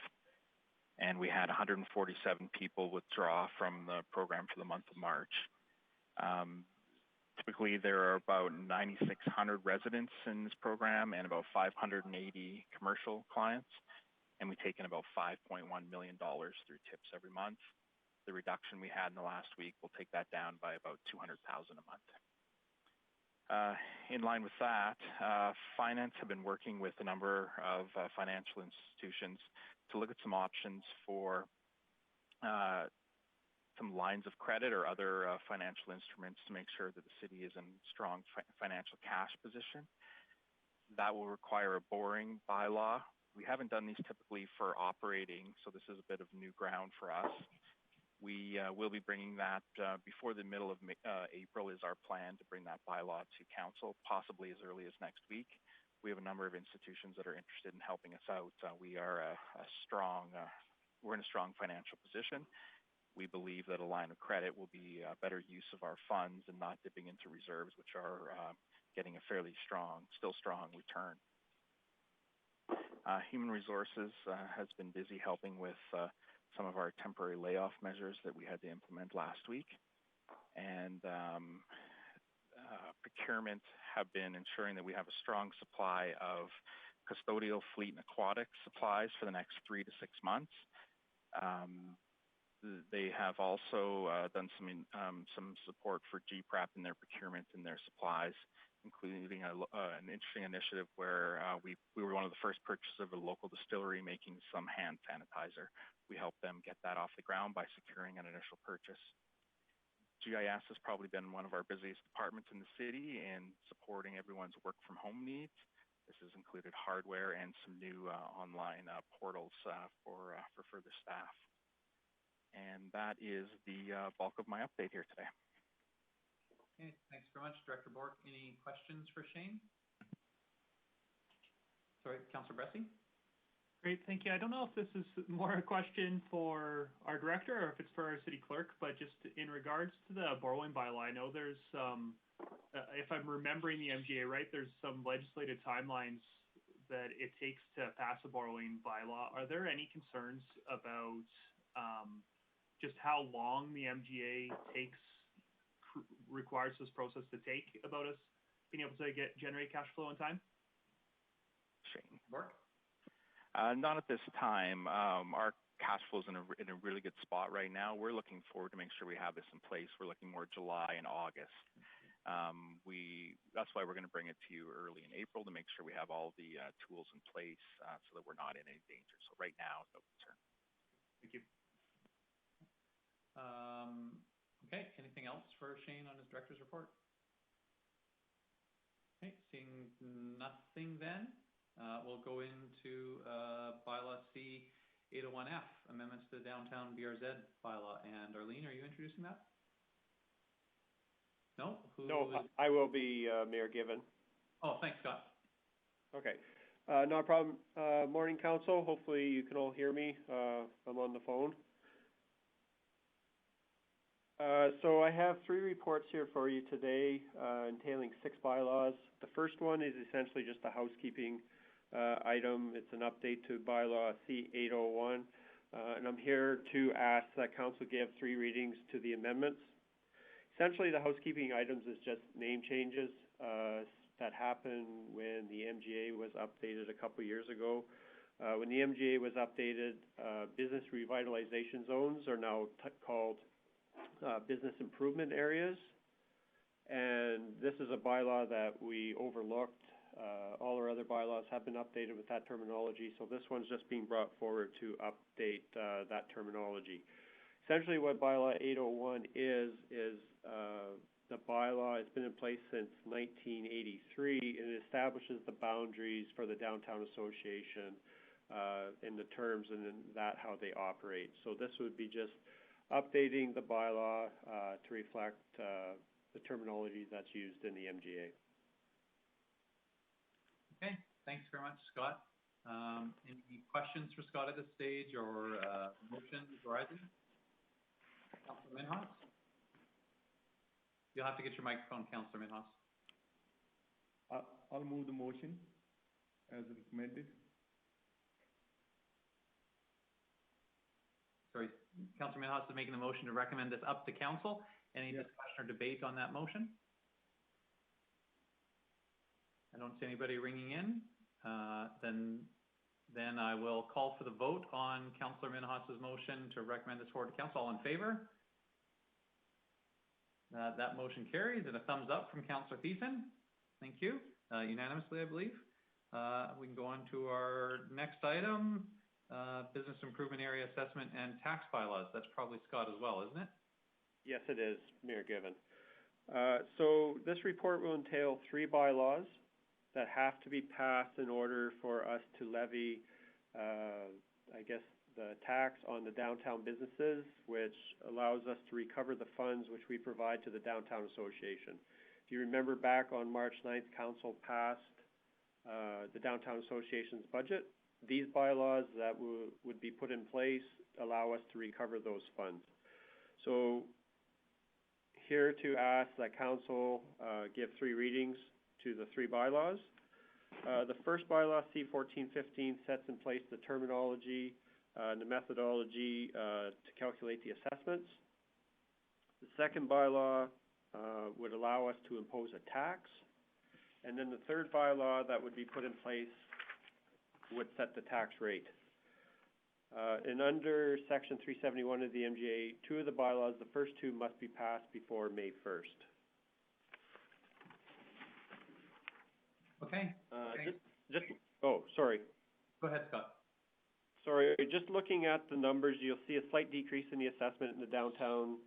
and we had 147 people withdraw from the program for the month of March. Typically, there are about 9,600 residents in this program and about 580 commercial clients, and we take in about $5.1 million through TIPS every month. The reduction we had in the last week will take that down by about $200,000 a month. In line with that, Finance have been working with a number of financial institutions to look at some options for some lines of credit or other financial instruments to make sure that the city is in strong financial cash position. That will require a borrowing bylaw. We haven't done these typically for operating, so this is a bit of new ground for us. We will be bringing that before the middle of April is our plan to bring that bylaw to council, possibly as early as next week. We have a number of institutions that are interested in helping us out. We are we're in a strong financial position. We believe that a line of credit will be a better use of our funds and not dipping into reserves, which are getting a fairly still strong return. Human Resources has been busy helping with some of our temporary layoff measures that we had to implement last week. And Procurement have been ensuring that we have a strong supply of custodial, fleet, and aquatic supplies for the next 3 to 6 months. They have also done some support for GPRAP in their procurement and their supplies, including an interesting initiative where we were one of the first purchasers of a local distillery making some hand sanitizer. We helped them get that off the ground by securing an initial purchase. GIS has probably been one of our busiest departments in the city in supporting everyone's work from home needs. This has included hardware and some new online portals for further staff. And that is the bulk of my update here today. Okay, thanks very much, Director Bork. Any questions for Shane? Sorry, Councillor Bressie? Great, thank you. I don't know if this is more a question for our director or if it's for our city clerk, but just in regards to the borrowing bylaw, I know there's some, if I'm remembering the MGA right, there's some legislative timelines that it takes to pass a borrowing bylaw. Are there any concerns about just how long the MGA requires this process to take about us being able to generate cash flow in time? Shane. Bork? Not at this time. Our cash flow is in a really good spot right now. We're looking forward to make sure we have this in place. We're looking more July and August. That's why we're going to bring it to you early in April to make sure we have all the tools in place so that we're not in any danger. So right now, no concern. Thank you. Okay, anything else for Shane on his director's report? Okay, seeing nothing then, we'll go into bylaw C 801F, amendments to the downtown BRZ bylaw. And Arlene, are you introducing that? No? I will be, Mayor Given. Oh, thanks, Scott. Okay. Not a problem. Morning, Council. Hopefully you can all hear me. I'm on the phone. So I have 3 reports here for you today, entailing 6 bylaws. The first one is essentially just a housekeeping item. It's an update to bylaw C801, and I'm here to ask that Council give 3 readings to the amendments. Essentially, the housekeeping items is just name changes that happened when the MGA was updated a couple years ago. When the MGA was updated, business revitalization zones are now called business improvement areas, and this is a bylaw that we overlooked. All our other bylaws have been updated with that terminology, so this one's just being brought forward to update that terminology. Essentially what bylaw 801 is the bylaw has been in place since 1983, and it establishes the boundaries for the Downtown Association in the terms and in that how they operate. So this would be just updating the bylaw to reflect the terminology that's used in the MGA. Okay, thanks very much, Scott. Any questions for Scott at this stage, or motions arising? Councillor Minhas? You'll have to get your microphone, Councillor Minhas. I'll move the motion as recommended. Sorry, Councillor Minhas is making the motion to recommend this up to Council. Any discussion or debate on that motion? I don't see anybody ringing in. Then I will call for the vote on Councillor Minhas's motion to recommend this forward to Council. All in favor? That motion carries, and a thumbs up from Councillor Thiessen. Thank you. Unanimously, I believe. We can go on to our next item, business improvement area assessment and tax bylaws. That's probably Scott as well, isn't it? Yes, it is, Mayor Given. So this report will entail 3 bylaws that have to be passed in order for us to levy, I guess, the tax on the downtown businesses, which allows us to recover the funds which we provide to the Downtown Association. If you remember back on March 9th, Council passed the Downtown Association's budget. These bylaws that would be put in place allow us to recover those funds. So here to ask that Council give 3 readings to the 3 bylaws. The first bylaw, C1415, sets in place the terminology and the methodology to calculate the assessments. The second bylaw would allow us to impose a tax. And then the third bylaw that would be put in place would set the tax rate. And under Section 371 of the MGA, 2 of the bylaws, the first 2 must be passed before May 1st. Okay. Oh, sorry. Go ahead, Scott. Sorry, just looking at the numbers, you'll see a slight decrease in the assessment in the downtown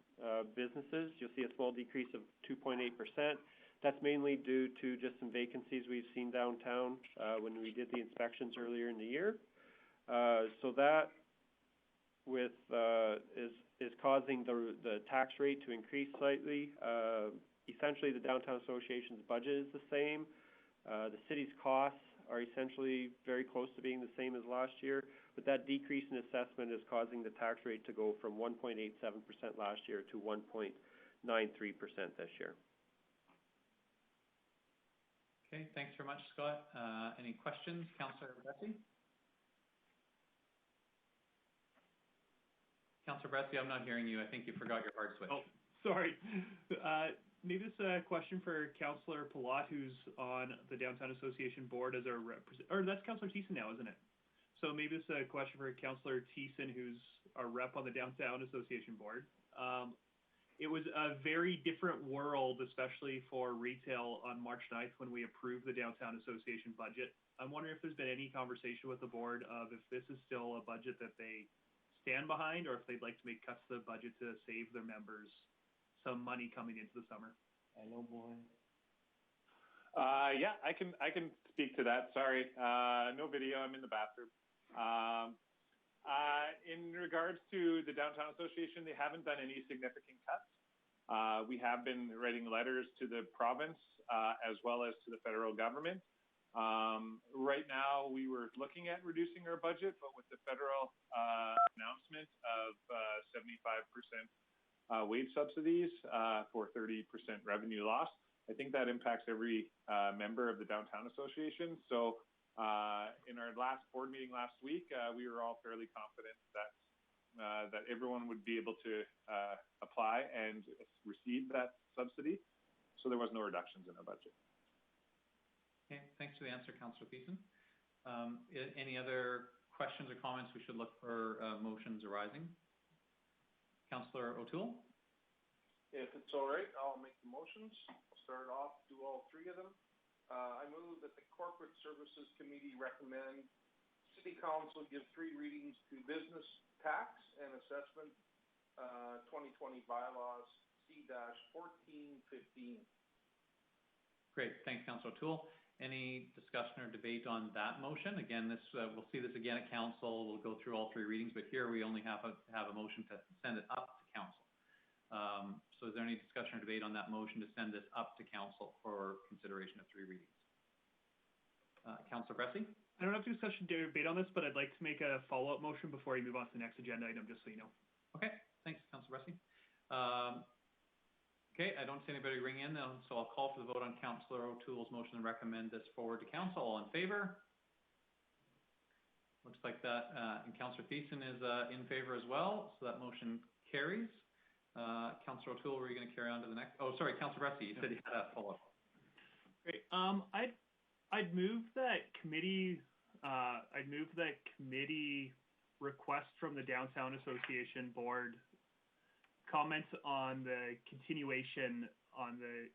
businesses. You'll see a small decrease of 2.8%. That's mainly due to just some vacancies we've seen downtown when we did the inspections earlier in the year. So that is causing the tax rate to increase slightly. Essentially, the Downtown Association's budget is the same. The city's costs are essentially very close to being the same as last year, but that decrease in assessment is causing the tax rate to go from 1.87% last year to 1.93% this year. Okay, thanks very much, Scott. Any questions? Councillor Bressie? Councillor Bressie, I'm not hearing you. I think you forgot your hard switch. Oh, sorry. Maybe this is a question for Councillor Palat, who's on the Downtown Association Board as our representative, or that's Councillor Thiessen now, isn't it? So maybe this is a question for Councillor Thiessen, who's our rep on the Downtown Association Board. It was a very different world, especially for retail, on March 9th when we approved the Downtown Association budget. I'm wondering if there's been any conversation with the board of if this is still a budget that they stand behind, or if they'd like to make cuts to the budget to save their members some money coming into the summer. Hello, boy. Yeah, I can speak to that. Sorry, no video. I'm in the bathroom. In regards to the Downtown Association, they haven't done any significant cuts. We have been writing letters to the province as well as to the federal government. Right now, we were looking at reducing our budget, but with the federal announcement of 75% wage subsidies for 30% revenue loss, I think that impacts every member of the Downtown Association. So in our last board meeting last week, we were all fairly confident that everyone would be able to apply and receive that subsidy. So there was no reductions in our budget. Okay, thanks for the answer, Councillor Thiessen. Any other questions or comments we should look for motions arising? Councillor O'Toole? If it's all right, I'll make the motions. I'll start off, do all three of them. I move that the Corporate Services Committee recommend City Council give 3 readings to Business Tax and Assessment 2020 Bylaws C-1415. Great, thanks, Councillor O'Toole. Any discussion or debate on that motion? Again, this we'll see this again at council. We'll go through all 3 readings, but here we only have a motion to send it up to council. So is there any discussion or debate on that motion to send this up to council for consideration of 3 readings? Councillor Bressie? I don't have discussion or debate on this, but I'd like to make a follow-up motion before you move on to the next agenda item, just so you know. Okay, thanks, Councillor Bressie. Okay, I don't see anybody ring in, so I'll call for the vote on Councillor O'Toole's motion to recommend this forward to council. All in favor? Looks like that, and Councillor Thiessen is in favor as well, so that motion carries. Councillor O'Toole, were you going to carry on to the next? Oh, sorry, Councillor Bressie, you said you had a follow-up. Great. I'd move that committee. I'd move that committee request from the Downtown Association Board comments on the continuation on the.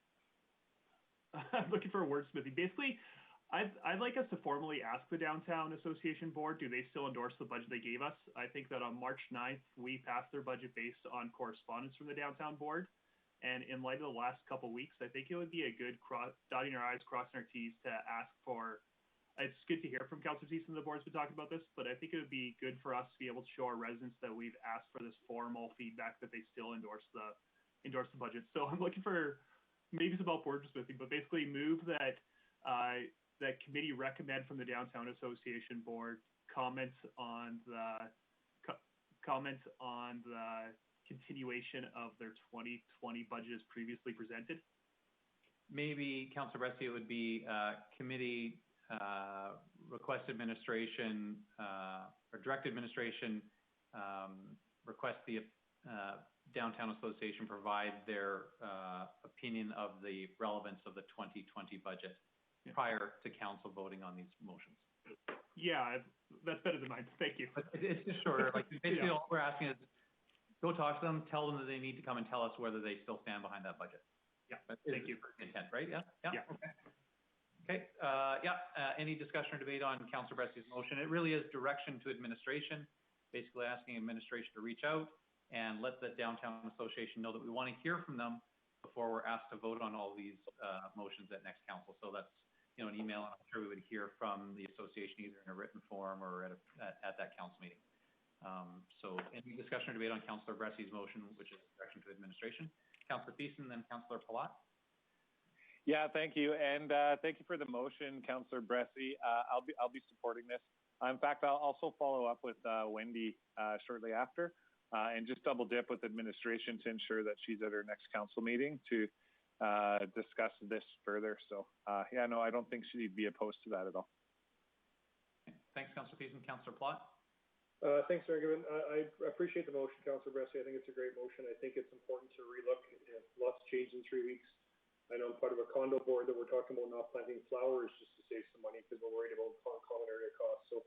I'm looking for a wordsmithing. Basically, I'd like us to formally ask the Downtown Association Board, do they still endorse the budget they gave us? I think that on March 9th, we passed their budget based on correspondence from the Downtown Board. And in light of the last couple of weeks, I think it would be a good dotting our I's, crossing our T's to ask for. It's good to hear from Councillor Thiessen and the board's been talking about this, but I think it would be good for us to be able to show our residents that we've asked for this formal feedback that they still endorse the budget. So I'm looking for maybe some help wordsmithing, but basically move that that committee recommend from the Downtown Association Board comments on the continuation of their 2020 budget as previously presented. Maybe, Councillor Bressie, it would be committee request administration or direct administration request the Downtown Association provide their opinion of the relevance of the 2020 budget prior to council voting on these motions. Yeah, that's better than mine. Thank you. But it's just shorter. Like basically, all we're asking is go talk to them, tell them that they need to come and tell us whether they still stand behind that budget. Yeah. Thank you. Intent, right? Yeah. Yeah. Okay. Okay. Any discussion or debate on Councillor Bressie's motion? It really is direction to administration, basically asking administration to reach out and let the Downtown Association know that we want to hear from them before we're asked to vote on all these motions at next council. So that's, an email, and I'm sure we would hear from the association either in a written form or at that council meeting. So any discussion or debate on Councillor Bressie's motion, which is direction to administration? Councillor Thiessen, then Councillor Palat. Yeah, thank you, and thank you for the motion, Councillor Bressie. I'll be supporting this. In fact, I'll also follow up with Wendy shortly after, and just double dip with administration to ensure that she's at her next council meeting to discuss this further. So, I don't think she'd be opposed to that at all. Okay. Thanks, Councillor Thiessen. Councillor Palat. Thanks, Mayor Given. I appreciate the motion, Councillor Bressie. I think it's a great motion. I think it's important to relook. Lots changed in 3 weeks. I know I'm part of a condo board that we're talking about not planting flowers just to save some money because we're worried about common area costs. So,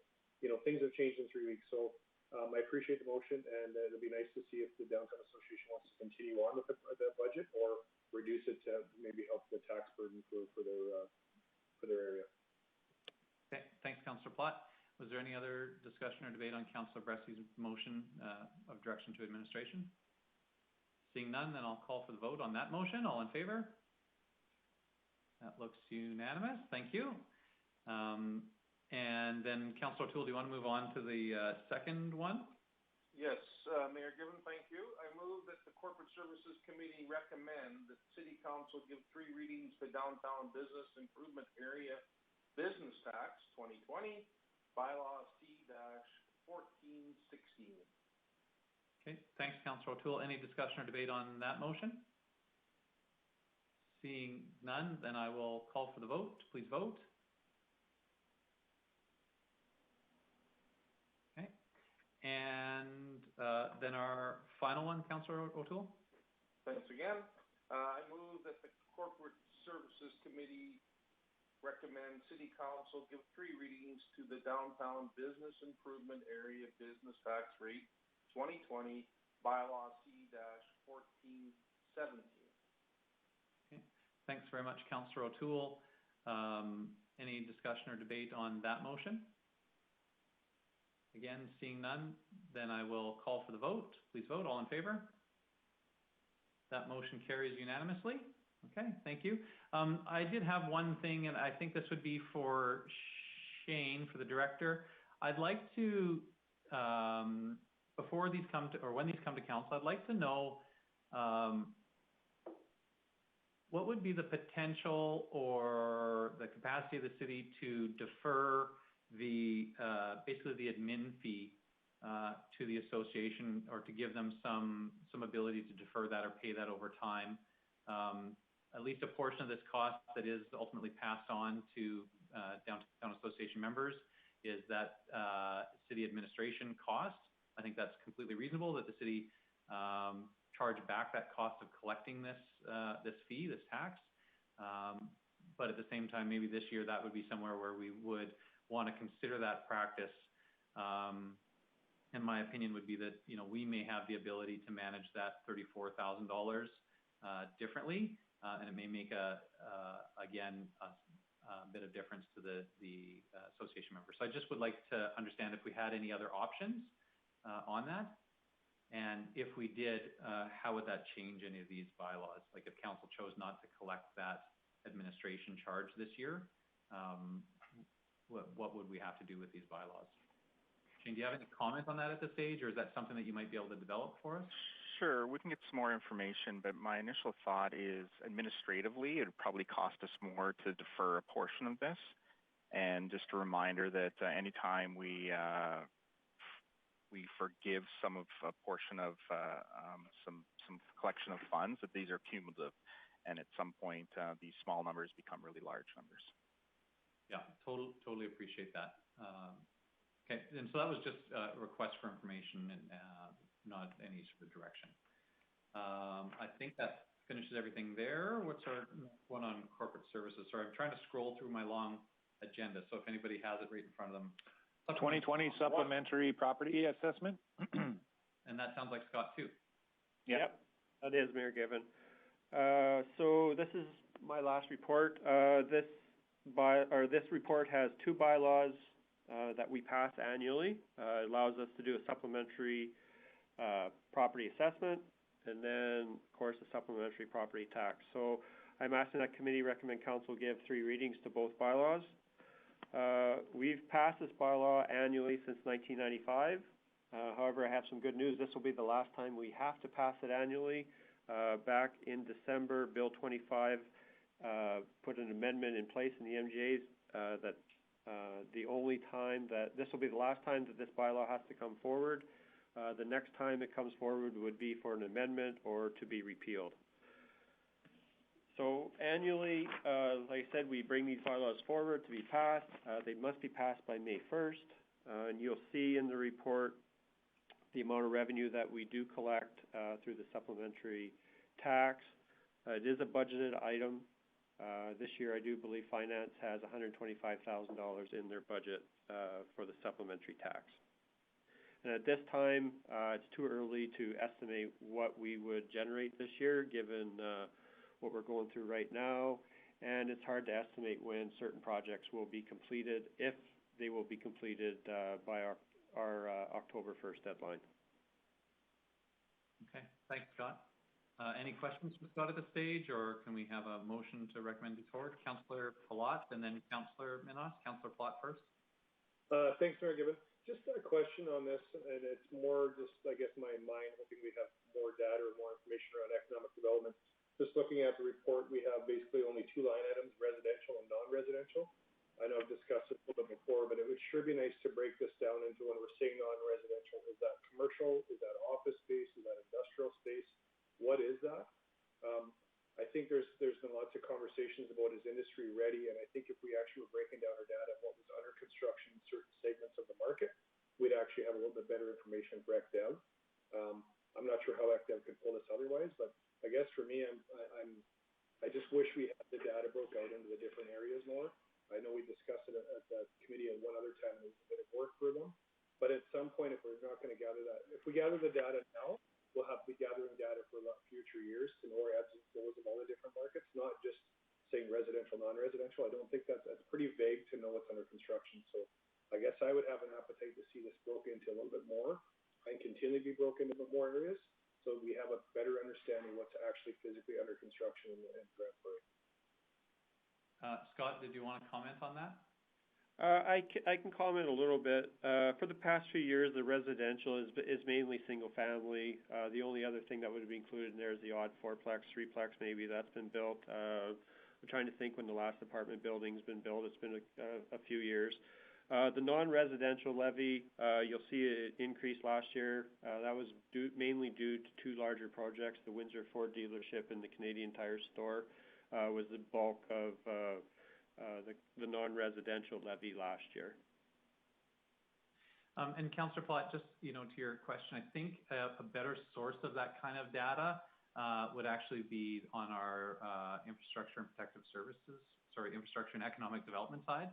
things have changed in 3 weeks. So I appreciate the motion, and it'll be nice to see if the Downtown Association wants to continue on with the budget or reduce it to maybe help the tax burden for their area. Okay, thanks, Councillor Platt. Was there any other discussion or debate on Councillor Bressy's motion of direction to administration? Seeing none, then I'll call for the vote on that motion. All in favor? That looks unanimous. Thank you. And then Councillor O'Toole, do you want to move on to the second one? Yes, Mayor Given, thank you. I move that the Corporate Services Committee recommend that City Council give 3 readings to Downtown Business Improvement Area Business Tax 2020, Bylaw C-1416. Okay, thanks, Councillor O'Toole. Any discussion or debate on that motion? Seeing none, then I will call for the vote. Please vote. Okay, and then our final one, Councillor O'Toole. Thanks again. I move that the Corporate Services Committee recommend City Council give 3 readings to the Downtown Business Improvement Area Business Tax Rate 2020, Bylaw C-1417. Okay, thanks very much, Councillor O'Toole. Any discussion or debate on that motion? Again, seeing none, then I will call for the vote. Please vote. All in favor? That motion carries unanimously. Okay, thank you. I did have one thing, and I think this would be for Shane, for the director. I'd like to, before these come to, or when these come to council, I'd like to know what would be the potential or the capacity of the city to defer the, basically the admin fee to the association, or to give them some ability to defer that or pay that over time. At least a portion of this cost that is ultimately passed on to Downtown Association members is that city administration cost. I think that's completely reasonable that the city charge back that cost of collecting this fee, this tax. But at the same time, maybe this year that would be somewhere where we would want to consider that practice. And my opinion would be that, you know, we may have the ability to manage that $34,000 differently, and it may make again a bit of difference to the association members. So I just would like to understand if we had any other options on that, and if we did, how would that change any of these bylaws? Like if council chose not to collect that administration charge this year, what would we have to do with these bylaws? Shane, do you have any comment on that at this stage, or is that something that you might be able to develop for us? Sure, we can get some more information, but my initial thought is administratively, it would probably cost us more to defer a portion of this. And just a reminder that anytime we forgive a portion of some collection of funds, that these are cumulative, and at some point these small numbers become really large numbers. Yeah, totally appreciate that. Okay, and so that was just a request for information and not any sort of direction. I think that finishes everything there. What's our one on corporate services? Sorry, I'm trying to scroll through my long agenda, so if anybody has it right in front of them. 2020 supplementary property assessment. And that sounds like Scott too. Yep, that is Mayor Given. So this is my last report. This report has 2 bylaws that we pass annually. It allows us to do a supplementary property assessment, and then, of course, a supplementary property tax. So I'm asking that committee recommend council give 3 readings to both bylaws. We've passed this bylaw annually since 1995. However, I have some good news. This will be the last time we have to pass it annually. Back in December, Bill 25 put an amendment in place in the MGAs that the only time that this will be the last time that this bylaw has to come forward. The next time it comes forward would be for an amendment or to be repealed. So annually, like I said, we bring these bylaws forward to be passed. They must be passed by May 1st. And you'll see in the report the amount of revenue that we do collect through the supplementary tax. It is a budgeted item. This year, I do believe Finance has $125,000 in their budget for the supplementary tax. And at this time, it's too early to estimate what we would generate this year, given what we're going through right now. And it's hard to estimate when certain projects will be completed, if they will be completed by our October 1st deadline. Okay, thanks, Scott. Any questions for Scott at this stage, or can we have a motion to recommend it forward? Councillor Palat and then Councillor Minhas. Councillor Palat first. Thanks, Mayor Gibbon. Just a question on this, and it's more just, I guess, my mind, hoping we have more data or more information around economic development. Just looking at the report, we have basically only two line items, residential and non-residential. I know I've discussed it a little bit before, but it would sure be nice to break this down into when we're saying non-residential. Is that commercial? Is that office space? Is that industrial space? What is that? I think there's been lots of conversations about is industry ready, and I think if we actually were breaking down our data of what was under construction in certain segments of the market, we'd actually have a little bit better information for ECDEV. I'm not sure how ECDEV could pull this otherwise, but I guess for me, I just wish we had the data broke out into the different areas more. I know we discussed it at the committee at one other time, it was a bit of work for them, but at some point, if we're not going to gather that, if we gather the data now, we'll have to be gathering data for future years to know our ebbs and flows of all the different markets, not just saying residential, non-residential. I don't think that's pretty vague to know what's under construction. So I guess I would have an appetite to see this broken into a little bit more and continue to be broken into more areas so we have a better understanding what's actually physically under construction in Grande Prairie. Scott, did you want to comment on that? I can comment a little bit. For the past few years, the residential is mainly single family. The only other thing that would be included in there is the odd fourplex, threeplex maybe that's been built. I'm trying to think when the last apartment building's been built. It's been a few years. The non-residential levy, you'll see it increased last year. That was mainly due to two larger projects. The Windsor Ford dealership and the Canadian Tire store was the bulk of the non-residential levy last year. And Councillor Platt, just to your question, I think a better source of that kind of data would actually be on our infrastructure and economic development side.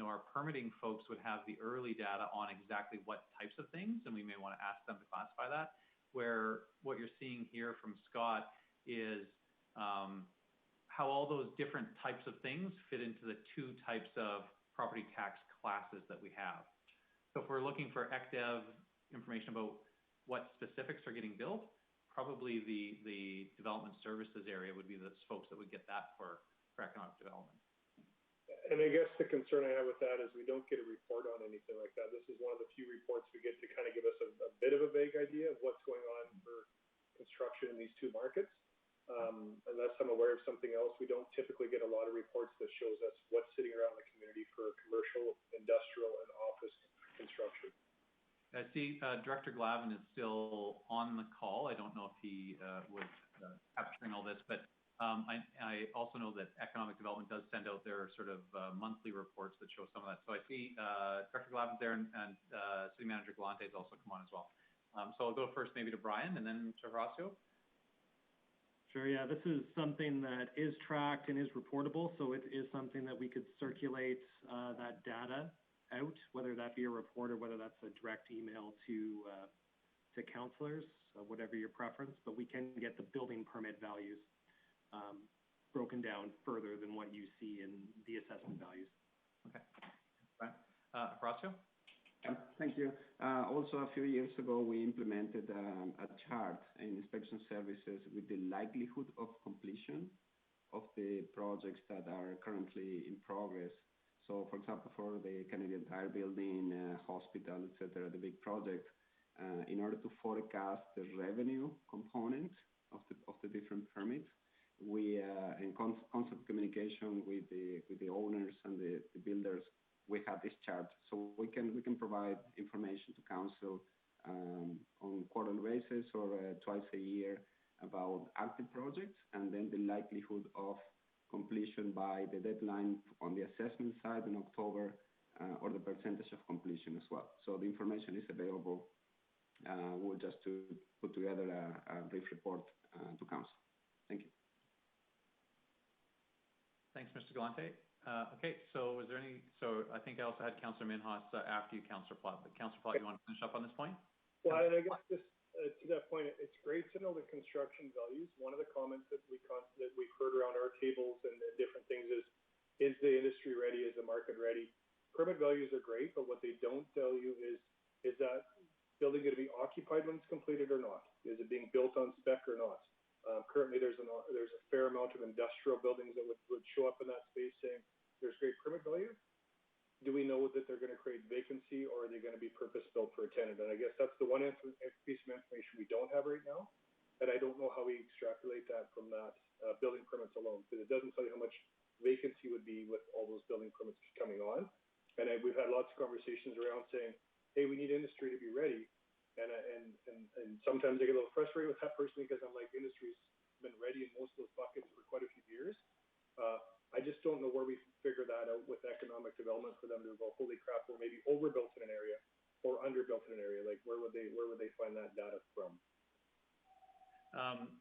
Our permitting folks would have the early data on exactly what types of things, and we may want to ask them to classify that. Where what you're seeing here from Scott is how all those different types of things fit into the two types of property tax classes that we have. So if we're looking for ECDEV information about what specifics are getting built, probably the development services area would be the folks that would get that for economic development. And I guess the concern I have with that is we don't get a report on anything like that. This is one of the few reports we get to kind of give us a bit of a vague idea of what's going on for construction in these two markets. Unless I'm aware of something else, we don't typically get a lot of reports that shows us what's sitting around the community for commercial, industrial, and office construction. I see Director Glavin is still on the call. I don't know if he was capturing all this, but I also know that economic development does send out their sort of monthly reports that show some of that. So I see Director Glavin's there, and City Manager Galante has also come on as well. So I'll go first maybe to Brian and then to Horacio. Sure, yeah, this is something that is tracked and is reportable, so it is something that we could circulate that data out, whether that be a report or whether that's a direct email to councillors, whatever your preference, but we can get the building permit values broken down further than what you see in the assessment values. Okay. Right. Horacio? Thank you. Also, a few years ago, we implemented a chart in inspection services with the likelihood of completion of the projects that are currently in progress. So, for example, for the Canadian Tire building, hospital, etc., the big project, in order to forecast the revenue component of the different permits, we in constant communication with the owners and the builders, we have this chart, so we can provide information to council on quarterly basis or twice a year about active projects, and then the likelihood of completion by the deadline on the assessment side in October, or the percentage of completion as well. So the information is available. We'll just to put together a brief report to council. Thank you. Thanks, Mr. Galante. Okay, so is there any, so I think I also had Councillor Minhas after you, Councillor Platt, but Councillor Platt, you want to finish up on this point? Well, and I guess just to that point, it's great to know the construction values. One of the comments that we've heard around our tables and different things is the industry ready? Is the market ready? permit values are great, but what they don't tell you is that building going to be occupied when it's completed or not? Is it being built on spec or not? Currently, there's a fair amount of industrial buildings that would show up in that space saying there's great permit value. Do we know that they're going to create vacancy, or are they going to be purpose-built for a tenant? And I guess that's the one piece of information we don't have right now. And I don't know how we extrapolate that from that building permits alone, because it doesn't tell you how much vacancy would be with all those building permits coming on. And we've had lots of conversations around saying, hey, we need industry to be ready. And sometimes I get a little frustrated with that personally, because I'm like, industry's been ready in most of those buckets for quite a few years. I just don't know where we figure that out with economic development for them to go, holy crap, we're maybe overbuilt in an area or underbuilt in an area. Like, where would they find that data from?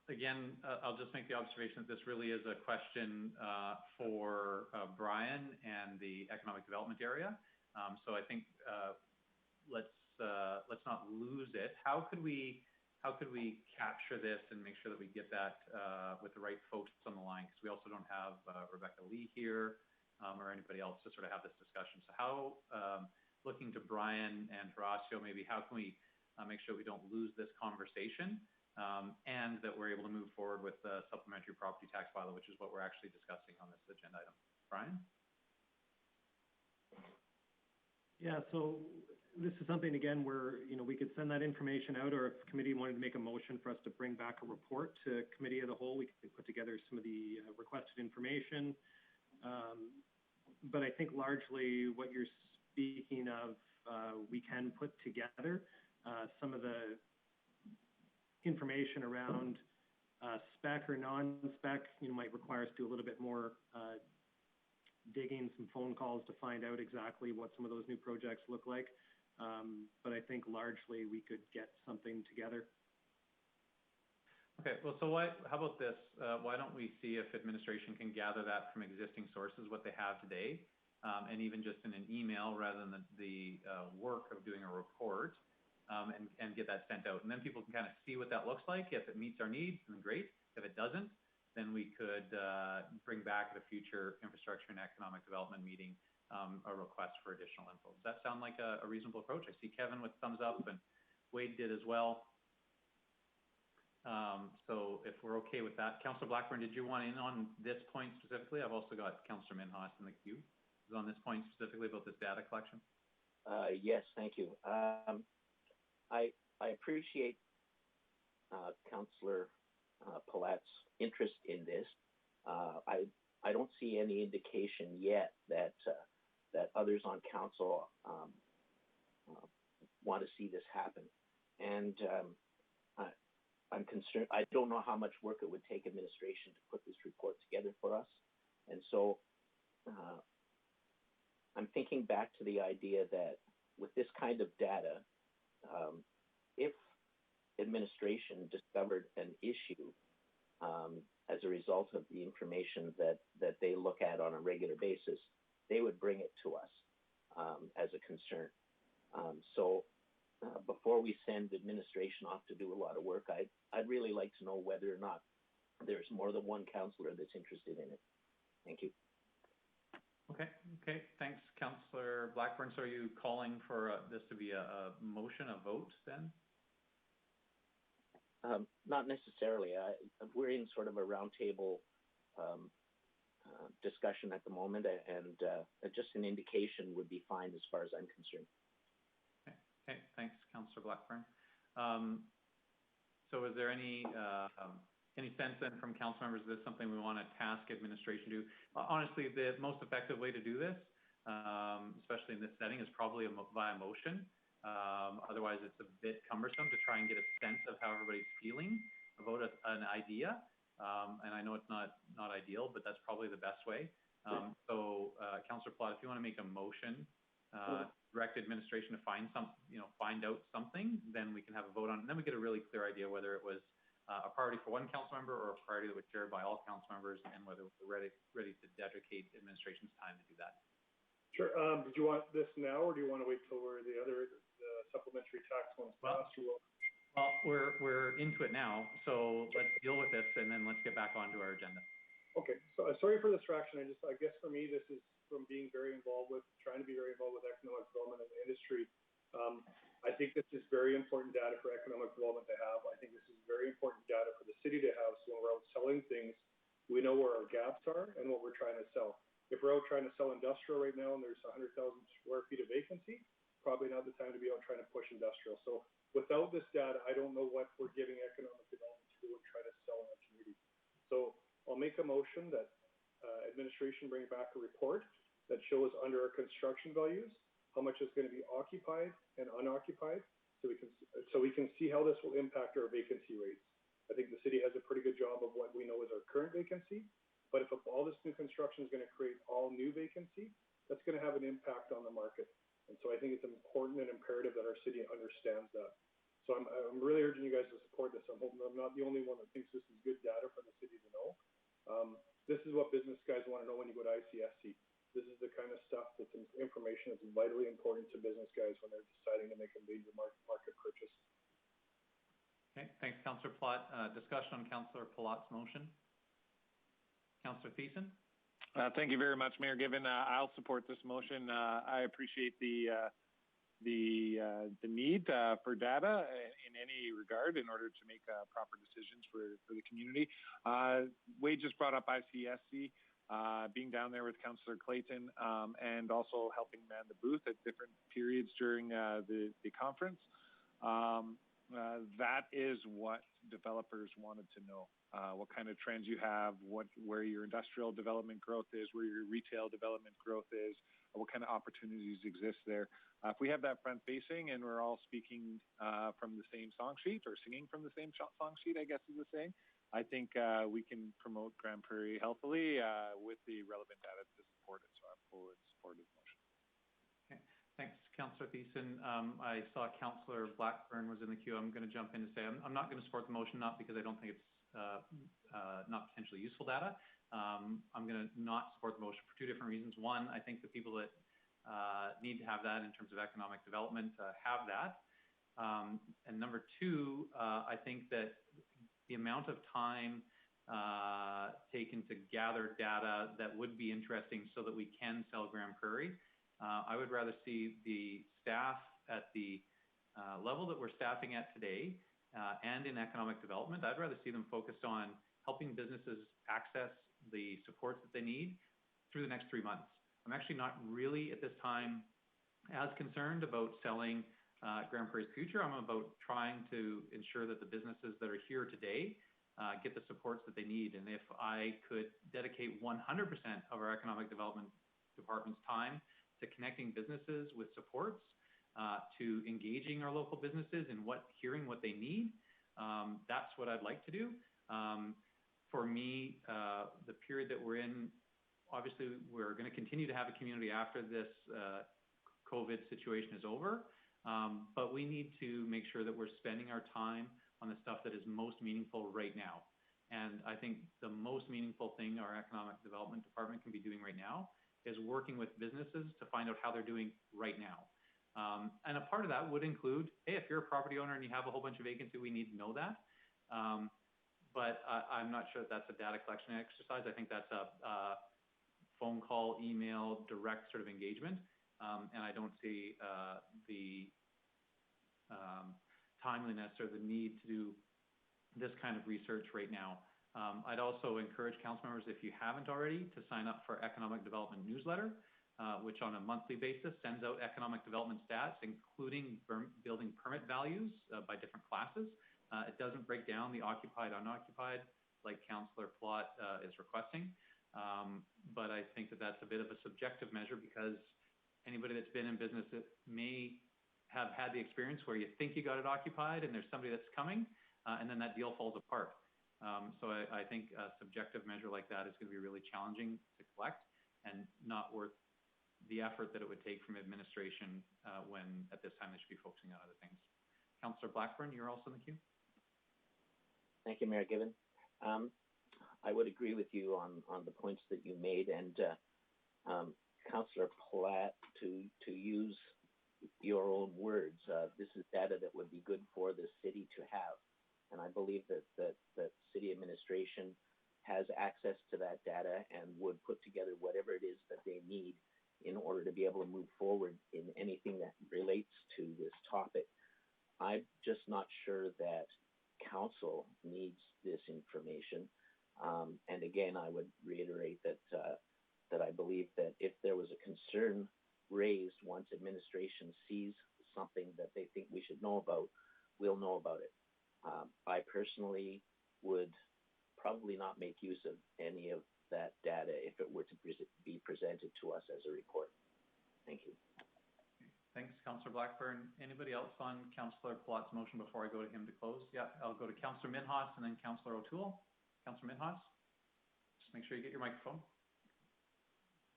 Again, I'll just make the observation that this really is a question for Brian and the economic development area. So I think let's not lose it. How could we capture this and make sure that we get that with the right folks on the line? Because we also don't have Rebecca Lee here or anybody else to sort of have this discussion. So how, looking to Brian and Horacio, maybe how can we make sure we don't lose this conversation and that we're able to move forward with the supplementary property tax bylaw, which is what we're actually discussing on this agenda item. Brian? Yeah, so this is something, again, where, we could send that information out, or if committee wanted to make a motion for us to bring back a report to committee of the whole, we could put together some of the requested information. But I think largely what you're speaking of, we can put together some of the information around spec or non-spec, might require us to do a little bit more digging, some phone calls to find out exactly what some of those new projects look like. But I think largely we could get something together. Okay, well, so how about this? Why don't we see if administration can gather that from existing sources, what they have today, and even just in an email rather than the work of doing a report, and get that sent out. And then people can kind of see what that looks like. If it meets our needs, then great. If it doesn't, then we could bring back at a future infrastructure and economic development meeting a request for additional info. Does that sound like a reasonable approach? I see Kevin with thumbs up, and Wade did as well. So if we're okay with that, Councillor Blackburn, did you want in on this point specifically? I've also got Councillor Minhas in the queue. Is on this point specifically about this data collection? Yes, thank you. I appreciate Councillor Palat's interest in this. I don't see any indication yet that others on council want to see this happen. And I'm concerned. I don't know how much work it would take administration to put this report together for us. And so I'm thinking back to the idea that with this kind of data, if administration discovered an issue as a result of the information that they look at on a regular basis, they would bring it to us as a concern. So before we send administration off to do a lot of work, I'd really like to know whether or not there's more than one councillor that's interested in it. Thank you. Okay, thanks, Councillor Blackburn. So are you calling for this to be a motion, a vote then? Not necessarily. We're in sort of a roundtable discussion at the moment, and just an indication would be fine as far as I'm concerned. Okay, thanks, Councillor Blackburn. So is there any sense then from council members, is this something we want to task administration to do? Honestly, the most effective way to do this, especially in this setting, is probably via motion. Otherwise, it's a bit cumbersome to try and get a sense of how everybody's feeling about an idea. And I know it's not ideal, but that's probably the best way. So, Councillor Plott, if you want to make a motion, direct administration to find out something, then we can have a vote on it. And then we get a really clear idea whether it was a priority for one council member or a priority that was shared by all council members, and whether we're ready to dedicate administration's time to do that. Sure. Did you want this now, or do you want to wait till the supplementary tax one's passed? Well, we're into it now, so let's deal with this, and then let's get back onto our agenda. Okay, so sorry for the distraction. I guess for me, this is from being very involved with, trying to be very involved with economic development in the industry. I think this is very important data for economic development to have. I think this is very important data for the city to have. So when we're out selling things, we know where our gaps are and what we're trying to sell. If we're out trying to sell industrial right now and there's 100,000 square feet of vacancy, probably not the time to be out trying to push industrial. So without this data, I don't know what we're giving economic development to and try to sell in our community. So I'll make a motion that administration bring back a report that shows under our construction values how much is going to be occupied and unoccupied, so we can see how this will impact our vacancy rates. I think the city has a pretty good job of what we know is our current vacancy, but if all this new construction is going to create all new vacancy, that's going to have an impact on the market. And so I think it's important and imperative that our city understands that. So I'm really urging you guys to support this. I'm hoping I'm not the only one that thinks this is good data for the city to know. This is what business guys want to know when you go to ICSC. This is the kind of stuff that's information that's vitally important to business guys when they're deciding to make a major market purchase. Okay, thanks, Councillor Plott. Discussion on Councillor Plot's motion. Councillor Thiessen? Thank you very much, Mayor Given. I'll support this motion. I appreciate the need for data in any regard in order to make proper decisions for the community. Wade just brought up ICSC. Being down there with Councillor Clayton and also helping man the booth at different periods during the conference. That is what developers wanted to know. What kind of trends you have, where your industrial development growth is, where your retail development growth is, what kind of opportunities exist there. If we have that front facing and we're all speaking from the same song sheet or singing from the same song sheet, I guess is the saying, I think we can promote Grande Prairie healthily with the relevant data to support it. So I'm full in support of the motion. Okay, thanks, Councillor Thiessen. I saw Councillor Blackburn was in the queue. I'm going to jump in to say I'm not going to support the motion, not because I don't think it's not potentially useful data. I'm going to not support the motion for two different reasons. One, I think the people that need to have that in terms of economic development have that. And number two, I think that the amount of time taken to gather data that would be interesting so that we can sell Grande Prairie, I would rather see the staff at the level that we're staffing at today and in economic development. I'd rather see them focused on helping businesses access the supports that they need through the next 3 months. I'm actually not really at this time as concerned about selling Grande Prairie's future. I'm about trying to ensure that the businesses that are here today get the supports that they need. And if I could dedicate 100% of our economic development department's time to connecting businesses with supports, to engaging our local businesses in hearing what they need, that's what I'd like to do. For me, the period that we're in, obviously we're going to continue to have a community after this COVID situation is over. But we need to make sure that we're spending our time on the stuff that is most meaningful right now. And I think the most meaningful thing our economic development department can be doing right now is working with businesses to find out how they're doing right now. And a part of that would include, hey, if you're a property owner and you have a whole bunch of vacancy, we need to know that. But I'm not sure that's a data collection exercise. I think that's a phone call, email, direct sort of engagement. And I don't see the timeliness or the need to do this kind of research right now. I'd also encourage council members, if you haven't already, to sign up for Economic Development Newsletter, which on a monthly basis sends out economic development stats, including building permit values by different classes. It doesn't break down the occupied, unoccupied, like Councillor Plott is requesting. But I think that that's a bit of a subjective measure, because anybody that's been in business that may have had the experience where you think you got it occupied and there's somebody that's coming, and then that deal falls apart. So I think a subjective measure like that is going to be really challenging to collect and not worth the effort that it would take from administration when at this time they should be focusing on other things. Councillor Blackburn, you're also in the queue. Thank you, Mayor Given. I would agree with you on the points that you made, and Councillor Platt, to use your own words, this is data that would be good for the city to have. And I believe that city administration has access to that data and would put together whatever it is that they need in order to be able to move forward in anything that relates to this topic. I'm just not sure that council needs this information. And again, I would reiterate that that I believe that if there was a concern raised once administration sees something that they think we should know about, we'll know about it. I personally would probably not make use of any of that data if it were to be presented to us as a report. Thank you. Thanks, Councillor Blackburn. Anybody else on Councillor Palat's motion before I go to him to close? Yeah, I'll go to Councillor Minhas and then Councillor O'Toole. Councillor Minhas, just make sure you get your microphone.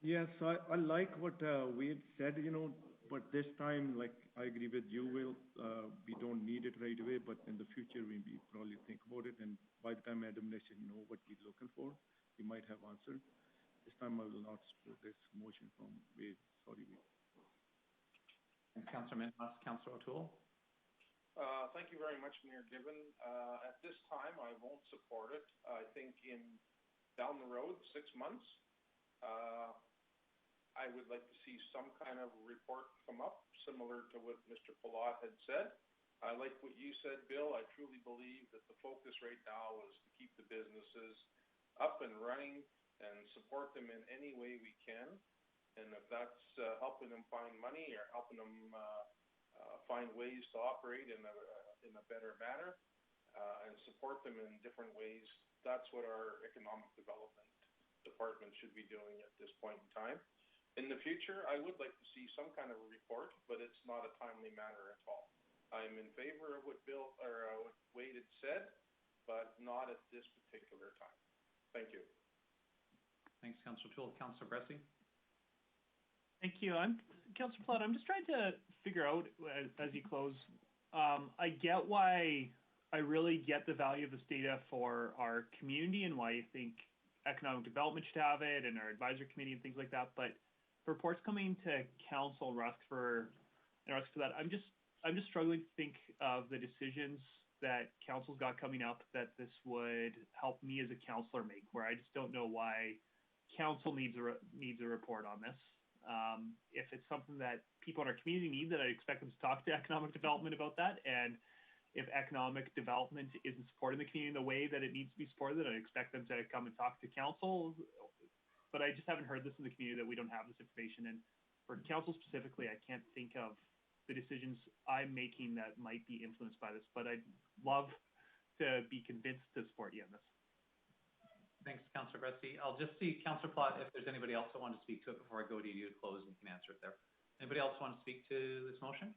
Yes, I like what we had said, but this time, like, I agree with you, Will. We don't need it right away, but in the future, we probably think about it. And by the time administration know what we're looking for, we might have answered. This time, I will not support this motion from Will. Sorry, Will. And Councillor Minhas, Councillor O'Toole. Thank you very much, Mayor Given. At this time, I won't support it. I think down the road, 6 months, I would like to see some kind of report come up, similar to what Mr. Palat had said. I like what you said, Bill. I truly believe that the focus right now is to keep the businesses up and running and support them in any way we can. And if that's helping them find money or helping them find ways to operate in a better manner and support them in different ways, that's what our economic development department should be doing at this point in time. In the future, I would like to see some kind of a report, but it's not a timely matter at all. I'm in favor of what what Wade had said, but not at this particular time. Thank you. Thanks, Councillor O'Toole. Councillor Bressie. Thank you. Councillor Platt, I'm just trying to figure out as you close. I get why I really get the value of this data for our community and why you think economic development should have it and our advisory committee and things like that. But reports coming to council and ask for that, I'm just struggling to think of the decisions that council's got coming up that this would help me as a councillor make, where I just don't know why council needs a report on this. If it's something that people in our community need, then I expect them to talk to economic development about that. And if economic development isn't supporting the community in the way that it needs to be supported, then I expect them to come and talk to council. But I just haven't heard this in the community that we don't have this information. And for council specifically, I can't think of the decisions I'm making that might be influenced by this. But I'd love to be convinced to support you on this. Thanks, Councillor Bressie. I'll just see, Councillor Platt, if there's anybody else that wants to speak to it before I go to you to close and you can answer it there. Anybody else want to speak to this motion?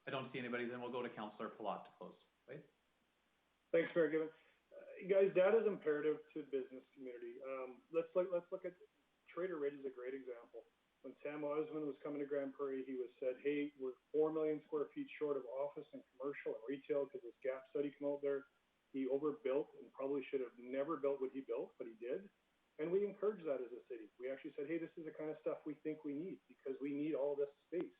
I don't see anybody, then we'll go to Councillor Palat to close. Right? Thanks, Mayor Given. Guys, data is imperative to the business community. Let's look at Trader Ridge is a great example. When Sam Osmond was coming to Grande Prairie, he was said, hey, we're 4 million square feet short of office and commercial and retail because this gap study came out there. He overbuilt and probably should have never built what he built, but he did. And we encouraged that as a city. We actually said, hey, this is the kind of stuff we think we need because we need all this space.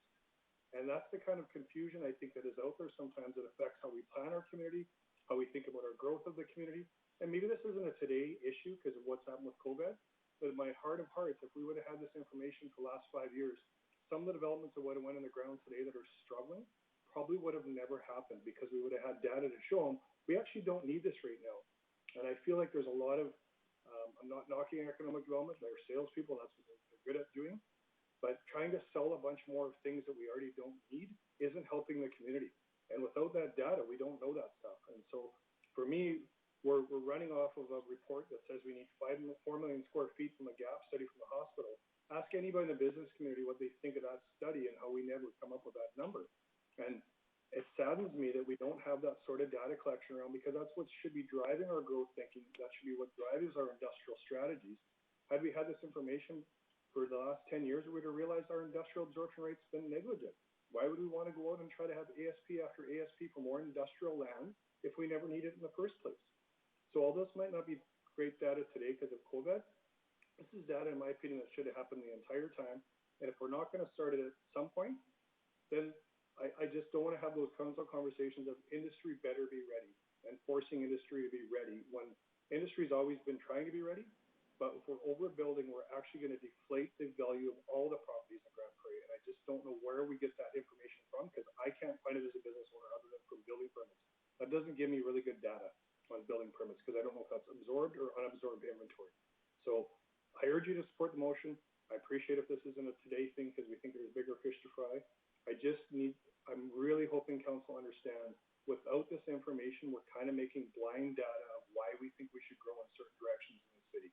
And that's the kind of confusion I think that is out there. Sometimes it affects how we plan our community, how we think about our growth of the community. And maybe this isn't a today issue because of what's happened with COVID, but in my heart of hearts, if we would have had this information for the last 5 years, some of the developments that would have went in the ground today that are struggling probably would have never happened because we would have had data to show them we actually don't need this right now. And I feel like there's a lot of, I'm not knocking economic development, they're salespeople, that's what they're good at doing, but trying to sell a bunch more of things that we already don't need isn't helping the community. And without that data, we don't know that stuff. And so for me, we're running off of a report that says we need 4 million square feet from a gap study from the hospital. Ask anybody in the business community what they think of that study and how we never come up with that number. And it saddens me that we don't have that sort of data collection around because that's what should be driving our growth thinking. That should be what drives our industrial strategies. Had we had this information for the last 10 years, we would have realized our industrial absorption rate's been negligent. Why would we want to go out and try to have ASP after ASP for more industrial land if we never need it in the first place? So all this might not be great data today because of COVID. This is data, in my opinion, that should have happened the entire time. And if we're not going to start it at some point, then I just don't want to have those council conversations of industry better be ready and forcing industry to be ready when industry's always been trying to be ready, but if we're overbuilding, we're actually going to deflate the value of all the properties in Grande Prairie. And I just don't know where we get that information from, because I can't find it as a business owner other than from building permits. That doesn't give me really good data on building permits, because I don't know if that's absorbed or unabsorbed inventory. So I urge you to support the motion. I appreciate if this isn't a today thing, because we think there's bigger fish to fry. I'm really hoping council understands, without this information, we're kind of making blind data of why we think we should grow in certain directions in the city.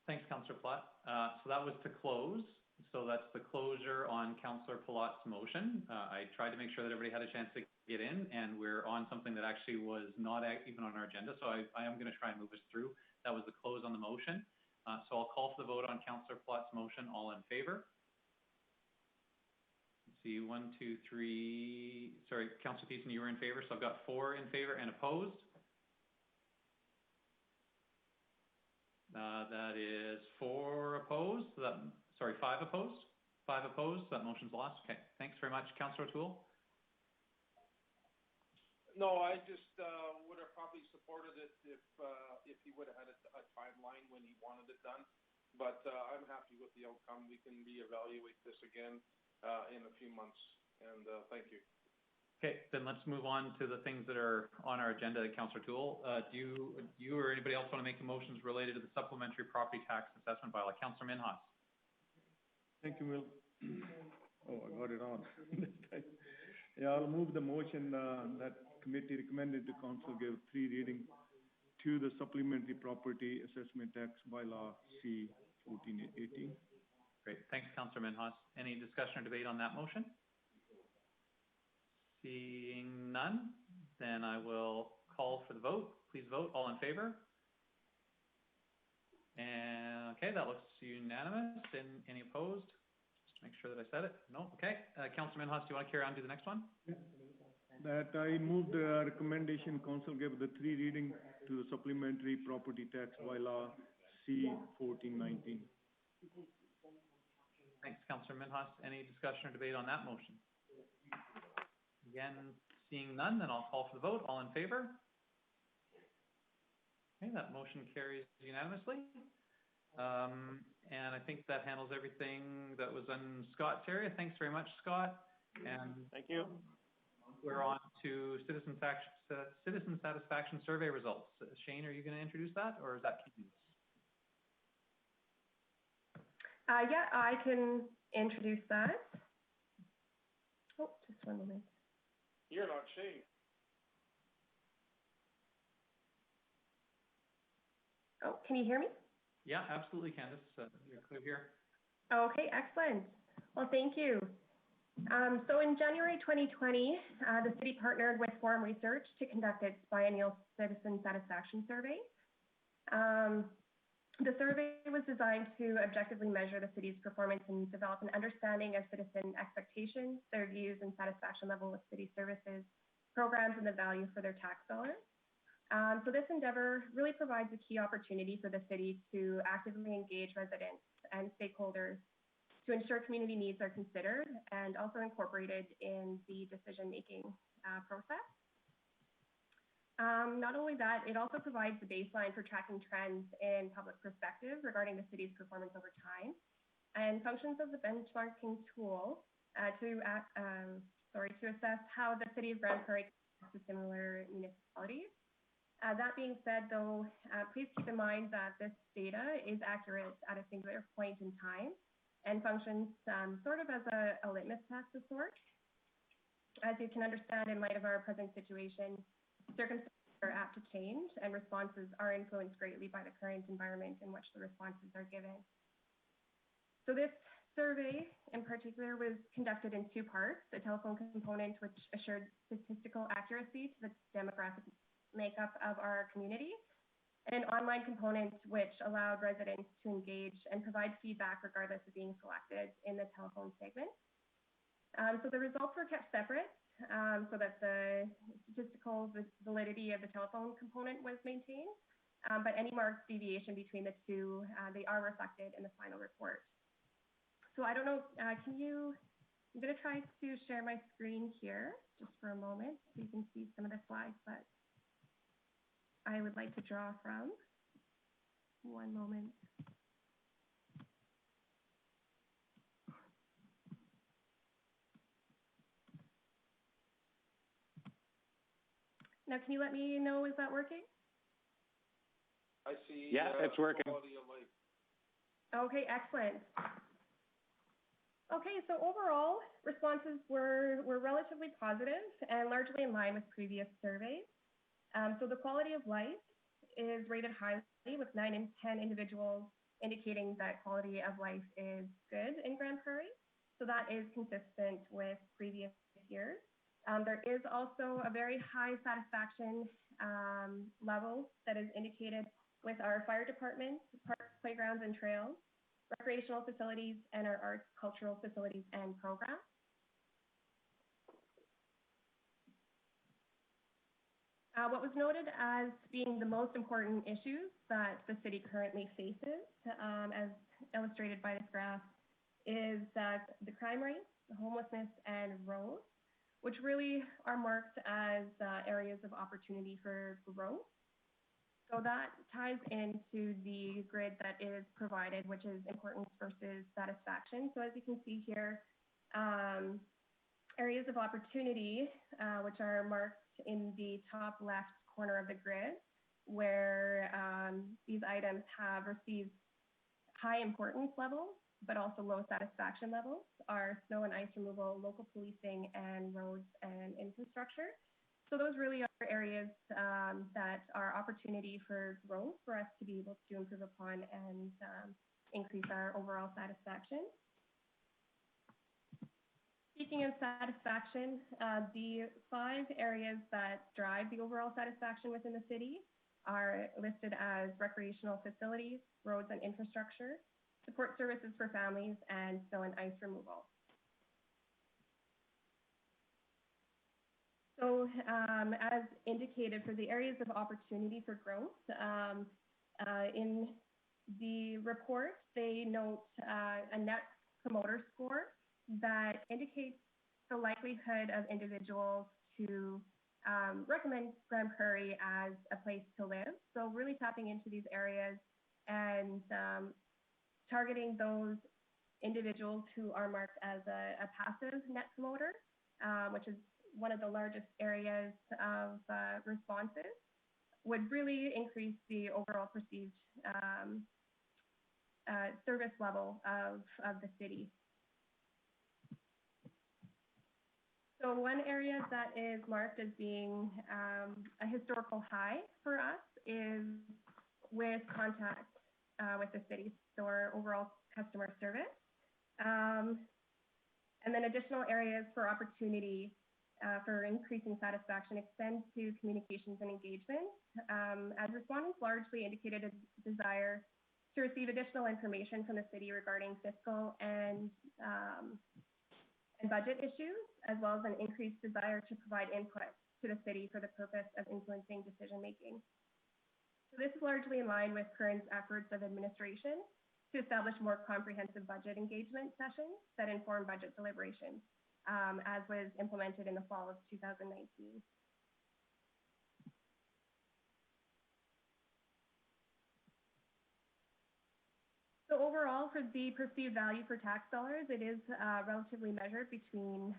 Thanks, Councillor Palat. So that was to close. So that's the closure on Councillor Palat's motion. I tried to make sure that everybody had a chance to get in, and we're on something that actually was not even on our agenda. So I am going to try and move us through. That was the close on the motion. So I'll call for the vote on Councillor Palat's motion. All in favor? Let's see, 1, 2, 3. Sorry, Councillor Thiessen, you were in favor. So I've got 4 in favor and opposed. That is 4 opposed. Sorry, 5 opposed. 5 opposed. That motion's lost. Okay, thanks very much. Councillor O'Toole? No, I just would have probably supported it if he would have had a timeline when he wanted it done. But I'm happy with the outcome. We can reevaluate this again in a few months. And thank you. Okay, then let's move on to the things that are on our agenda. Councillor O'Toole, do you or anybody else want to make motions related to the supplementary property tax assessment bylaw? Councillor Minhas. Thank you, Will. Oh, I got it on. Yeah, I'll move the motion that committee recommended the council give 3 reading to the supplementary property assessment tax bylaw C 1418. Great, thanks, Councillor Minhas. Any discussion or debate on that motion? Seeing none, then I will call for the vote. Please vote. All in favor? And okay, that looks unanimous. Any opposed? Just to make sure that I said it. No. Okay. Councillor Minhas, do you want to carry on to the next one? Yeah. That I move the recommendation council give the 3 reading to the supplementary property tax bylaw C 1419. Thanks, Councillor Minhas. Any discussion or debate on that motion? Again, seeing none, then I'll call for the vote. All in favor? Okay, that motion carries unanimously. And I think that handles everything that was in Scott's area. Thanks very much, Scott. And thank you. We're on to citizen satisfaction survey results. Shane, are you going to introduce that, or is that Keaton's? Yeah, I can introduce that. Oh, just one moment. You're not Shane. Oh, can you hear me? Yeah, absolutely, Candace. You're clear here. Okay, excellent. Well, thank you. So in January 2020, the city partnered with Forum Research to conduct its biennial citizen satisfaction survey. The survey was designed to objectively measure the city's performance and develop an understanding of citizen expectations, their views and satisfaction level with city services, programs, and the value for their tax dollars. So this endeavor really provides a key opportunity for the city to actively engage residents and stakeholders to ensure community needs are considered and also incorporated in the decision-making process. Not only that, it also provides the baseline for tracking trends in public perspective regarding the city's performance over time and functions as a benchmarking tool to assess how the city of Grande Prairie compares to similar municipalities. That being said, though, please keep in mind that this data is accurate at a singular point in time and functions sort of as a litmus test of sorts. As you can understand, in light of our present situation, circumstances are apt to change and responses are influenced greatly by the current environment in which the responses are given. So this survey in particular was conducted in 2 parts, a telephone component which assured statistical accuracy to the demographic makeup of our community, and an online component which allowed residents to engage and provide feedback regardless of being selected in the telephone segment. So the results were kept separate so that the statistical validity of the telephone component was maintained, but any marked deviation between the 2, they are reflected in the final report. So I don't know, I'm going to try to share my screen here just for a moment so you can see some of the slides, but I would like to draw from. One moment. Now, can you let me know, is that working? I see. Yeah, it's working. Quality of life. Okay, excellent. Okay, so overall, responses were relatively positive and largely in line with previous surveys. So the quality of life is rated highly, with 9 in 10 individuals indicating that quality of life is good in Grande Prairie. So that is consistent with previous years. There is also a very high satisfaction level that is indicated with our fire department, parks, playgrounds, and trails, recreational facilities, and our arts, cultural facilities and programs. What was noted as being the most important issues that the city currently faces, as illustrated by this graph, is that the crime rate, the homelessness, and roads, which really are marked as areas of opportunity for growth. So that ties into the grid that is provided, which is importance versus satisfaction. So as you can see here, areas of opportunity, which are marked in the top left corner of the grid, where these items have received high importance levels, but also low satisfaction levels, are snow and ice removal, local policing, and roads and infrastructure. So those really are areas that are opportunity for growth for us to be able to improve upon and increase our overall satisfaction. Speaking of satisfaction, the 5 areas that drive the overall satisfaction within the city are listed as recreational facilities, roads and infrastructure, support services for families, and snow and ice removal. So as indicated, for the areas of opportunity for growth, in the report, they note a net promoter score that indicates the likelihood of individuals to recommend Grande Prairie as a place to live. So really tapping into these areas and targeting those individuals who are marked as a passive net promoter, which is one of the largest areas of responses, would really increase the overall perceived service level of the city. So one area that is marked as being a historical high for us is with contact with the city, so our overall customer service. And then additional areas for opportunity for increasing satisfaction extend to communications and engagement, as respondents largely indicated a desire to receive additional information from the city regarding fiscal and budget issues, as well as an increased desire to provide input to the city for the purpose of influencing decision making. So this is largely in line with current efforts of administration to establish more comprehensive budget engagement sessions that inform budget deliberations, as was implemented in the fall of 2019. So overall, for the perceived value for tax dollars, it is relatively measured between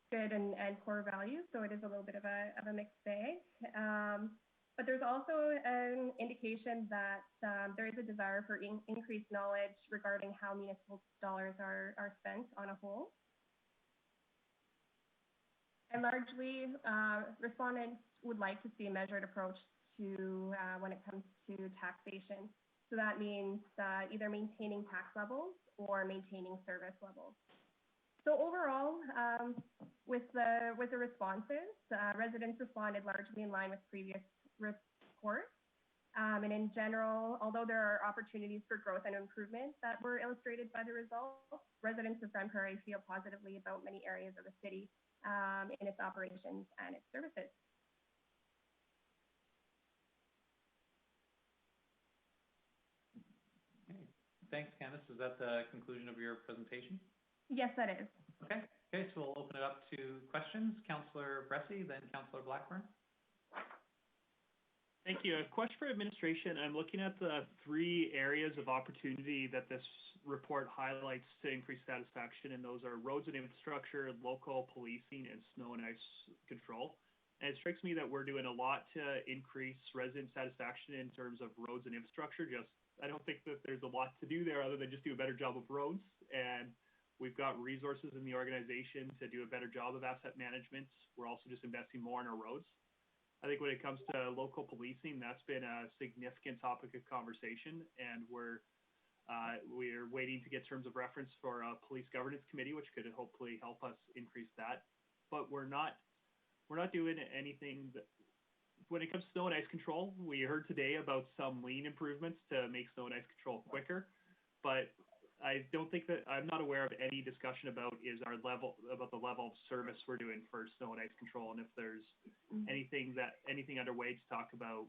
good and core values, so it is a little bit of a mixed bag. But there's also an indication that there is a desire for increased knowledge regarding how municipal dollars are spent on a whole. And largely, respondents would like to see a measured approach to when it comes to taxation. So that means either maintaining tax levels or maintaining service levels. So overall, with the responses, residents responded largely in line with previous reports. And in general, although there are opportunities for growth and improvement that were illustrated by the results, residents of Grande Prairie feel positively about many areas of the city in its operations and its services. Thanks, Candace. Is that the conclusion of your presentation? Yes, that is. Okay. Okay, so we'll open it up to questions. Councillor Bressie, then Councillor Blackburn. Thank you. A question for administration. I'm looking at the 3 areas of opportunity that this report highlights to increase satisfaction, and those are roads and infrastructure, local policing, and snow and ice control. And it strikes me that we're doing a lot to increase resident satisfaction in terms of roads and infrastructure. I don't think that there's a lot to do there other than just do a better job of roads. And we've got resources in the organization to do a better job of asset management. We're also just investing more in our roads. I think when it comes to local policing, that's been a significant topic of conversation, and we're waiting to get terms of reference for a police governance committee, which could hopefully help us increase that. But we're not doing anything that, when it comes to snow and ice control, we heard today about some lean improvements to make snow and ice control quicker, but I don't think that, I'm not aware of any discussion about the level of service we're doing for snow and ice control, and if there's anything underway to talk about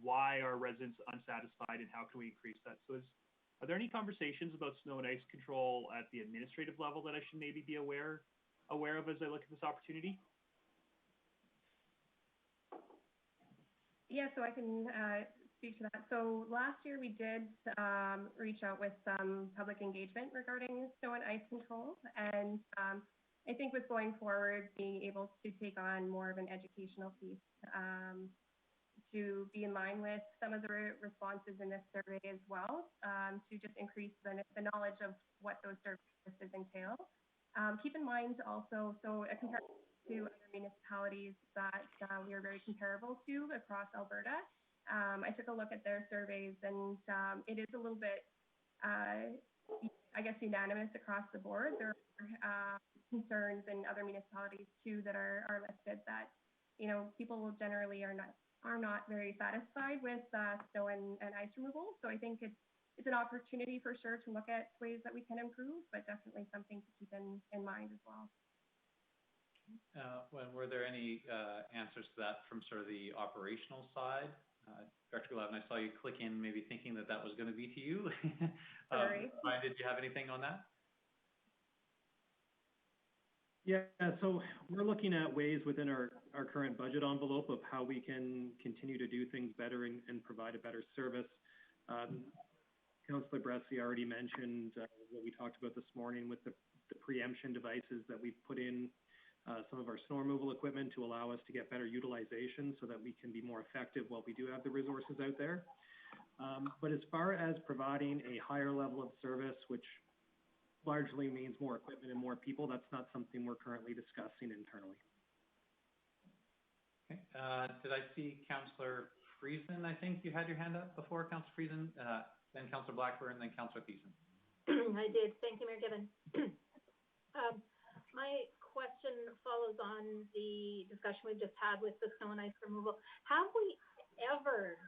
why are residents unsatisfied and how can we increase that. So are there any conversations about snow and ice control at the administrative level that I should maybe be aware of as I look at this opportunity? Yeah, so I can speak to that. So last year we did reach out with some public engagement regarding snow and ice control, and I think with going forward, being able to take on more of an educational piece to be in line with some of the responses in this survey as well, to just increase the knowledge of what those services entail. Keep in mind also, so a comparison to other municipalities that we are very comparable to across Alberta. I took a look at their surveys, and it is a little bit, I guess, unanimous across the board. There are concerns in other municipalities too that are listed that, you know, people generally are not very satisfied with snow and ice removal. So I think it's an opportunity for sure to look at ways that we can improve, but definitely something to keep in mind as well. Were there any answers to that from sort of the operational side? Director Glavin, I saw you click in, maybe thinking that was going to be to you. Sorry. Brian, did you have anything on that? Yeah, so we're looking at ways within our current budget envelope of how we can continue to do things better and provide a better service. Councillor Bressie already mentioned what we talked about this morning with the preemption devices that we've put in some of our snow removal equipment to allow us to get better utilization so that we can be more effective while we do have the resources out there. But as far as providing a higher level of service, which largely means more equipment and more people, that's not something we're currently discussing internally. Okay. Did I see Councillor Friesen? I think you had your hand up before, Councillor Friesen, then Councillor Blackburn, then Councillor Thiessen. I did. Thank you, Mayor Gibbon. My question follows on the discussion we've just had with the snow and ice removal. Have we ever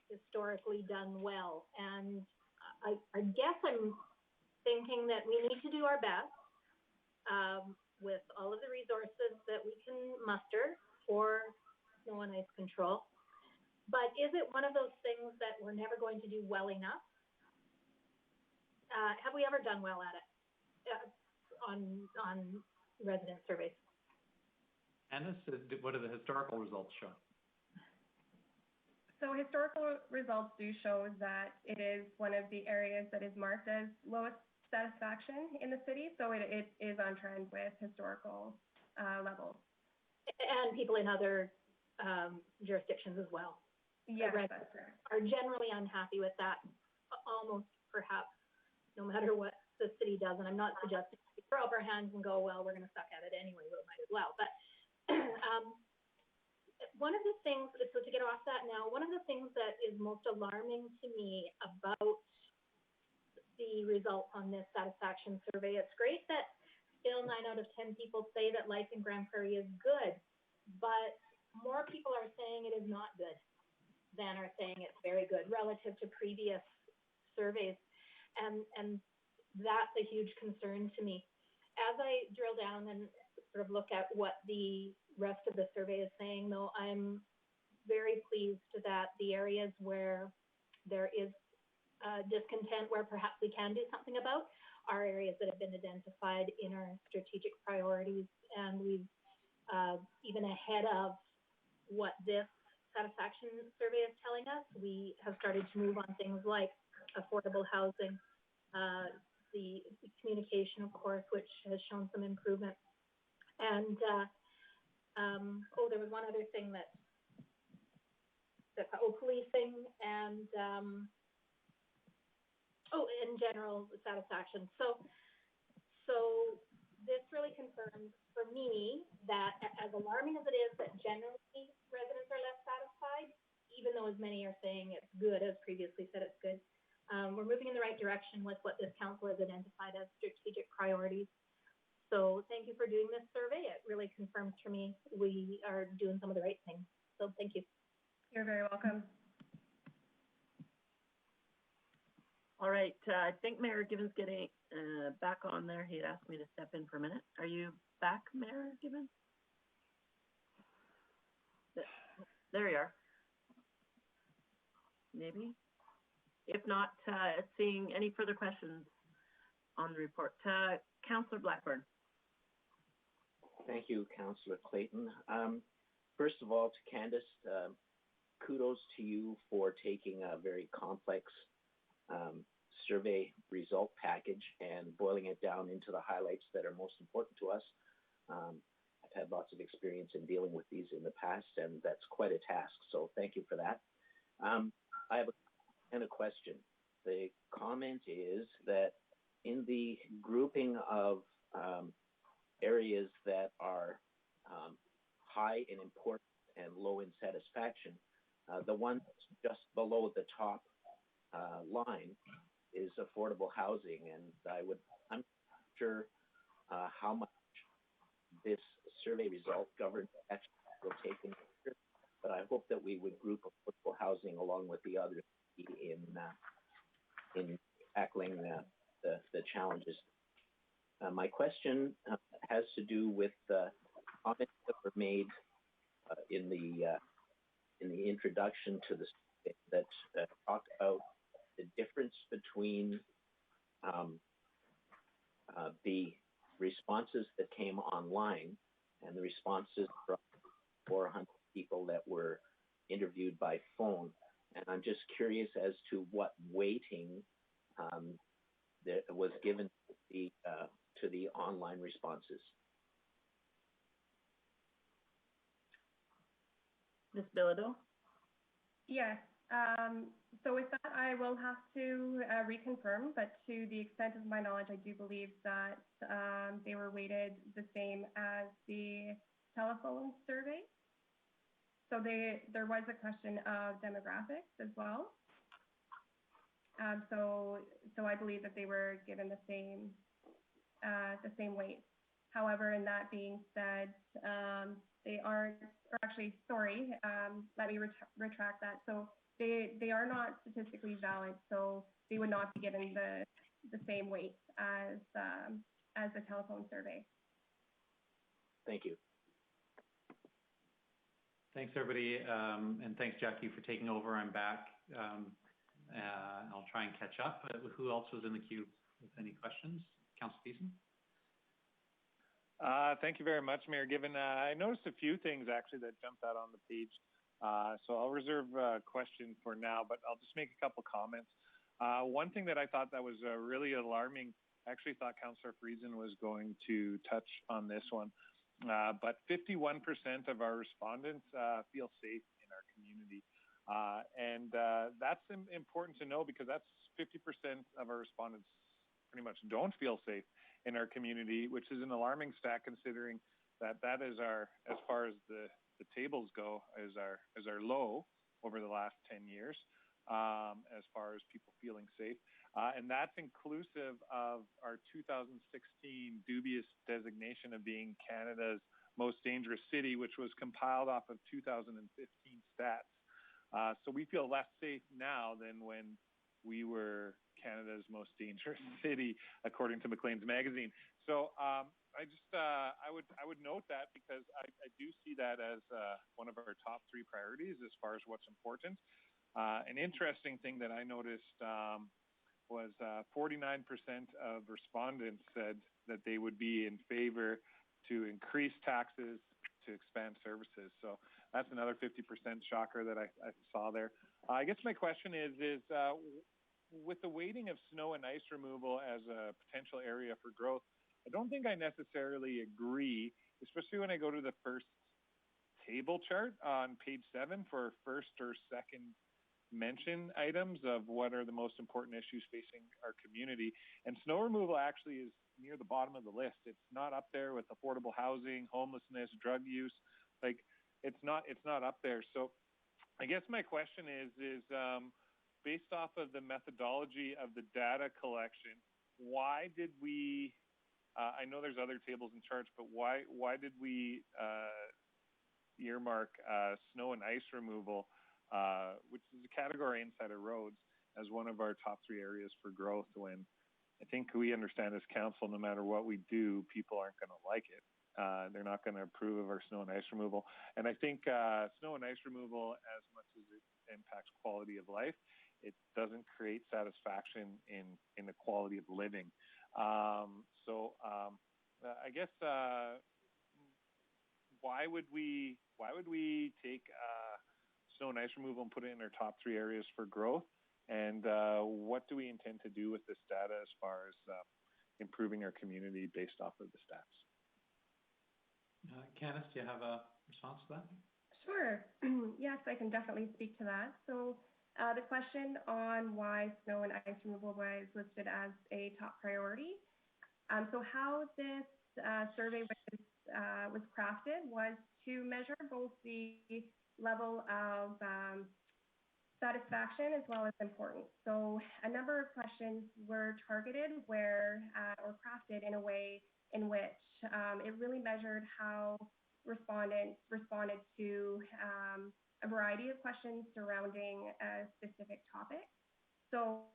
historically done well? And I guess I'm thinking that we need to do our best with all of the resources that we can muster for snow and ice control. But is it one of those things that we're never going to do well enough? Have we ever done well at it on resident surveys? Candace, what do the historical results show? So historical results do show that it is one of the areas that is marked as lowest satisfaction in the city. So it is on trend with historical levels. And people in other jurisdictions as well. Yes, that's correct. Are generally unhappy with that, almost perhaps no matter what the city does. And I'm not suggesting we throw up our hands and go, well, we're going to suck at it anyway, we might as well. But one of the things, so to get off that now, one of the things that is most alarming to me about the results on this satisfaction survey, it's great that still 9 out of 10 people say that life in Grande Prairie is good, but more people are saying it is not good than are saying it's very good relative to previous surveys. And that's a huge concern to me. As I drill down and sort of look at what the rest of the survey is saying, though, I'm very pleased that the areas where there is discontent, where perhaps we can do something about, are areas that have been identified in our strategic priorities. And we've even ahead of what this satisfaction survey is telling us. We have started to move on things like affordable housing, the communication, of course, which has shown some improvement. And, there was one other thing that policing and, in general, satisfaction. So this really confirms for me that, as alarming as it is that generally residents are less satisfied, even though as many are saying it's good, as previously said it's good, we're moving in the right direction with what this council has identified as strategic priorities. So thank you for doing this survey. It really confirms for me we are doing some of the right things. So thank you. You're very welcome. All right, I think Mayor Gibbons getting back on there. He had asked me to step in for a minute. Are you back, Mayor Gibbons? There you are. Maybe. If not, seeing any further questions on the report. Councillor Blackburn. Thank you, Councillor Clayton. First of all, to Candace, kudos to you for taking a very complex survey result package and boiling it down into the highlights that are most important to us. I've had lots of experience in dealing with these in the past, and that's quite a task, so thank you for that. I have a question. The comment is that in the grouping of areas that are high in importance and low in satisfaction, the one just below the top line is affordable housing, and I'm not sure how much this survey result governed action will take in, but I hope that we would group affordable housing along with the others in tackling the challenges. My question has to do with comments that were made in the introduction to the survey that talked about the difference between the responses that came online and the responses from 400 people that were interviewed by phone. And I'm just curious as to what weighting that was given to the online responses. Ms. Bilodeau? Yes. So with that, I will have to reconfirm, but to the extent of my knowledge, I do believe that they were weighted the same as the telephone survey. So there was a question of demographics as well. So I believe that they were given the same weight. However, in that being said, they aren't, or actually, sorry, let me retract that. So they are not statistically valid, so they would not be given the same weight as the telephone survey. Thank you. Thanks, everybody, and thanks, Jackie, for taking over. I'm back. I'll try and catch up. Who else was in the queue with any questions? Councillor Thiessen? Thank you very much, Mayor Given. I noticed a few things actually that jumped out on the page. So I'll reserve a question for now, but I'll just make a couple comments. One thing that I thought that was really alarming, I actually thought Councillor Friesen was going to touch on this one, but 51% of our respondents feel safe in our community. And that's important to know because that's 50% of our respondents pretty much don't feel safe in our community, which is an alarming stat considering that is our, as far as the tables go, is our low over the last 10 years as far as people feeling safe. And that's inclusive of our 2016 dubious designation of being Canada's most dangerous city, which was compiled off of 2015 stats. So we feel less safe now than when we were Canada's most dangerous city, according to Maclean's magazine. So I would note that because I do see that as one of our top 3 priorities as far as what's important. An interesting thing that I noticed was 49% of respondents said that they would be in favor to increase taxes to expand services. So that's another 50% shocker that I saw there. I guess my question is with the weighting of snow and ice removal as a potential area for growth, I don't think I necessarily agree, especially when I go to the first table chart on page 7 for first or second mention items of what are the most important issues facing our community. And snow removal actually is near the bottom of the list. It's not up there with affordable housing, homelessness, drug use. Like it's not up there. So I guess my question is based off of the methodology of the data collection, why did we, I know there's other tables and charts, but why did we earmark snow and ice removal, which is a category inside of roads, as one of our top 3 areas for growth, when I think we understand as council, no matter what we do, people aren't going to like it. They're not going to approve of our snow and ice removal. And I think snow and ice removal, as much as it impacts quality of life, it doesn't create satisfaction in the quality of living. So I guess why would we take snow and ice removal and put it in our top 3 areas for growth? And what do we intend to do with this data as far as improving our community based off of the stats? Candice, do you have a response to that? Sure. Yes, I can definitely speak to that. So the question on why snow and ice removal was listed as a top priority. So how this survey was crafted was to measure both the level of satisfaction as well as importance. So a number of questions were targeted or crafted in a way in which it really measured how respondents responded to a variety of questions surrounding a specific topic. So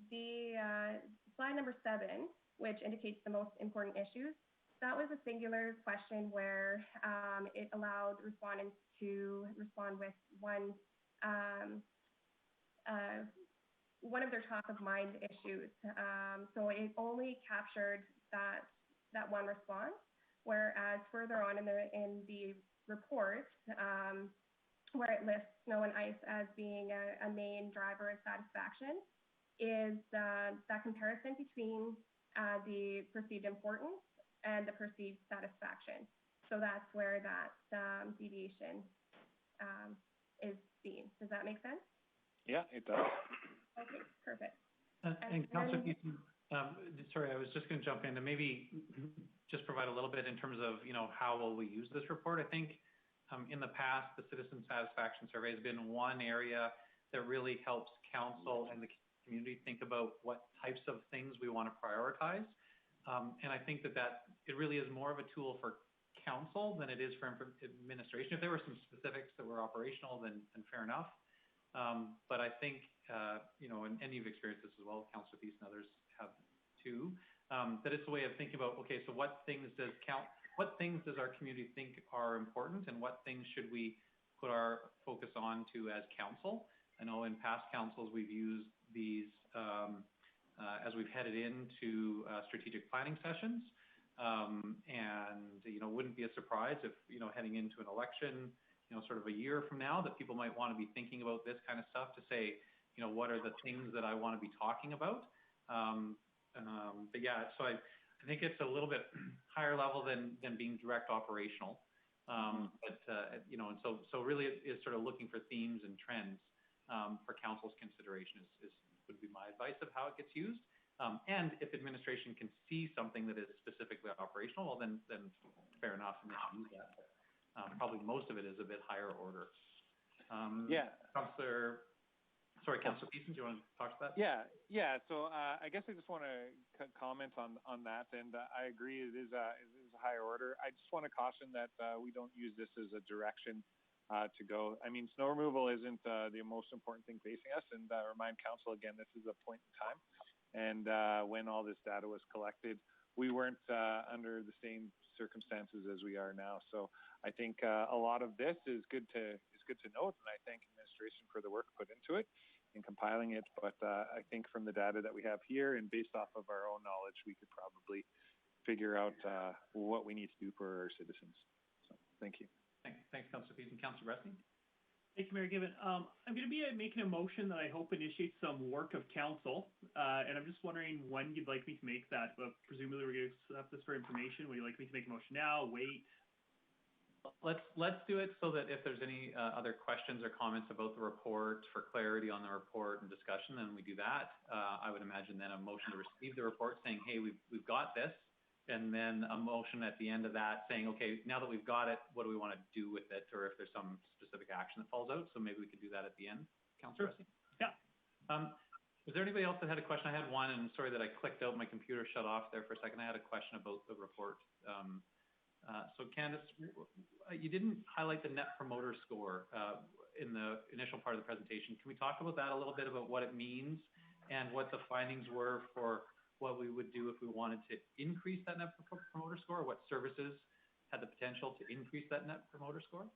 the slide number 7, which indicates the most important issues, that was a singular question where it allowed respondents to respond with one of their top of mind issues. So it only captured that one response, whereas further on in the report, where it lists snow and ice as being a main driver of satisfaction, is that comparison between the perceived importance and the perceived satisfaction. So that's where that deviation is seen. Does that make sense? Yeah, it does. Okay, perfect. And Councillor Peason, sorry, I was just going to jump in and maybe just provide a little bit in terms of, how will we use this report? I think in the past, the citizen satisfaction survey has been one area that really helps council and the community think about what types of things we want to prioritize. And I think that it really is more of a tool for council than it is for administration. If there were some specifics that were operational, then fair enough. But I think, and you've experienced this as well, Councillor Peace and others have too, that it's a way of thinking about, okay, so what things does our community think are important, and what things should we put our focus on to as council? I know in past councils we've used these as we've headed into strategic planning sessions, and wouldn't be a surprise if heading into an election, sort of a year from now, that people might want to be thinking about this kind of stuff to say, what are the things that I want to be talking about? But yeah, so I think it's a little bit higher level than being direct operational. But and so really it is sort of looking for themes and trends for council's consideration would be my advice of how it gets used. And if administration can see something that is specifically operational, well, then fair enough, and they should use that. Probably most of it is a bit higher order. Councillor Peason, do you want to talk to that? Yeah. So I guess I just want to comment on that, and I agree it is a higher order. I just want to caution that we don't use this as a direction to go. I mean, snow removal isn't the most important thing facing us, and remind council again, this is a point in time. And when all this data was collected, we weren't under the same circumstances as we are now. So I think a lot of this is good to note, and I thank administration for the work put into it in compiling it. But I think from the data that we have here and based off of our own knowledge, we could probably figure out what we need to do for our citizens. So thank you. Thanks, Councillor Thiessen. Councillor Resney? Thank you, Mayor Given. I'm going to be making a motion that I hope initiates some work of council, and I'm just wondering when you'd like me to make that. But presumably we're going to accept this for information. Would you like me to make a motion now? Wait? Let's do it so that if there's any other questions or comments about the report, for clarity on the report and discussion, then we do that. I would imagine then a motion to receive the report saying, hey, we've got this. And then a motion at the end of that saying, okay, now that we've got it, what do we want to do with it? Or if there's some specific action that falls out. So maybe we could do that at the end. Councillor Resney? Yeah. Was there anybody else that had a question? I had one, and sorry that I clicked out. My computer shut off there for a second. I had a question about the report. So Candace, you didn't highlight the Net Promoter Score in the initial part of the presentation. Can we talk about that a little bit, about what it means and what the findings were for what we would do if we wanted to increase that Net Promoter Score, or what services had the potential to increase that Net Promoter Score?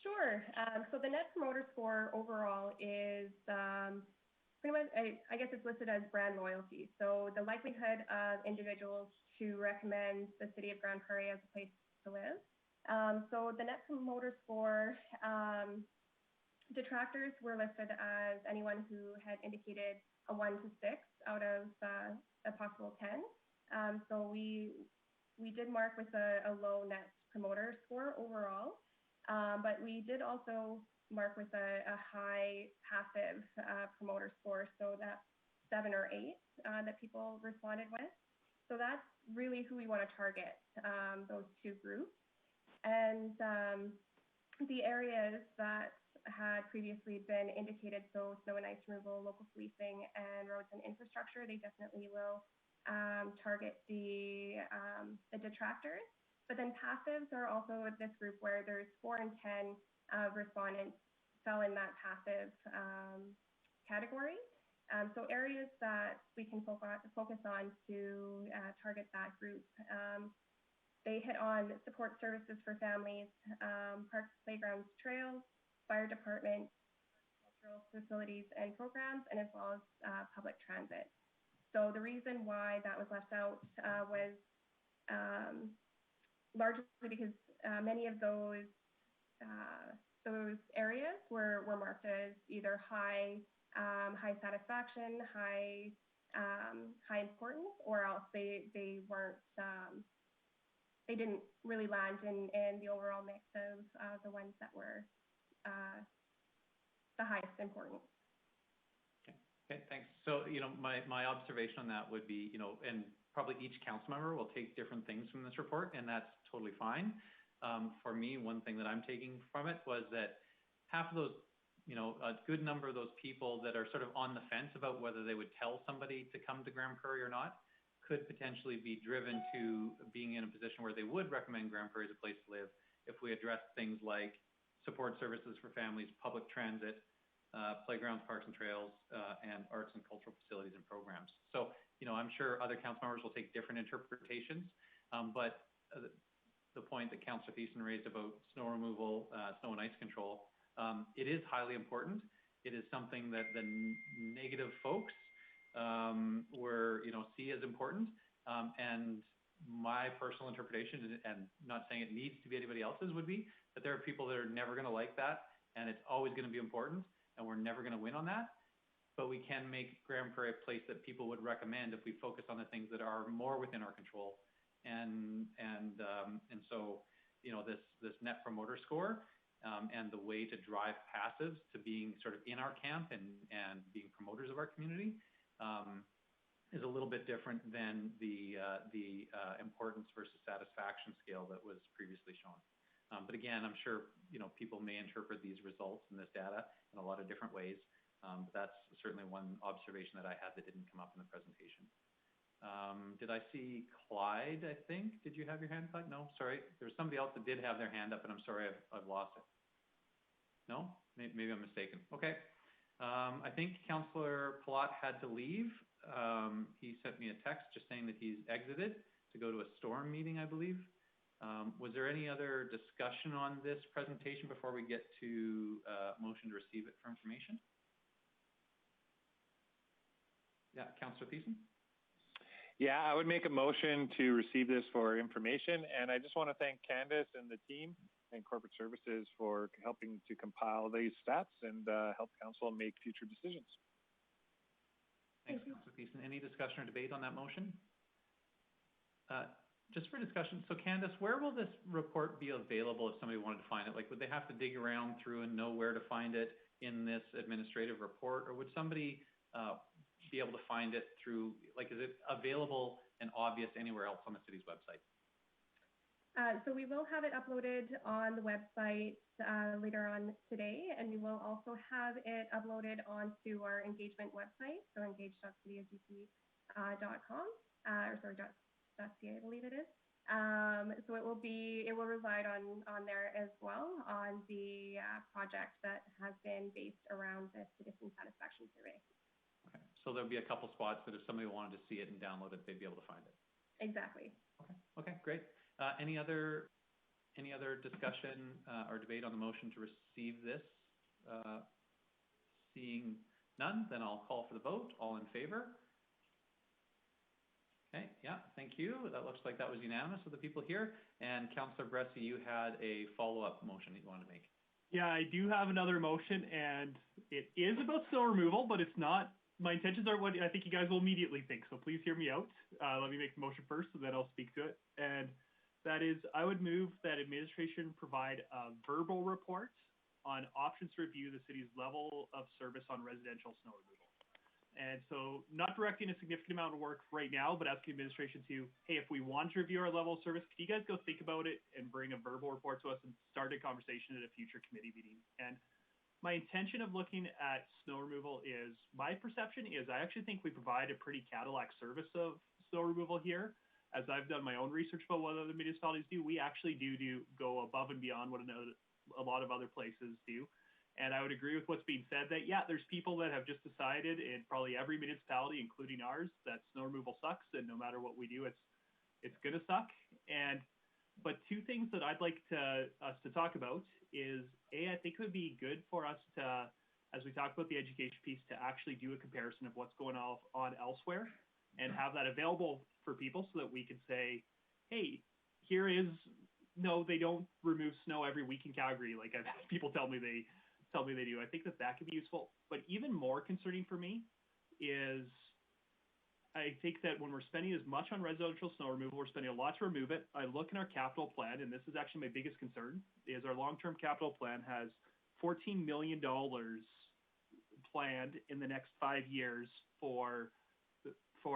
Sure. So the Net Promoter Score overall is pretty much, I guess it's listed as brand loyalty. So the likelihood of individuals to recommend the city of Grande Prairie as a place to live. So the Net Promoter Score, detractors were listed as anyone who had indicated a 1 to 6 out of a possible 10. So we did mark with a low Net Promoter Score overall, but we did also mark with a high passive promoter score, so that's 7 or 8 that people responded with. So that's really who we want to target, those two groups. And the areas that had previously been indicated, so snow and ice removal, local policing, and roads and infrastructure, they definitely will target the detractors. But then passives are also this group where there's 4 and 10 respondents fell in that passive category. So areas that we can focus on to target that group. They hit on support services for families, parks, playgrounds, trails, fire department, cultural facilities and programs, and as well as public transit. So the reason why that was left out was largely because many of those areas were marked as either high satisfaction, high importance, or else they weren't. They didn't really land in the overall mix of the ones that were the highest importance. Okay, thanks. So, my observation on that would be, and probably each council member will take different things from this report, and that's totally fine. For me, one thing that I'm taking from it was that half of those, a good number of those people that are sort of on the fence about whether they would tell somebody to come to Grande Prairie or not, could potentially be driven to being in a position where they would recommend Grande Prairie as a place to live if we address things like support services for families, public transit, playgrounds, parks and trails, and arts and cultural facilities and programs. So, I'm sure other council members will take different interpretations, but the point that Councillor Thiessen raised about snow removal, snow and ice control, it is highly important. It is something that the negative folks see as important. And my personal interpretation, and not saying it needs to be anybody else's, would be that there are people that are never going to like that, and it's always going to be important, and we're never going to win on that. But we can make Grande Prairie a place that people would recommend if we focus on the things that are more within our control. And so, this Net Promoter Score and the way to drive passives to being sort of in our camp and being promoters of our community is a little bit different than the importance versus satisfaction scale that was previously shown. But again, I'm sure people may interpret these results and this data in a lot of different ways. But that's certainly one observation that I had that didn't come up in the presentation. Did I see Clyde, I think? Did you have your hand, Clyde? No, sorry. There was somebody else that did have their hand up, and I'm sorry, I've lost it. No? Maybe I'm mistaken. Okay. I think Councillor Palat had to leave. He sent me a text just saying that he's exited to go to a storm meeting, I believe. Was there any other discussion on this presentation before we get to motion to receive it for information? Yeah, Councillor Thiessen? Yeah, I would make a motion to receive this for information, and I just want to thank Candace and the team and Corporate Services for helping to compile these stats and help council make future decisions. Thanks, Councillor Thiessen. Any discussion or debate on that motion? Just for discussion, so Candace, where will this report be available if somebody wanted to find it? Like, would they have to dig around through and know where to find it in this administrative report, or would somebody be able to find it through, like, is it available and obvious anywhere else on the city's website? So we will have it uploaded on the website later on today, and we will also have it uploaded onto our engagement website, so engage.cityofgc.com, or sorry, .ca, I believe it is. So it will reside on there as well, on the project that has been based around the citizen satisfaction survey. Okay, so there'll be a couple spots that if somebody wanted to see it and download it, they'd be able to find it. Exactly. Okay, great. Any other discussion or debate on the motion to receive this? Seeing none, then I'll call for the vote. All in favor? Okay, yeah, thank you. That looks like that was unanimous of the people here. And Councillor Bressie, you had a follow-up motion that you wanted to make. Yeah, I do have another motion, and it is about snow removal, but it's not. My intentions are what I think you guys will immediately think, so please hear me out. Let me make the motion first, and then I'll speak to it. And that is, I would move that administration provide a verbal report on options to review the city's level of service on residential snow removal. And so, not directing a significant amount of work right now, but asking administration to, hey, if we want to review our level of service, can you guys go think about it and bring a verbal report to us and start a conversation at a future committee meeting? And my intention of looking at snow removal is, my perception is, I actually think we provide a pretty Cadillac service of snow removal here. As I've done my own research about what other municipalities do, we actually do go above and beyond what a lot of other places do. And I would agree with what's being said that, yeah, there's people that have just decided in probably every municipality, including ours, that snow removal sucks, and no matter what we do, it's going to suck. But two things that I'd like us to talk about is, I think it would be good for us to, as we talk about the education piece, to actually do a comparison of what's going on elsewhere and have that available for people so that we can say, hey, here is, no, they don't remove snow every week in Calgary. Like I've had people tell me they do. I think that could be useful. But even more concerning for me is, I think that when we're spending as much on residential snow removal, we're spending a lot to remove it. I look in our capital plan, and this is actually my biggest concern, is our long-term capital plan has $14 million planned in the next 5 years for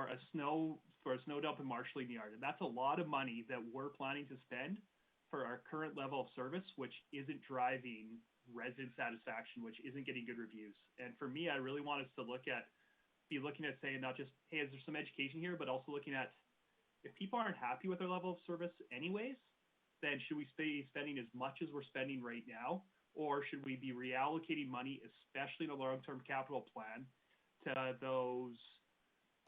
a snow dump in Marsh Leading Yard. And that's a lot of money that we're planning to spend for our current level of service, which isn't driving resident satisfaction, which isn't getting good reviews. And for me, I really want us to be looking at saying not just, hey, is there some education here, but also looking at, if people aren't happy with their level of service anyways, then should we be spending as much as we're spending right now? Or should we be reallocating money, especially in a long-term capital plan, to those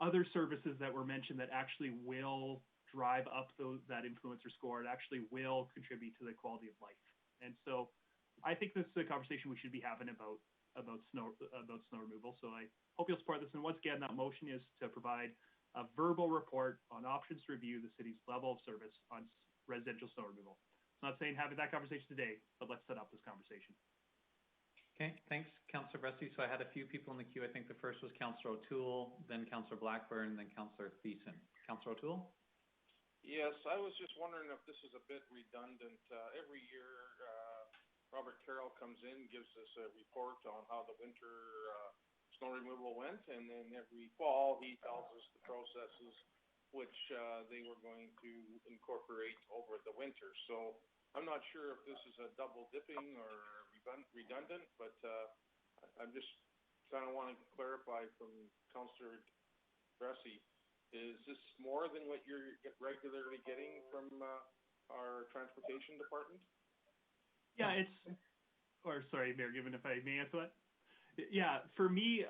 other services that were mentioned that actually will drive up that influencer score and actually will contribute to the quality of life? And so I think this is a conversation we should be having about snow removal. So I hope you'll support this. And once again, that motion is to provide a verbal report on options to review the city's level of service on residential snow removal. I'm not saying having that conversation today, but let's set up this conversation. Okay, thanks, Councillor Bressie. So I had a few people in the queue. I think the first was Councillor O'Toole, then Councillor Blackburn, then Councillor Thiessen. Councillor O'Toole? Yes, I was just wondering if this is a bit redundant. Every year, Robert Carroll comes in, gives us a report on how the winter snow removal went, and then every fall he tells us the processes which they were going to incorporate over the winter. So I'm not sure if this is a double dipping or redundant, but I'm just kind of wanting to clarify from Councillor Bressie, is this more than what you're regularly getting from our transportation department? Yeah, sorry, Mayor Given, if I may answer that. Yeah, for me,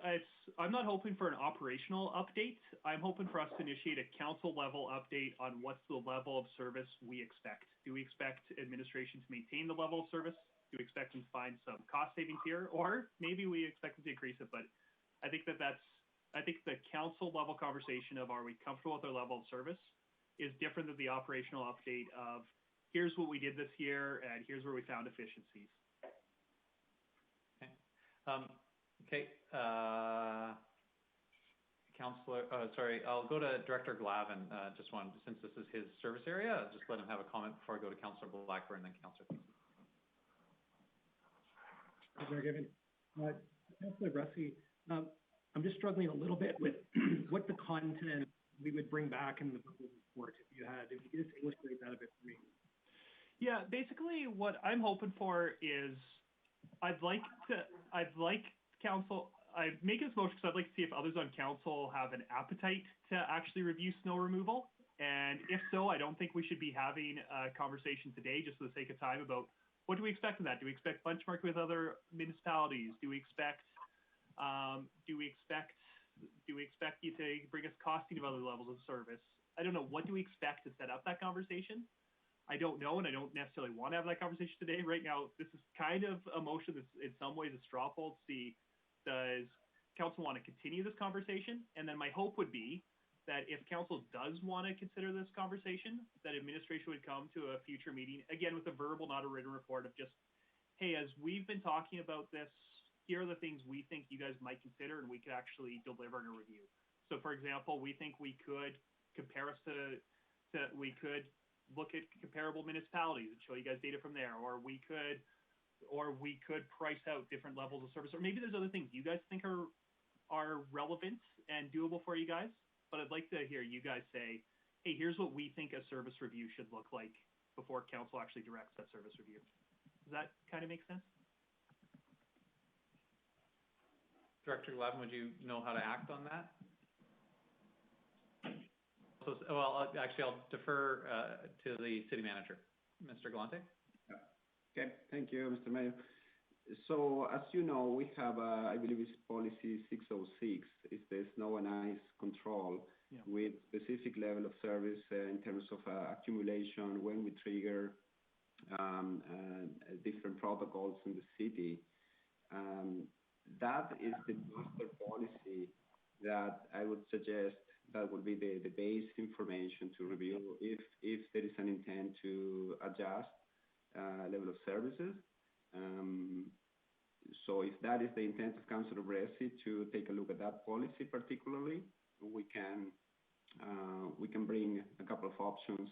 I'm not hoping for an operational update. I'm hoping for us to initiate a council level update on what's the level of service we expect. Do we expect administration to maintain the level of service? Do we expect them to find some cost savings here? Or maybe we expect them to increase it, but I think I think the council level conversation of, are we comfortable with our level of service, is different than the operational update of, here's what we did this year, and here's where we found efficiencies. Okay. Councillor, sorry, I'll go to Director Glavin. Since this is his service area, I'll just let him have a comment before I go to Councillor Blackburn and then Councillor Thissen. Mayor Given. Councillor Bressie, I'm just struggling a little bit with what the content we would bring back in the report if you could just illustrate that a bit for me. Yeah, basically what I'm hoping for is I'd like council, I'd make this motion because I'd like to see if others on council have an appetite to actually review snow removal. And if so, I don't think we should be having a conversation today just for the sake of time about what do we expect of that? Do we expect benchmark with other municipalities? Do we expect you to bring us costing of other levels of service? I don't know. What do we expect to set up that conversation? I don't know, and I don't necessarily want to have that conversation today. Right now, this is kind of a motion that's in some ways a straw poll to see, does council want to continue this conversation? And then my hope would be that if council does want to consider this conversation, that administration would come to a future meeting, again, with a verbal, not a written report of just, hey, as we've been talking about this, here are the things we think you guys might consider and we could actually deliver in a review. So for example, we think we could compare us we could look at comparable municipalities and show you guys data from there, or we could price out different levels of service, or maybe there's other things you guys think are relevant and doable for you guys. But I'd like to hear you guys say, hey, here's what we think a service review should look like before council actually directs that service review. Does that kind of make sense? Director Glavin, would you know how to act on that? So, well, actually, I'll defer to the city manager. Mr. Galante? Okay, thank you, Mr. Mayor. So, as you know, we have, I believe it's policy 606, it's the snow and ice control, with specific level of service in terms of accumulation, when we trigger different protocols in the city. That is the master policy that I would suggest that would be the base information to review if there is an intent to adjust level of services. So if that is the intent of Councillor Bressie to take a look at that policy particularly, we can bring a couple of options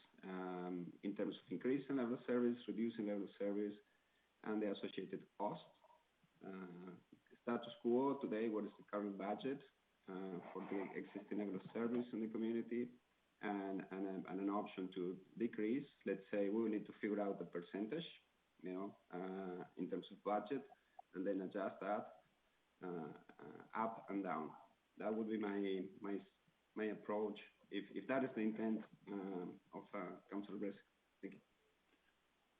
in terms of increasing level of service, reducing level of service, and the associated costs. Status quo today, what is the current budget for the existing level of service in the community, and an option to decrease. Let's say we will need to figure out the percentage, in terms of budget, and then adjust that up and down. That would be my approach if that is the intent of Councillor Bressie. Thank you.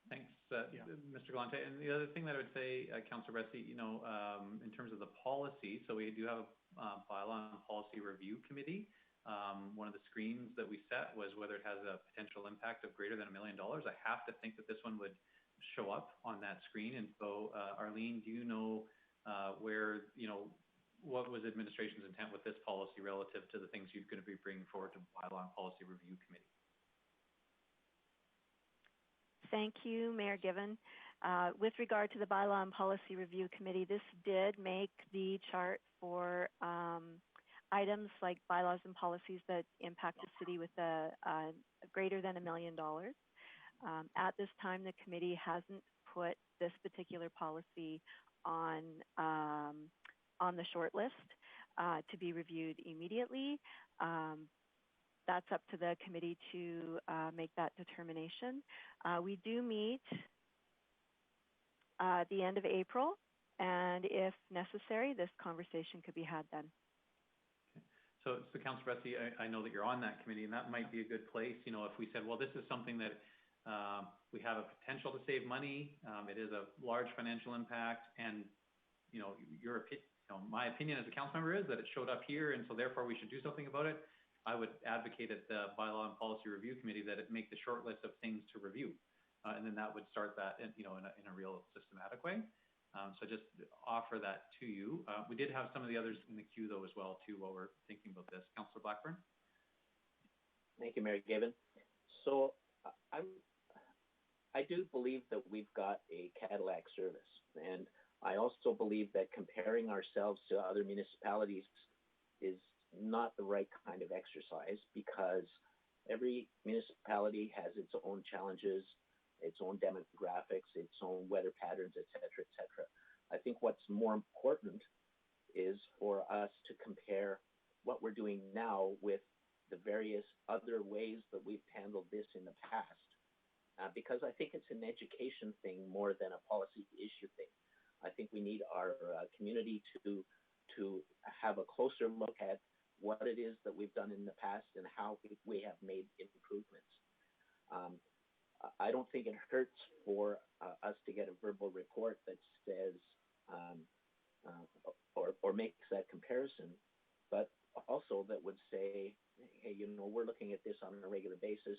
Thanks, Mr. Galante. And the other thing that I would say, Councillor Bressie, in terms of the policy, so we do have a bylaw and policy review committee. One of the screens that we set was whether it has a potential impact of greater than $1 million. I have to think that this one would show up on that screen. And so, Arlene, do you know where, what was administration's intent with this policy relative to the things you're going to be bringing forward to bylaw and policy review committee? Thank you, Mayor Given. With regard to the Bylaw and Policy Review Committee, this did make the chart for items like bylaws and policies that impact the city with a greater than $1 million. At this time, the committee hasn't put this particular policy on the short list to be reviewed immediately. That's up to the committee to make that determination. We do meet at the end of April, and if necessary, this conversation could be had then. Okay. So Councillor Bressie, I know that you're on that committee, and that might be a good place, if we said, well, this is something that we have a potential to save money, it is a large financial impact, and, my opinion as a council member is that it showed up here, and so therefore we should do something about it. I would advocate at the Bylaw and Policy Review Committee that it make the short list of things to review. And then that would start that in a real systematic way. So just offer that to you. We did have some of the others in the queue though as well too while we're thinking about this. Councillor Blackburn? Thank you, Mayor Given. So I do believe that we've got a Cadillac service, and I also believe that comparing ourselves to other municipalities is not the right kind of exercise, because every municipality has its own challenges, its own demographics, its own weather patterns, et cetera, et cetera. I think what's more important is for us to compare what we're doing now with the various other ways that we've handled this in the past, because I think it's an education thing more than a policy issue thing. I think we need our community to have a closer look at what it is that we've done in the past and how we have made improvements. I don't think it hurts for us to get a verbal report that says or makes that comparison, but also that would say, hey, you know, we're looking at this on a regular basis,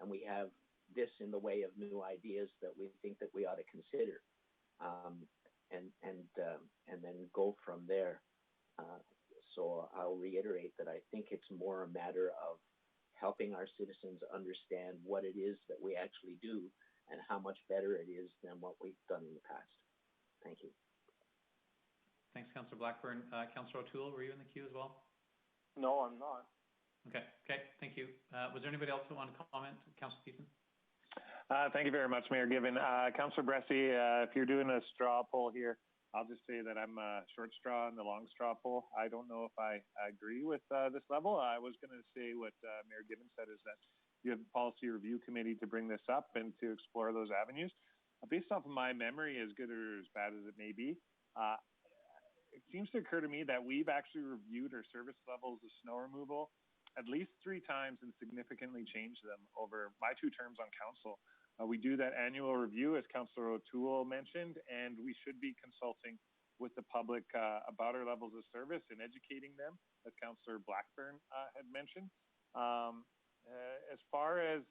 and we have this in the way of new ideas that we think that we ought to consider, and then go from there. So I'll reiterate that I think it's more a matter of helping our citizens understand what it is that we actually do and how much better it is than what we've done in the past. Thank you. Thanks, Councillor Blackburn. Councillor O'Toole, were you in the queue as well? No, I'm not. Okay, thank you. Was there anybody else who wanted to comment? Councillor Thiessen? Thank you very much, Mayor Given. Councillor Bressie, if you're doing a straw poll here, I'll just say that I'm a short straw and the long straw poll. I don't know if I agree with this level. I was going to say what Mayor Given said, is that you have the Policy Review Committee to bring this up and to explore those avenues. Based off of my memory, as good or as bad as it may be, it seems to occur to me that we've actually reviewed our service levels of snow removal at least 3 times and significantly changed them over my 2 terms on council. We do that annual review, as Councillor O'Toole mentioned, and we should be consulting with the public about our levels of service and educating them, as Councillor Blackburn had mentioned. As far as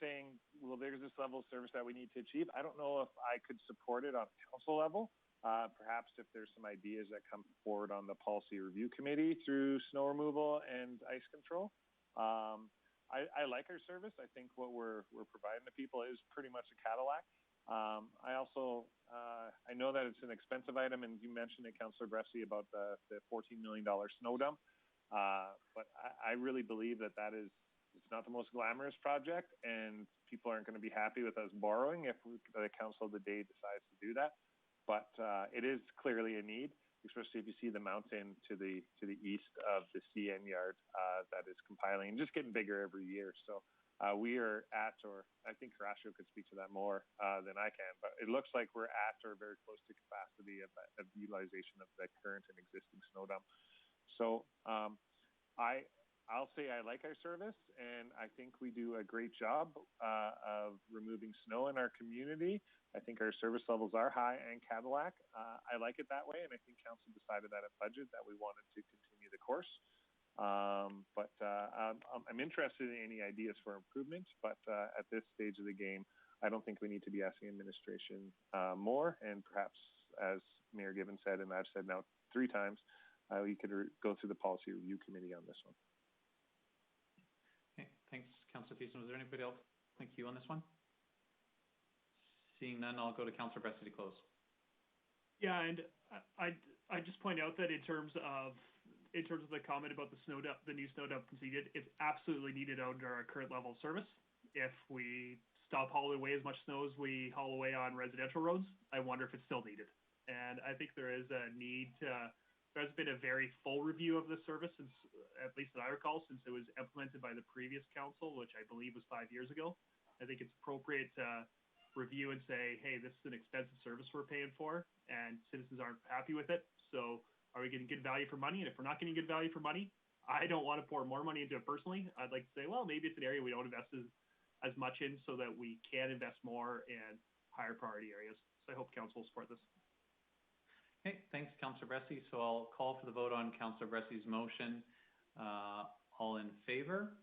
saying, well, there's this level of service that we need to achieve, I don't know if I could support it on a council level. Perhaps if there's some ideas that come forward on the Policy Review Committee through snow removal and ice control. I like our service. I think what we're providing to people is pretty much a Cadillac. I also, I know that it's an expensive item, and you mentioned it, Councillor Bressie, about the $14 million snow dump. But I really believe that it's not the most glamorous project, and people aren't going to be happy with us borrowing if the council of the day decides to do that. But it is clearly a need, especially if you see the mountain to the east of the CN yard that is compiling and just getting bigger every year. So we are at, or I think Horacio could speak to that more than I can, but it looks like we're at or very close to capacity of utilization of the current and existing snow dump. So I'll say I like our service, and I think we do a great job of removing snow in our community. I think our service levels are high and Cadillac. I like it that way, and I think council decided that at budget that we wanted to continue the course. But I'm interested in any ideas for improvement, but at this stage of the game, I don't think we need to be asking administration more, and perhaps, as Mayor Given said, and I've said now 3 times, we could go through the Policy Review Committee on this one. Okay, thanks, Councillor Thiessen. Was there anybody else? Thank you on this one. Seeing none, I'll go to Councillor Bressie to close. Yeah, and I just point out that in terms of the comment about the snow dump, the new snow dump conceded, it's absolutely needed under our current level of service. If we stop hauling away as much snow as we haul away on residential roads, I wonder if it's still needed. And I think there is a need to. There's been a very full review of the service since, at least that I recall, since it was implemented by the previous council, which I believe was 5 years ago. I think it's appropriate to review and say, hey, this is an expensive service we're paying for, and citizens aren't happy with it. So are we getting good value for money? And if we're not getting good value for money, I don't want to pour more money into it personally. I'd like to say, well, maybe it's an area we don't invest as much in so that we can invest more in higher priority areas. So I hope council will support this. Okay, thanks, Councillor Bressie. So I'll call for the vote on Councillor Bressie's motion. All in favor?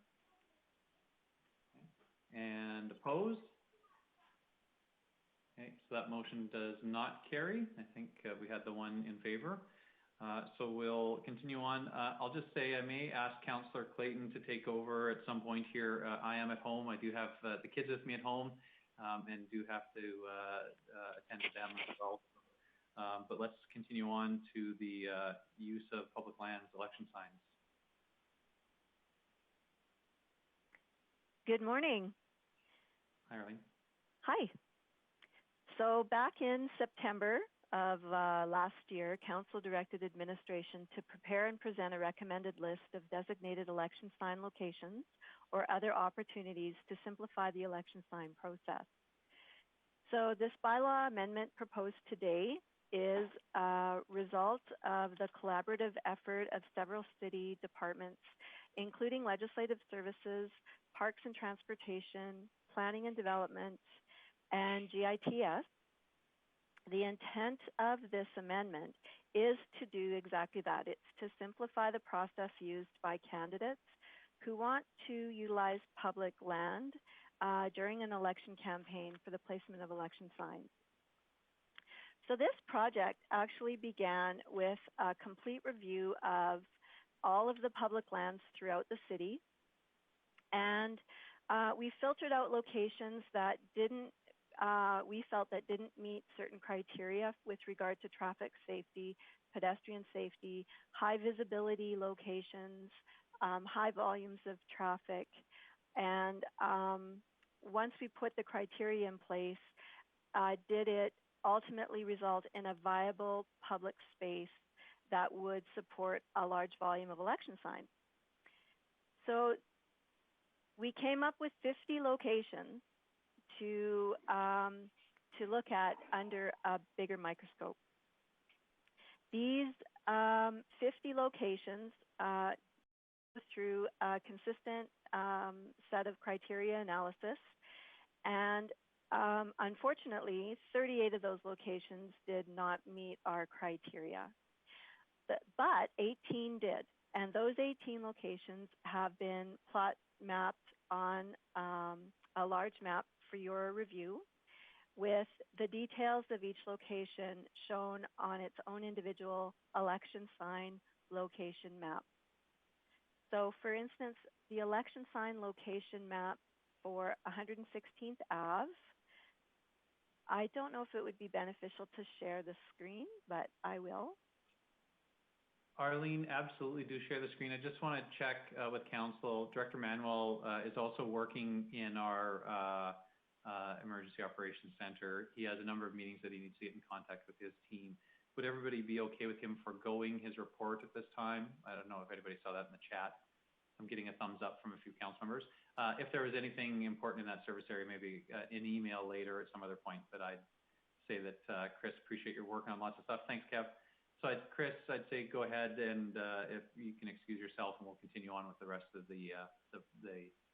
Okay. And opposed? Okay, so that motion does not carry. I think we had the one in favor. So we'll continue on. I'll just say I may ask Councillor Clayton to take over at some point here. I am at home. I do have the kids with me at home, and do have to attend to them as well. But let's continue on to the use of public lands, election signs. Good morning. Hi, Arlene. Hi. So back in September of last year, Council directed administration to prepare and present a recommended list of designated election sign locations or other opportunities to simplify the election sign process. So this bylaw amendment proposed today is a result of the collaborative effort of several city departments, including Legislative Services, Parks and Transportation, Planning and Development, and GITS. The intent of this amendment is to do exactly that. It's to simplify the process used by candidates who want to utilize public land during an election campaign for the placement of election signs. So this project actually began with a complete review of all of the public lands throughout the city, and we filtered out locations that we felt that didn't meet certain criteria with regard to traffic safety, pedestrian safety, high visibility locations, high volumes of traffic. And once we put the criteria in place, did it ultimately result in a viable public space that would support a large volume of election signs? So we came up with 50 locations to look at under a bigger microscope. These 50 locations go through a consistent set of criteria analysis, and unfortunately, 38 of those locations did not meet our criteria, but 18 did, and those 18 locations have been plot mapped on a large map for your review, with the details of each location shown on its own individual election sign location map. So for instance, the election sign location map for 116th Ave, I don't know if it would be beneficial to share the screen, but I will. Arlene, absolutely do share the screen. I just want to check with Council. Director Manuel is also working in our Emergency Operations Center. He has a number of meetings that he needs to get in contact with his team. Would everybody be okay with him forgoing his report at this time? I don't know if anybody saw that in the chat. I'm getting a thumbs up from a few council members. If there was anything important in that service area, maybe an email later at some other point, but I'd say that, Chris, appreciate your work on lots of stuff. Thanks, Kev. So Chris, I'd say go ahead and if you can excuse yourself, and we'll continue on with the rest of the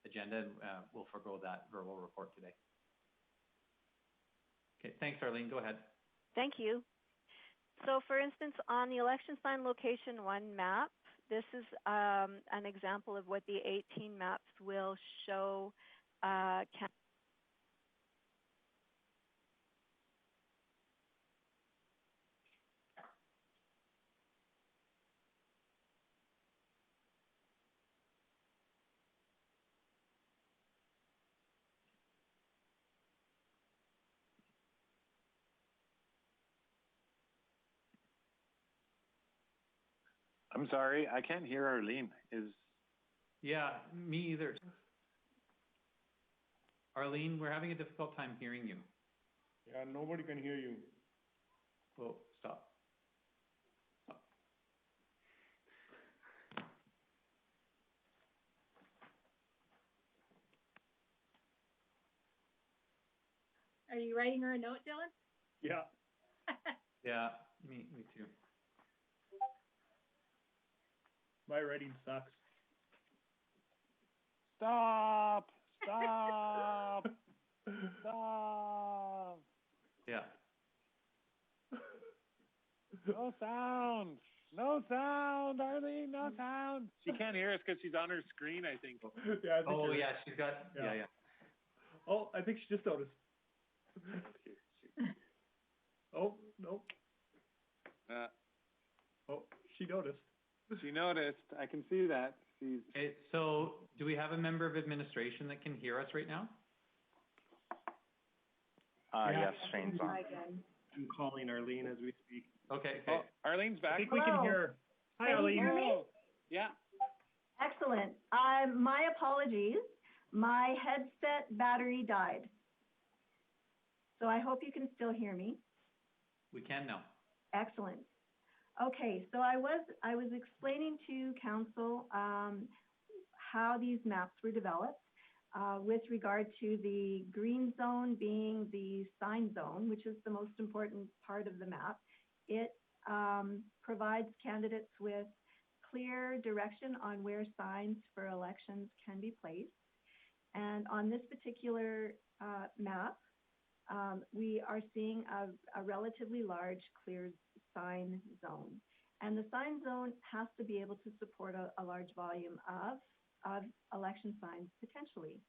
agenda, and we'll forgo that verbal report today. Okay, thanks, Arlene. Go ahead. Thank you. So for instance, on the election sign location 1 map, this is an example of what the 18 maps will show. I'm sorry, I can't hear Arlene. Yeah, me either. Arlene, we're having a difficult time hearing you. Yeah, nobody can hear you. Oh, stop. Are you writing her a note, Dylan? Yeah. Yeah, me too. My writing sucks. Stop! Stop! Stop! Yeah. No sound! No sound, Arlene, no sound! She can't hear us because she's on her screen, I think. Yeah, I think oh, yeah, she's got, yeah. Oh, I think she just noticed. Oh, no. Oh, she noticed. She noticed. I can see that. Okay, so do we have a member of administration that can hear us right now? Yes, Shane's on. I'm calling Arlene as we speak. Okay. Oh, Arlene's back. I think we can hear her. Hi, Can Arlene. you hear me? Oh, yeah. Excellent. My apologies. My headset battery died. So I hope you can still hear me. We can now. Excellent. Okay, so I was explaining to council how these maps were developed with regard to the green zone being the sign zone, which is the most important part of the map. It provides candidates with clear direction on where signs for elections can be placed. And on this particular map, we are seeing a relatively large clear sign zone. And the sign zone has to be able to support a large volume of election signs potentially.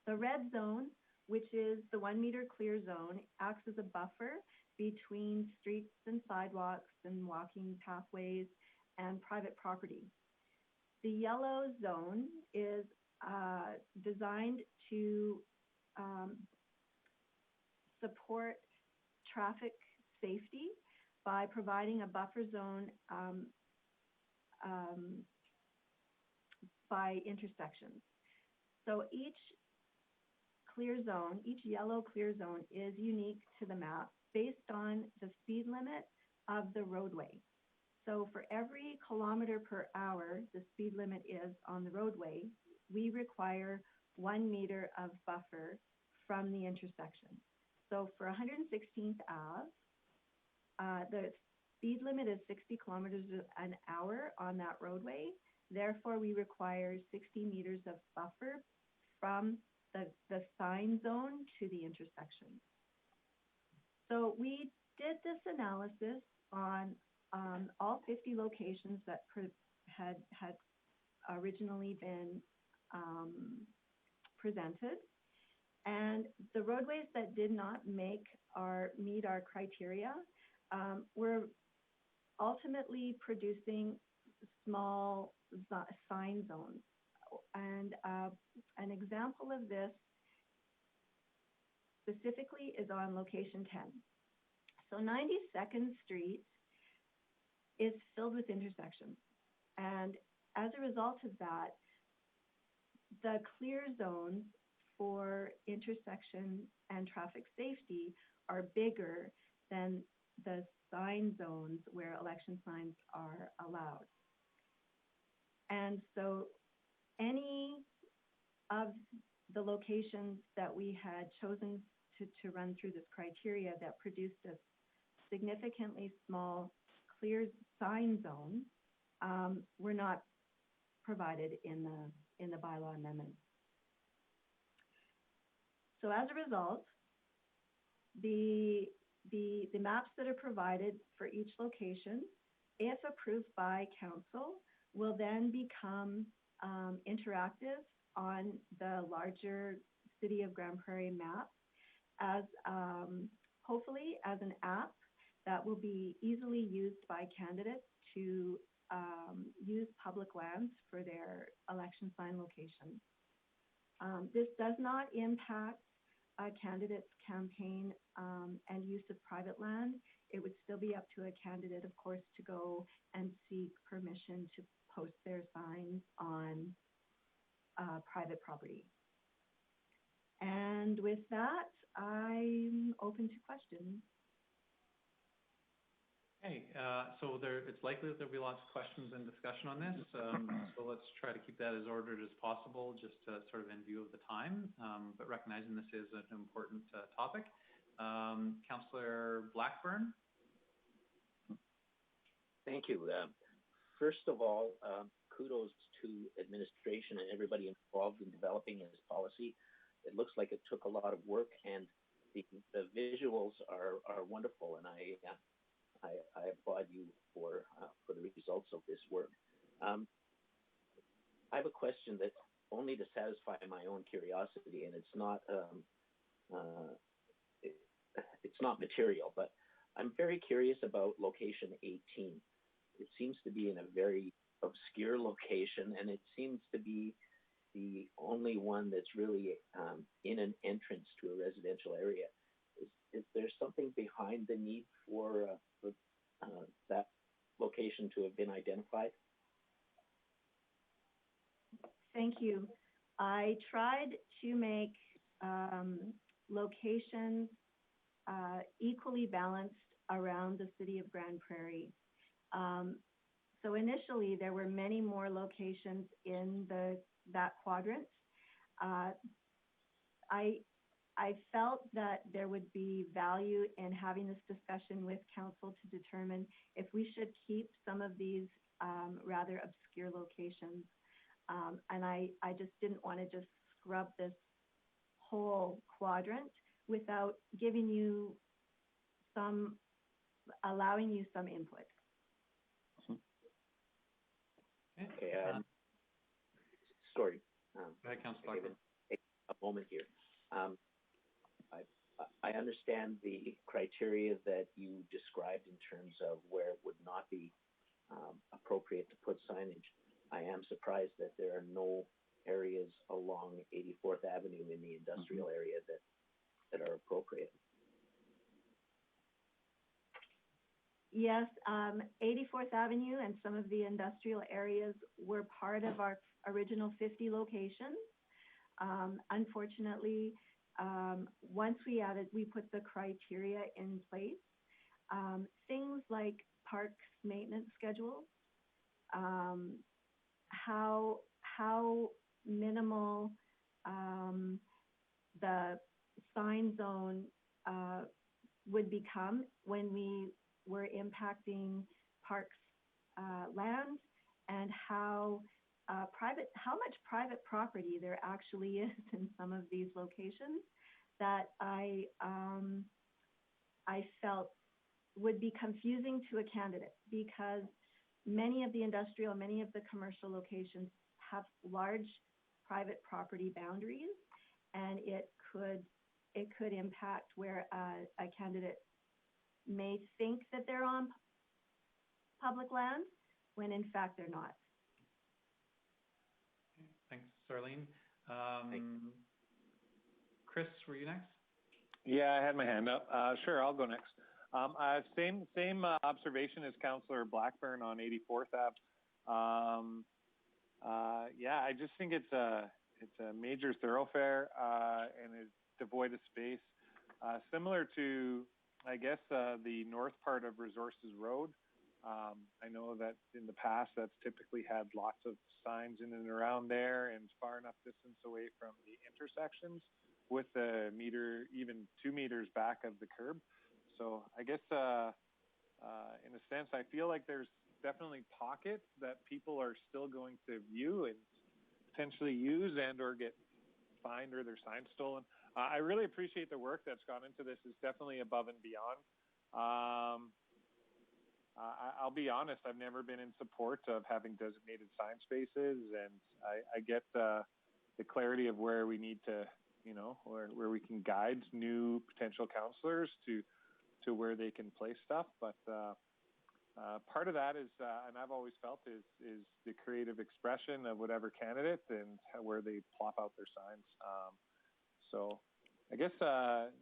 The red zone, which is the 1 meter clear zone, acts as a buffer between streets and sidewalks and walking pathways and private property. The yellow zone is designed to support traffic safety by providing a buffer zone by intersections. So each clear zone, each yellow clear zone is unique to the map based on the speed limit of the roadway. So for every kilometer per hour the speed limit is on the roadway, we require 1 meter of buffer from the intersection. So for 116th Ave, the speed limit is 60 kilometers an hour on that roadway. Therefore, we require 60 meters of buffer from the sign zone to the intersection. So we did this analysis on all 50 locations that had originally been presented. And the roadways that did not meet our criteria were ultimately producing small sign zones. And an example of this specifically is on location 10. So 92nd Street is filled with intersections. And as a result of that, the clear zones for intersection and traffic safety are bigger than the sign zones where election signs are allowed. And so any of the locations that we had chosen to run through this criteria that produced a significantly small clear sign zone were not provided in the bylaw amendment. So as a result, the maps that are provided for each location, if approved by council, will then become interactive on the larger City of Grande Prairie map as hopefully as an app that will be easily used by candidates to use public lands for their election sign locations. This does not impact a candidate's campaign and use of private land. It would still be up to a candidate, of course, to go and seek permission to post their signs on private property. And with that, I'm open to questions. Okay, so it's likely that there'll be lots of questions and discussion on this. So let's try to keep that as ordered as possible, just sort of in view of the time, but recognizing this is an important topic. Councillor Blackburn. Thank you. First of all, kudos to administration and everybody involved in developing this policy. It looks like it took a lot of work, and the visuals are wonderful, and I applaud you for the results of this work. I have a question that's only to satisfy my own curiosity, and it's not material, but I'm very curious about location 18. It seems to be in a very obscure location, and it seems to be the only one that's really in an entrance to a residential area. is there something behind the need for that location to have been identified? Thank you. I tried to make locations equally balanced around the city of Grande Prairie. So initially, there were many more locations in that quadrant. I felt that there would be value in having this discussion with council to determine if we should keep some of these rather obscure locations. And I just didn't want to just scrub this whole quadrant without giving you allowing you some input. Okay. Sorry. Go ahead, Councillor Blackburn. Take a moment here. I understand the criteria that you described in terms of where it would not be appropriate to put signage. I am surprised that there are no areas along 84th Avenue in the industrial area that are appropriate. Yes, 84th Avenue and some of the industrial areas were part of our original 50 locations. Unfortunately, once we put the criteria in place, things like parks maintenance schedules, how minimal the sign zone would become when we were impacting parks land, and how much private property there actually is in some of these locations that I felt would be confusing to a candidate, because many of the industrial, many of the commercial locations have large private property boundaries, and it could impact where a candidate may think that they're on public land when in fact they're not. Thanks, Darlene. Chris, were you next? Yeah, I had my hand up. Sure, I'll go next. Same observation as Councillor Blackburn on 84th Ave. Yeah, I just think it's a major thoroughfare and it's devoid of space, similar to, I guess, the north part of Resources Road. I know that in the past that's typically had lots of signs in and around there and far enough distance away from the intersections with the meter, even 2 meters back of the curb. So I guess in a sense, I feel like there's definitely pockets that people are still going to view and potentially use and or get fined or their signs stolen. I really appreciate the work that's gone into this. It's definitely above and beyond. I'll be honest, I've never been in support of having designated sign spaces, and I get the clarity of where we need to, where we can guide new potential councillors to where they can place stuff. But part of that is, and I've always felt, is the creative expression of whatever candidate and where they plop out their signs. So I guess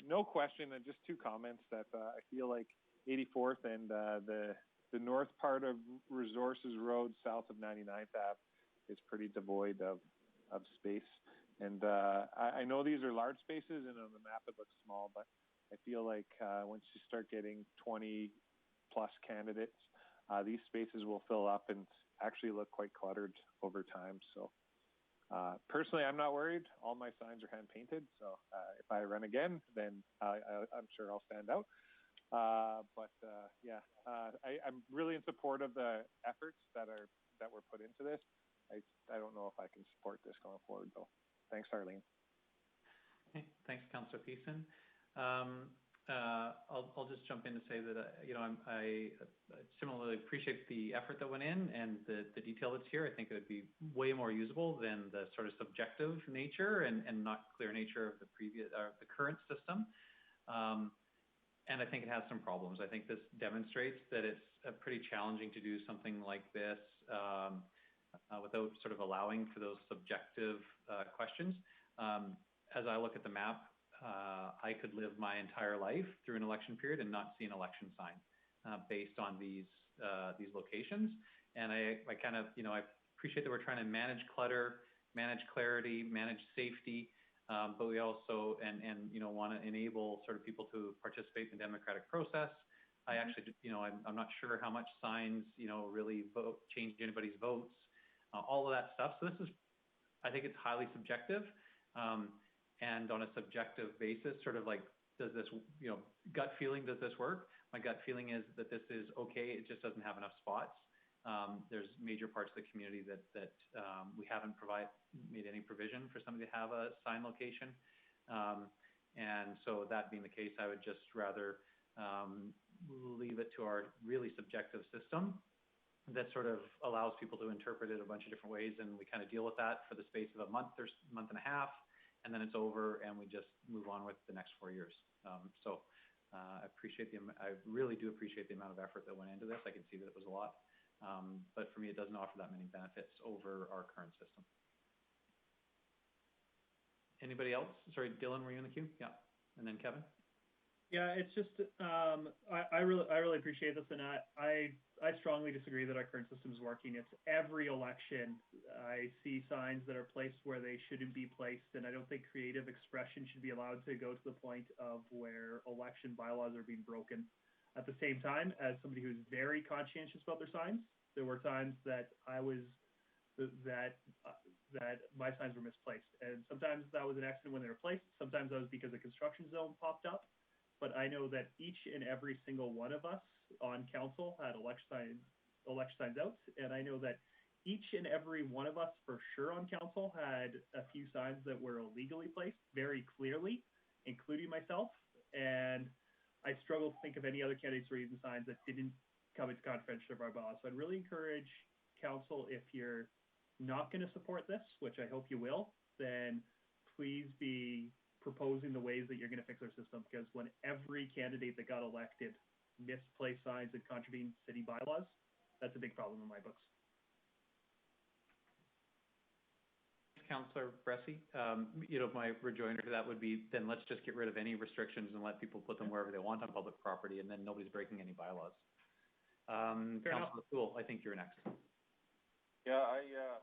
no question, and just two comments that I feel like 84th and the north part of Resources Road south of 99th Ave is pretty devoid of space. And I know these are large spaces, and on the map it looks small, but I feel like once you start getting 20 plus candidates, these spaces will fill up and actually look quite cluttered over time. So personally, I'm not worried. All my signs are hand painted. So if I run again, then I'm sure I'll stand out. Yeah, I'm really in support of the efforts that were put into this. I don't know if I can support this going forward, though. Thanks, Arlene. Okay, thanks, Councillor Peason. I'll just jump in to say that I similarly appreciate the effort that went in and the detail that's here. I think it would be way more usable than the sort of subjective nature and not clear nature of the current system. And I think it has some problems. I think this demonstrates that it's pretty challenging to do something like this without sort of allowing for those subjective questions. As I look at the map, I could live my entire life through an election period and not see an election sign based on these locations. And I kind of, I appreciate that we're trying to manage clutter, manage clarity, manage safety, but we also want to enable sort of people to participate in the democratic process. I actually, I'm not sure how much signs, really change anybody's votes, all of that stuff. So this is, I think it's highly subjective. And on a subjective basis, sort of like, does this, gut feeling, does this work? My gut feeling is that this is okay. It just doesn't have enough spots. There's major parts of the community that we haven't made any provision for somebody to have a sign location. And so that being the case, I would just rather leave it to our really subjective system that sort of allows people to interpret it a bunch of different ways, and we kind of deal with that for the space of a month or month and a half, and then it's over, and we just move on with the next 4 years. I really do appreciate the amount of effort that went into this. I can see that it was a lot, but for me, it doesn't offer that many benefits over our current system. Anybody else? Sorry, Dylan, were you in the queue? Yeah, and then Kevin. Yeah, it's just I really appreciate this, and I strongly disagree that our current system is working. It's every election I see signs that are placed where they shouldn't be placed, and I don't think creative expression should be allowed to go to the point of where election bylaws are being broken. At the same time, as somebody who's very conscientious about their signs, there were times that that my signs were misplaced, and sometimes that was an accident when they were placed. Sometimes that was because a construction zone popped up. But I know that each and every single one of us on council had election signs out, and I know that each and every one of us for sure on council had a few signs that were illegally placed very clearly, including myself. And I struggle to think of any other candidates or even signs that didn't come into contravention of our bylaws. So I'd really encourage council, if you're not going to support this, which I hope you will, then please be proposing the ways that you're going to fix our system, because when every candidate that got elected misplaced signs and contravened city bylaws, that's a big problem in my books. Councillor Bressie, my rejoinder to that would be, then let's just get rid of any restrictions and let people put them wherever they want on public property, and then nobody's breaking any bylaws. Councillor Poole, I think you're next. Yeah,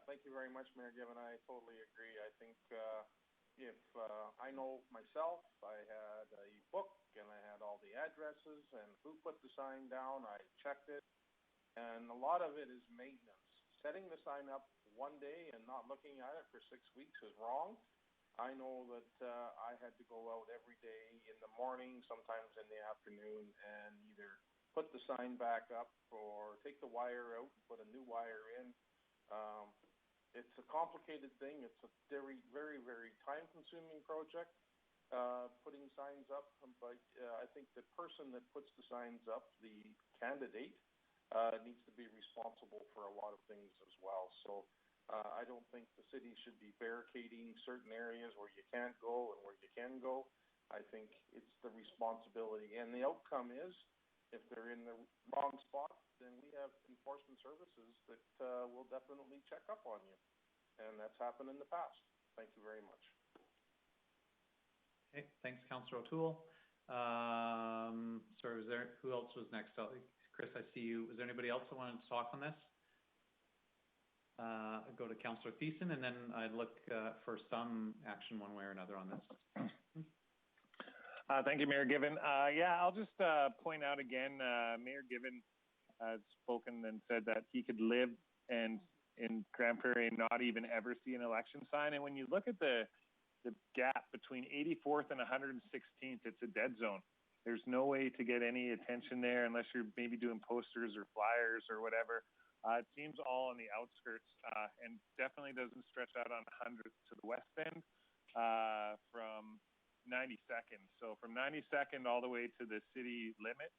thank you very much, Mayor Given. I totally agree. I think if I know myself, I had a book and I had all the addresses and who put the sign down, I checked it, and a lot of it is maintenance. Setting the sign up one day and not looking at it for 6 weeks is wrong. I know that I had to go out every day in the morning, sometimes in the afternoon, and either put the sign back up or take the wire out and put a new wire in. It's a complicated thing. It's a very, very, very time-consuming project, putting signs up. But I think the person that puts the signs up, the candidate, needs to be responsible for a lot of things as well. So I don't think the city should be barricading certain areas where you can't go and where you can go. I think it's the responsibility. And the outcome is, if they're in the wrong spot, then we have enforcement services that will definitely check up on you. And that's happened in the past. Thank you very much. Okay, thanks, Councillor O'Toole. Sorry, who else was next? Chris, I see you. Is there anybody else that wanted to talk on this? I'd go to Councillor Thiessen, and then I'd look for some action one way or another on this. Thank you, Mayor Given. Yeah, I'll just point out again, Mayor Given has spoken and said that he could live in Grande Prairie and not even ever see an election sign. And when you look at the gap between 84th and 116th, it's a dead zone. There's no way to get any attention there unless you're maybe doing posters or flyers or whatever. It seems all on the outskirts, and definitely doesn't stretch out on 100th to the west end from 92nd. So from 92nd all the way to the city limit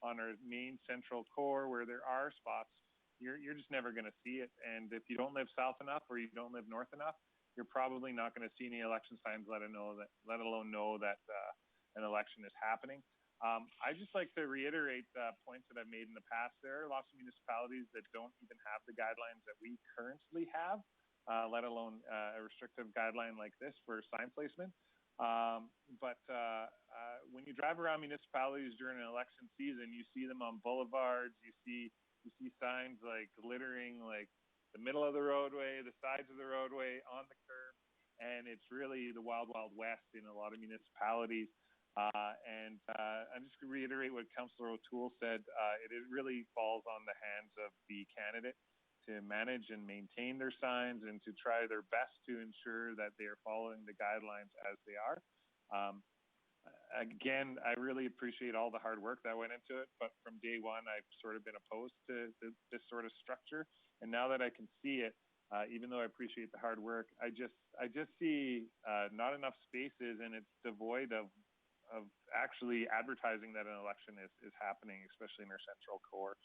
on our main central core where there are spots, you're just never going to see it. And if you don't live south enough or you don't live north enough, you're probably not going to see any election signs, let alone know that an election is happening. I just like to reiterate points that I've made in the past. There are lots of municipalities that don't even have the guidelines that we currently have, let alone a restrictive guideline like this for sign placement. But when you drive around municipalities during an election season, you see them on boulevards. You see signs like littering like the middle of the roadway, the sides of the roadway, on the curb, and it's really the wild, wild west in a lot of municipalities. And I'm just going to reiterate what Councillor O'Toole said. It really falls on the hands of the candidate to manage and maintain their signs and to try their best to ensure that they are following the guidelines as they are. Again, I really appreciate all the hard work that went into it, but from day one, I've sort of been opposed to this sort of structure. And now that I can see it, even though I appreciate the hard work, I just see not enough spaces, and it's devoid of actually advertising that an election is happening, especially in our central core.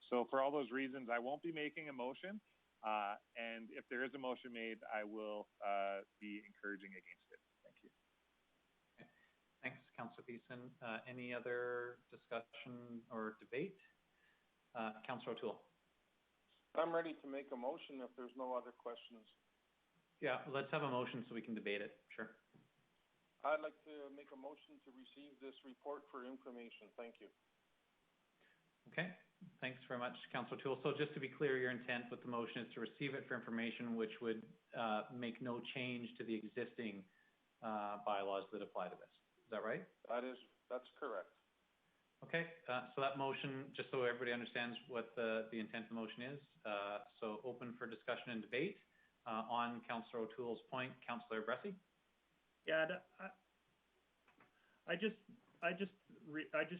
So for all those reasons, I won't be making a motion. And if there is a motion made, I will be encouraging against it. Thank you. Okay. Thanks, Councillor Beeson. Any other discussion or debate? Councillor O'Toole. I'm ready to make a motion if there's no other questions. Yeah, let's have a motion so we can debate it. Sure. I'd like to make a motion to receive this report for information. Thank you. Okay, thanks very much, Councillor O'Toole. So just to be clear, your intent with the motion is to receive it for information, which would make no change to the existing bylaws that apply to this. Is that right? That's correct. Okay, so that motion, just so everybody understands what the intent of the motion is, so open for discussion and debate. On Councillor O'Toole's point, Councillor Bressie? Yeah, I just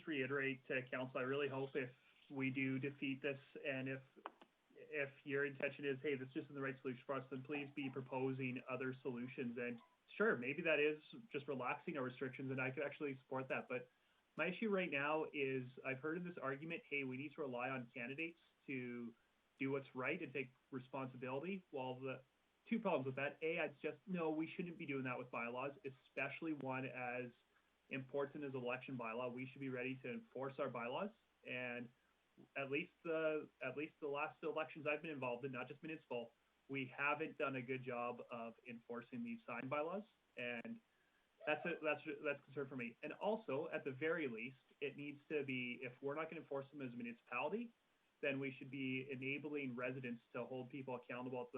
reiterate to council, I really hope if we do defeat this, and if your intention is, hey, this isn't the right solution for us, then please be proposing other solutions. And sure, maybe that is just relaxing our restrictions, and I could actually support that. But my issue right now is I've heard in this argument, hey, we need to rely on candidates to do what's right and take responsibility. While the two problems with that, I'd just, no, we shouldn't be doing that with bylaws, especially one as important as election bylaw. We should be ready to enforce our bylaws. And at least the last elections I've been involved in, not just municipal, we haven't done a good job of enforcing these sign bylaws. And that's a concern for me. And also, at the very least, it needs to be, if we're not going to enforce them as a municipality, then we should be enabling residents to hold people accountable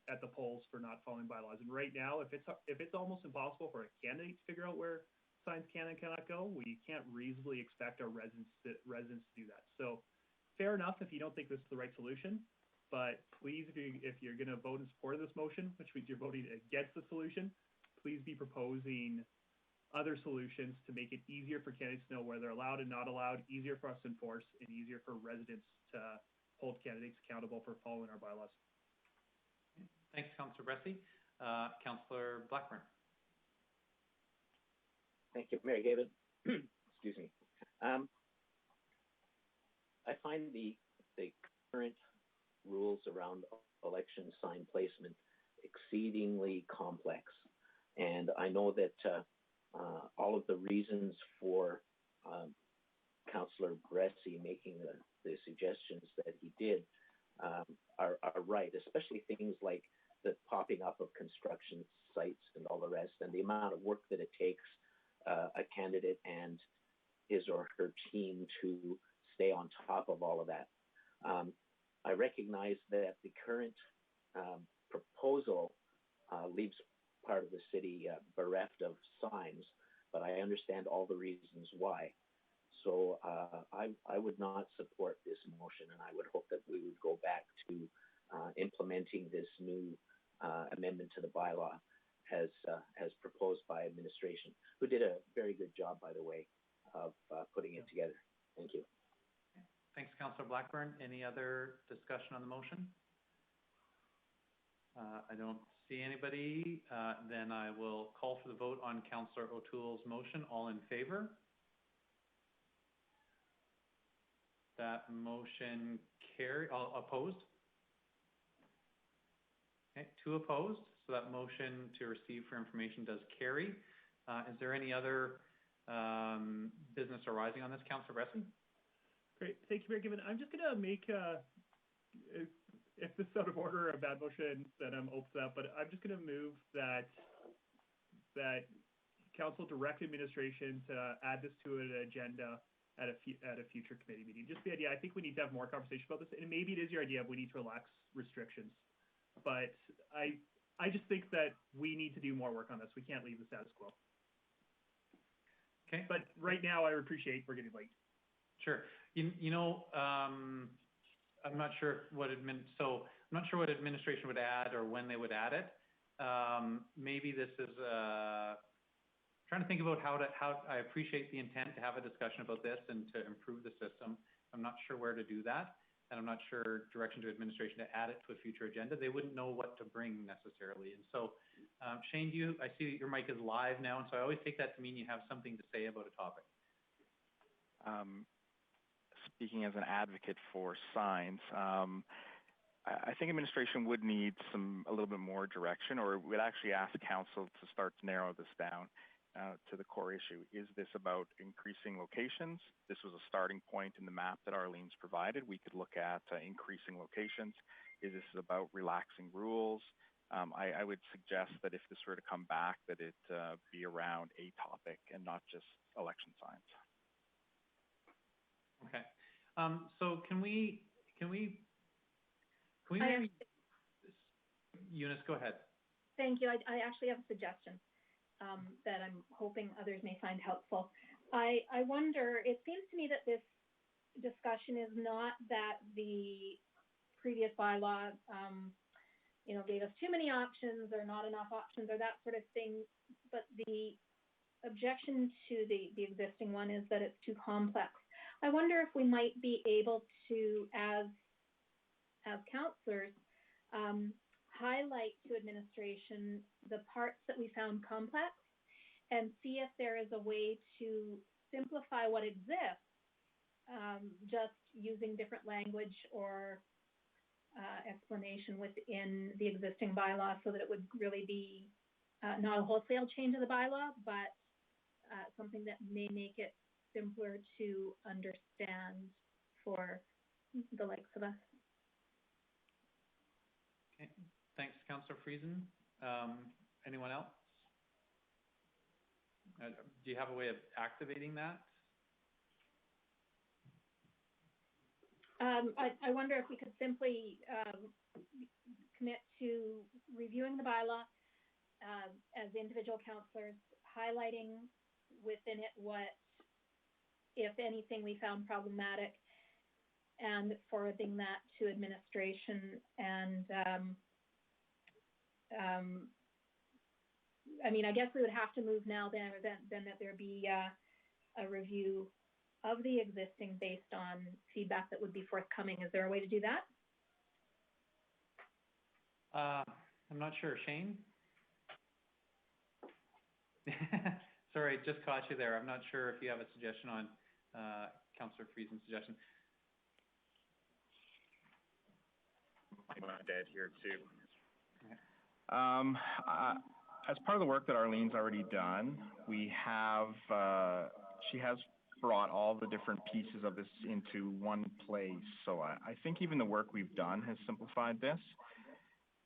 at the polls for not following bylaws. And right now, if it's almost impossible for a candidate to figure out where signs can and cannot go, we can't reasonably expect our residents to do that. So, fair enough if you don't think this is the right solution, but please, if you're going to vote in support of this motion, which means you're voting against the solution, please be proposing other solutions to make it easier for candidates to know where they're allowed and not allowed, easier for us to enforce, and easier for residents to hold candidates accountable for following our bylaws. Thanks, Councillor Bressie. Councillor Blackburn. Thank you, Mayor Gavin. Excuse me. I find the current rules around election sign placement exceedingly complex. And I know that all of the reasons for Councillor Bressie making the suggestions that he did are right, especially things like the popping up of construction sites and all the rest, and the amount of work that it takes a candidate and his or her team to stay on top of all of that. I recognize that the current proposal leaves part of the city bereft of signs, but I understand all the reasons why. So I would not support this motion, and I would hope that we would go back to implementing this new amendment to the bylaw as proposed by administration, who did a very good job, by the way, of putting it together. Thank you. Thanks, Councillor Blackburn. Any other discussion on the motion? I don't see anybody. Then I will call for the vote on Councillor O'Toole's motion. All in favor? That motion carry. Opposed? Okay, 2 opposed. So that motion to receive for information does carry. Is there any other business arising on this, Councillor Bressie? Great, thank you, Mayor Given. I'm just gonna make, if this is out of order, a bad motion, then I'm open to that, but I'm just gonna move that council direct administration to add this to an agenda at a future committee meeting. Just the idea, I think we need to have more conversation about this, and maybe it is your idea of we need to relax restrictions. But I just think that we need to do more work on this. We can't leave the status quo. Okay. But right now, I appreciate we're getting late. Sure. You know, I'm not sure what administration would add or when they would add it. Maybe this is trying to think about how I appreciate the intent to have a discussion about this and to improve the system. I'm not sure where to do that, and I'm not sure direction to administration to add it to a future agenda. They wouldn't know what to bring necessarily. And so, Shane, I see your mic is live now, and so I always take that to mean you have something to say about a topic. Speaking as an advocate for signs, I think administration would need a little bit more direction, or would actually ask council to start to narrow this down to the core issue. Is this about increasing locations? This was a starting point in the map that Arlene's provided. We could look at increasing locations. Is this about relaxing rules? I would suggest that if this were to come back, that it be around a topic and not just election signs. Okay. So can we maybe, Eunice, go ahead. Thank you. I actually have a suggestion that I'm hoping others may find helpful. I wonder, it seems to me that this discussion is not that the previous bylaw, gave us too many options or not enough options or that sort of thing, but the objection to the existing one is that it's too complex. I wonder if we might be able to, as councillors, highlight to administration the parts that we found complex and see if there is a way to simplify what exists, just using different language or explanation within the existing bylaw, so that it would really be not a wholesale change of the bylaw, but something that may make it simpler to understand for the likes of us. Okay. Thanks, Councillor Friesen. Anyone else? Do you have a way of activating that? I wonder if we could simply commit to reviewing the bylaw as individual councillors, highlighting within it what, if anything, we found problematic, and forwarding that to administration. And I guess we would have to move now then that there be a review of the existing based on feedback that would be forthcoming. Is there a way to do that? I'm not sure. Shane? Sorry, just caught you there. I'm not sure if you have a suggestion on Councillor Friesen's suggestion. I'm dead here too. As part of the work that Arlene's already done, we have, she has brought all the different pieces of this into one place. So I think even the work we've done has simplified this.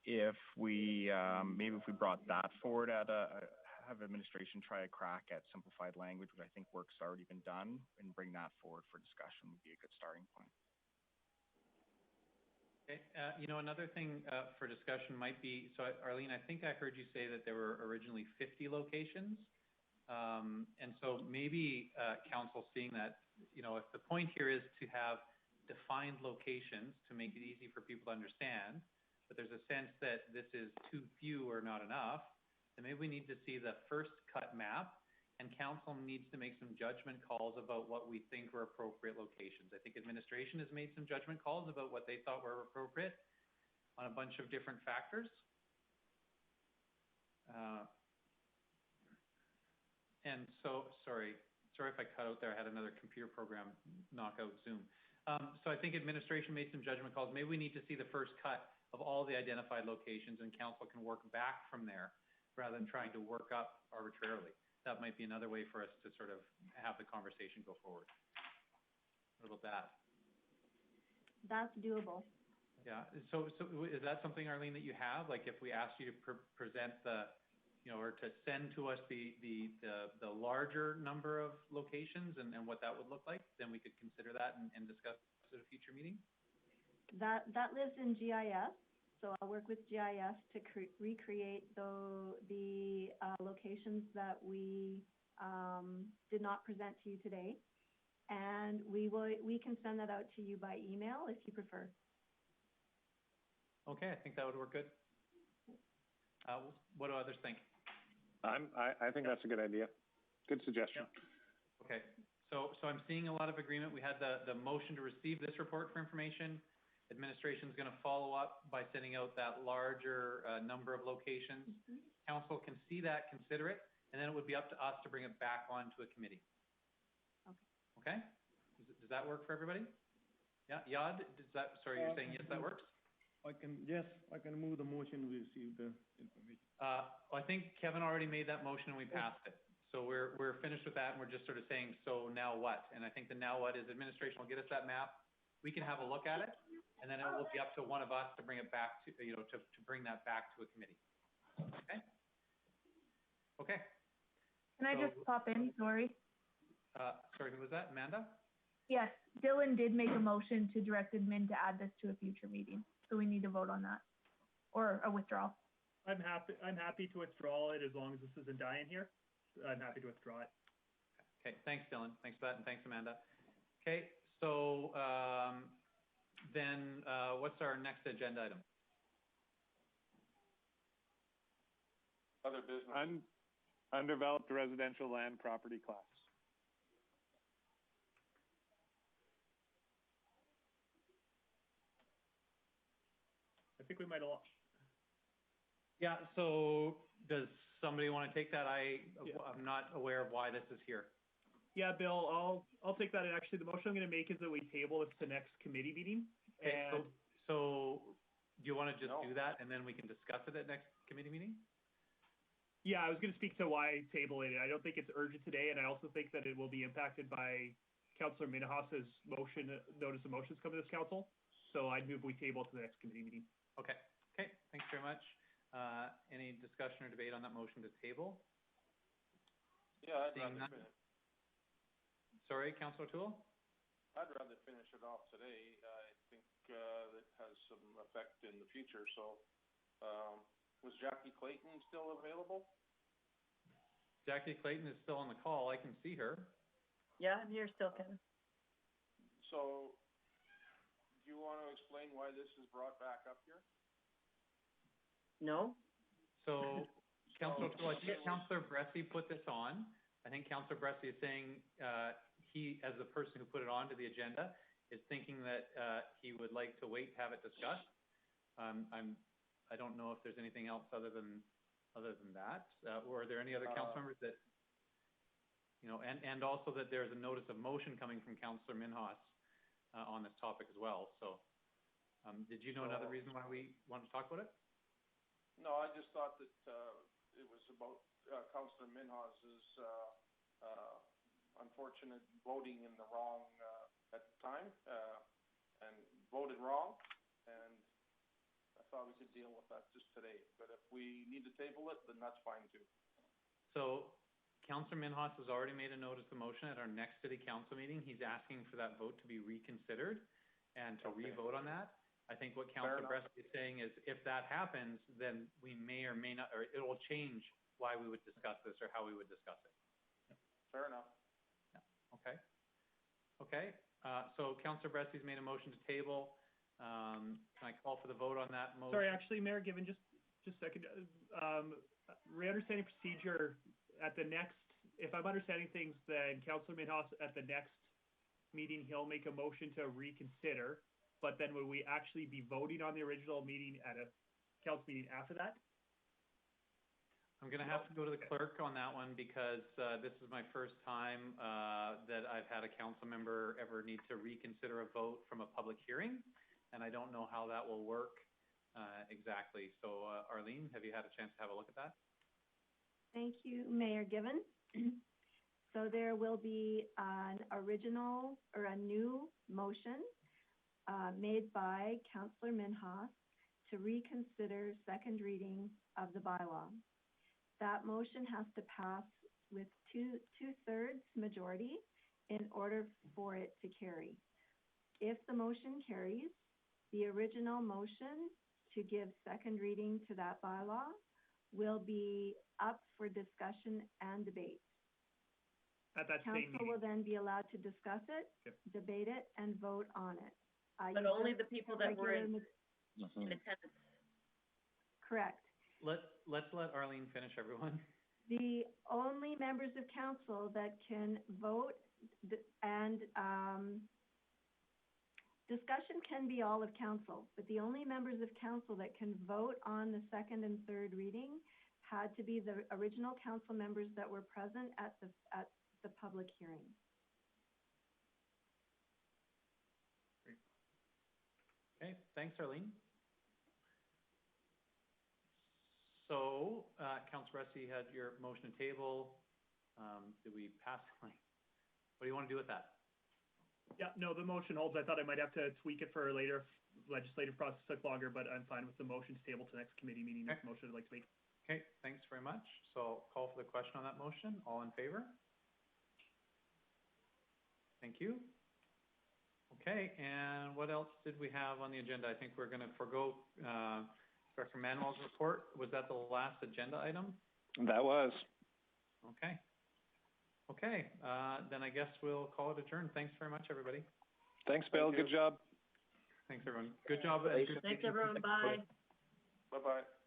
If we, maybe if we brought that forward at have administration try a crack at simplified language, which I think work's already been done, and bring that forward for discussion would be a good starting point. Okay, another thing for discussion might be, so Arlene, I think I heard you say that there were originally 50 locations. And so maybe council seeing that, if the point here is to have defined locations to make it easy for people to understand, but there's a sense that this is too few or not enough, then maybe we need to see the first cut map, and council needs to make some judgment calls about what we think are appropriate locations. I think administration has made some judgment calls about what they thought were appropriate on a bunch of different factors. And so, sorry if I cut out there. I had another computer program knock out Zoom. So I think administration made some judgment calls. Maybe we need to see the first cut of all the identified locations, and council can work back from there rather than trying to work up arbitrarily. That might be another way for us to sort of have the conversation go forward. What about that? That's doable. Yeah. So is that something, Arlene, that you have? Like if we asked you to present the, or to send to us the larger number of locations and what that would look like, then we could consider that and discuss at a future meeting. That lives in GIS, so I'll work with GIS to recreate the locations that we did not present to you today, and we can send that out to you by email if you prefer. Okay, I think that would work good. What do others think? I think that's a good idea. Good suggestion. Yep. Okay, so I'm seeing a lot of agreement. We had the motion to receive this report for information. Administration is going to follow up by sending out that larger number of locations. Mm-hmm. Council can see that, consider it, and then it would be up to us to bring it back onto a committee. Okay. Okay? Does that work for everybody? Yeah, Yad, sorry, you're saying yes, that works? I can move the motion, we receive the information. I think Kevin already made that motion and we passed it. So we're finished with that and we're just sort of saying, so now what? And I think the now what is administration will get us that map. We can have a look at it, and then it will be up to one of us to bring it back to, to bring that back to a committee. Okay? Okay. Can I just pop in? Sorry. Sorry, who was that? Amanda? Yes, Dylan did make a motion to direct admin to add this to a future meeting, so we need to vote on that, or a withdrawal. I'm happy to withdraw it as long as this isn't dying here. I'm happy to withdraw it. Okay, thanks, Dylan. Thanks for that, and thanks, Amanda. Okay, so then what's our next agenda item? Other business. Undeveloped residential land property class. I think we might all. Yeah, so does somebody want to take that? I'm not aware of why this is here. Yeah, Bill, I'll take that. And actually, the motion I'm going to make is that we table this to next committee meeting. Okay, so do you want to just do that and then we can discuss it at next committee meeting? Yeah, I was going to speak to why tabling it. I don't think it's urgent today, and I also think that it will be impacted by Councillor Minahas's motion, notice of motions coming to this council. So I'd move we table it to the next committee meeting. Okay. Okay. Thanks very much. Any discussion or debate on that motion to table? Yeah, I'd rather finish. Sorry, Councillor O'Toole? I'd rather finish it off today. I think it has some effect in the future. So, was Jackie Clayton still available? Jackie Clayton is still on the call. I can see her. Yeah, I'm here still, Kevin. So, do you want to explain why this is brought back up here? No. So, Councillor O'Toole, I think Councillor Bressie put this on. I think Councillor Bressie is saying he, as the person who put it onto the agenda, is thinking that he would like to wait to have it discussed. I don't know if there's anything else other than that. Or are there any other council members that, and also that there's a notice of motion coming from Councillor Minhas on this topic as well. So, did you know another reason why we wanted to talk about it? No, I just thought that it was about Councillor Minhas's unfortunate voting in the wrong at the time and voted wrong, and I thought we could deal with that just today. But if we need to table it, then that's fine too. So, Councillor Minhas has already made a notice of motion at our next city council meeting. He's asking for that vote to be reconsidered and to re-vote on that. I think what Councillor Bressie is saying is if that happens, then we may or may not, or it will change why we would discuss this or how we would discuss it. Fair enough. Yeah. Okay. Okay. So Councillor Bressie's made a motion to table. Can I call for the vote on that motion? Sorry, actually, Mayor, given just a second, re-understanding procedure at the next, if I'm understanding things, then Councillor Minhas at the next meeting, he'll make a motion to reconsider, but then will we actually be voting on the original meeting at a council meeting after that? I'm going to have to go to the clerk on that one because this is my first time that I've had a council member ever need to reconsider a vote from a public hearing, and I don't know how that will work exactly. So Arlene, have you had a chance to have a look at that? Thank you, Mayor Given. So there will be an original or a new motion made by Councillor Minhas to reconsider second reading of the bylaw. that motion has to pass with two-thirds majority in order for it to carry. If the motion carries, the original motion to give second reading to that bylaw will be up for discussion and debate. At that same Council meeting. will then be allowed to discuss it, Yep. debate it, and vote on it. But only the people that were in attendance. Correct. Let's let Arlene finish, everyone. The only members of council that can vote and discussion can be all of council, but the only members of council that can vote on the second and third reading had to be the original council members that were present at the public hearing. Okay, thanks, Arlene. So, Councilor Resty had your motion to table. Did we pass? What do you want to do with that? Yeah, no, the motion holds. I thought I might have to tweak it for a later legislative process took longer, but I'm fine with the motion to table to next committee meeting. Next motion I'd like to make. Okay, thanks very much. So I'll call for the question on that motion. All in favor? Thank you. Okay, and what else did we have on the agenda? I think we're going to forego Director Manuel's report. Was that the last agenda item? That was. Okay. Okay, then I guess we'll call it adjourned. Thanks very much, everybody. Thanks, Bill. Good job. Thanks, everyone. Good job. Thanks, everyone. Bye. Bye-bye.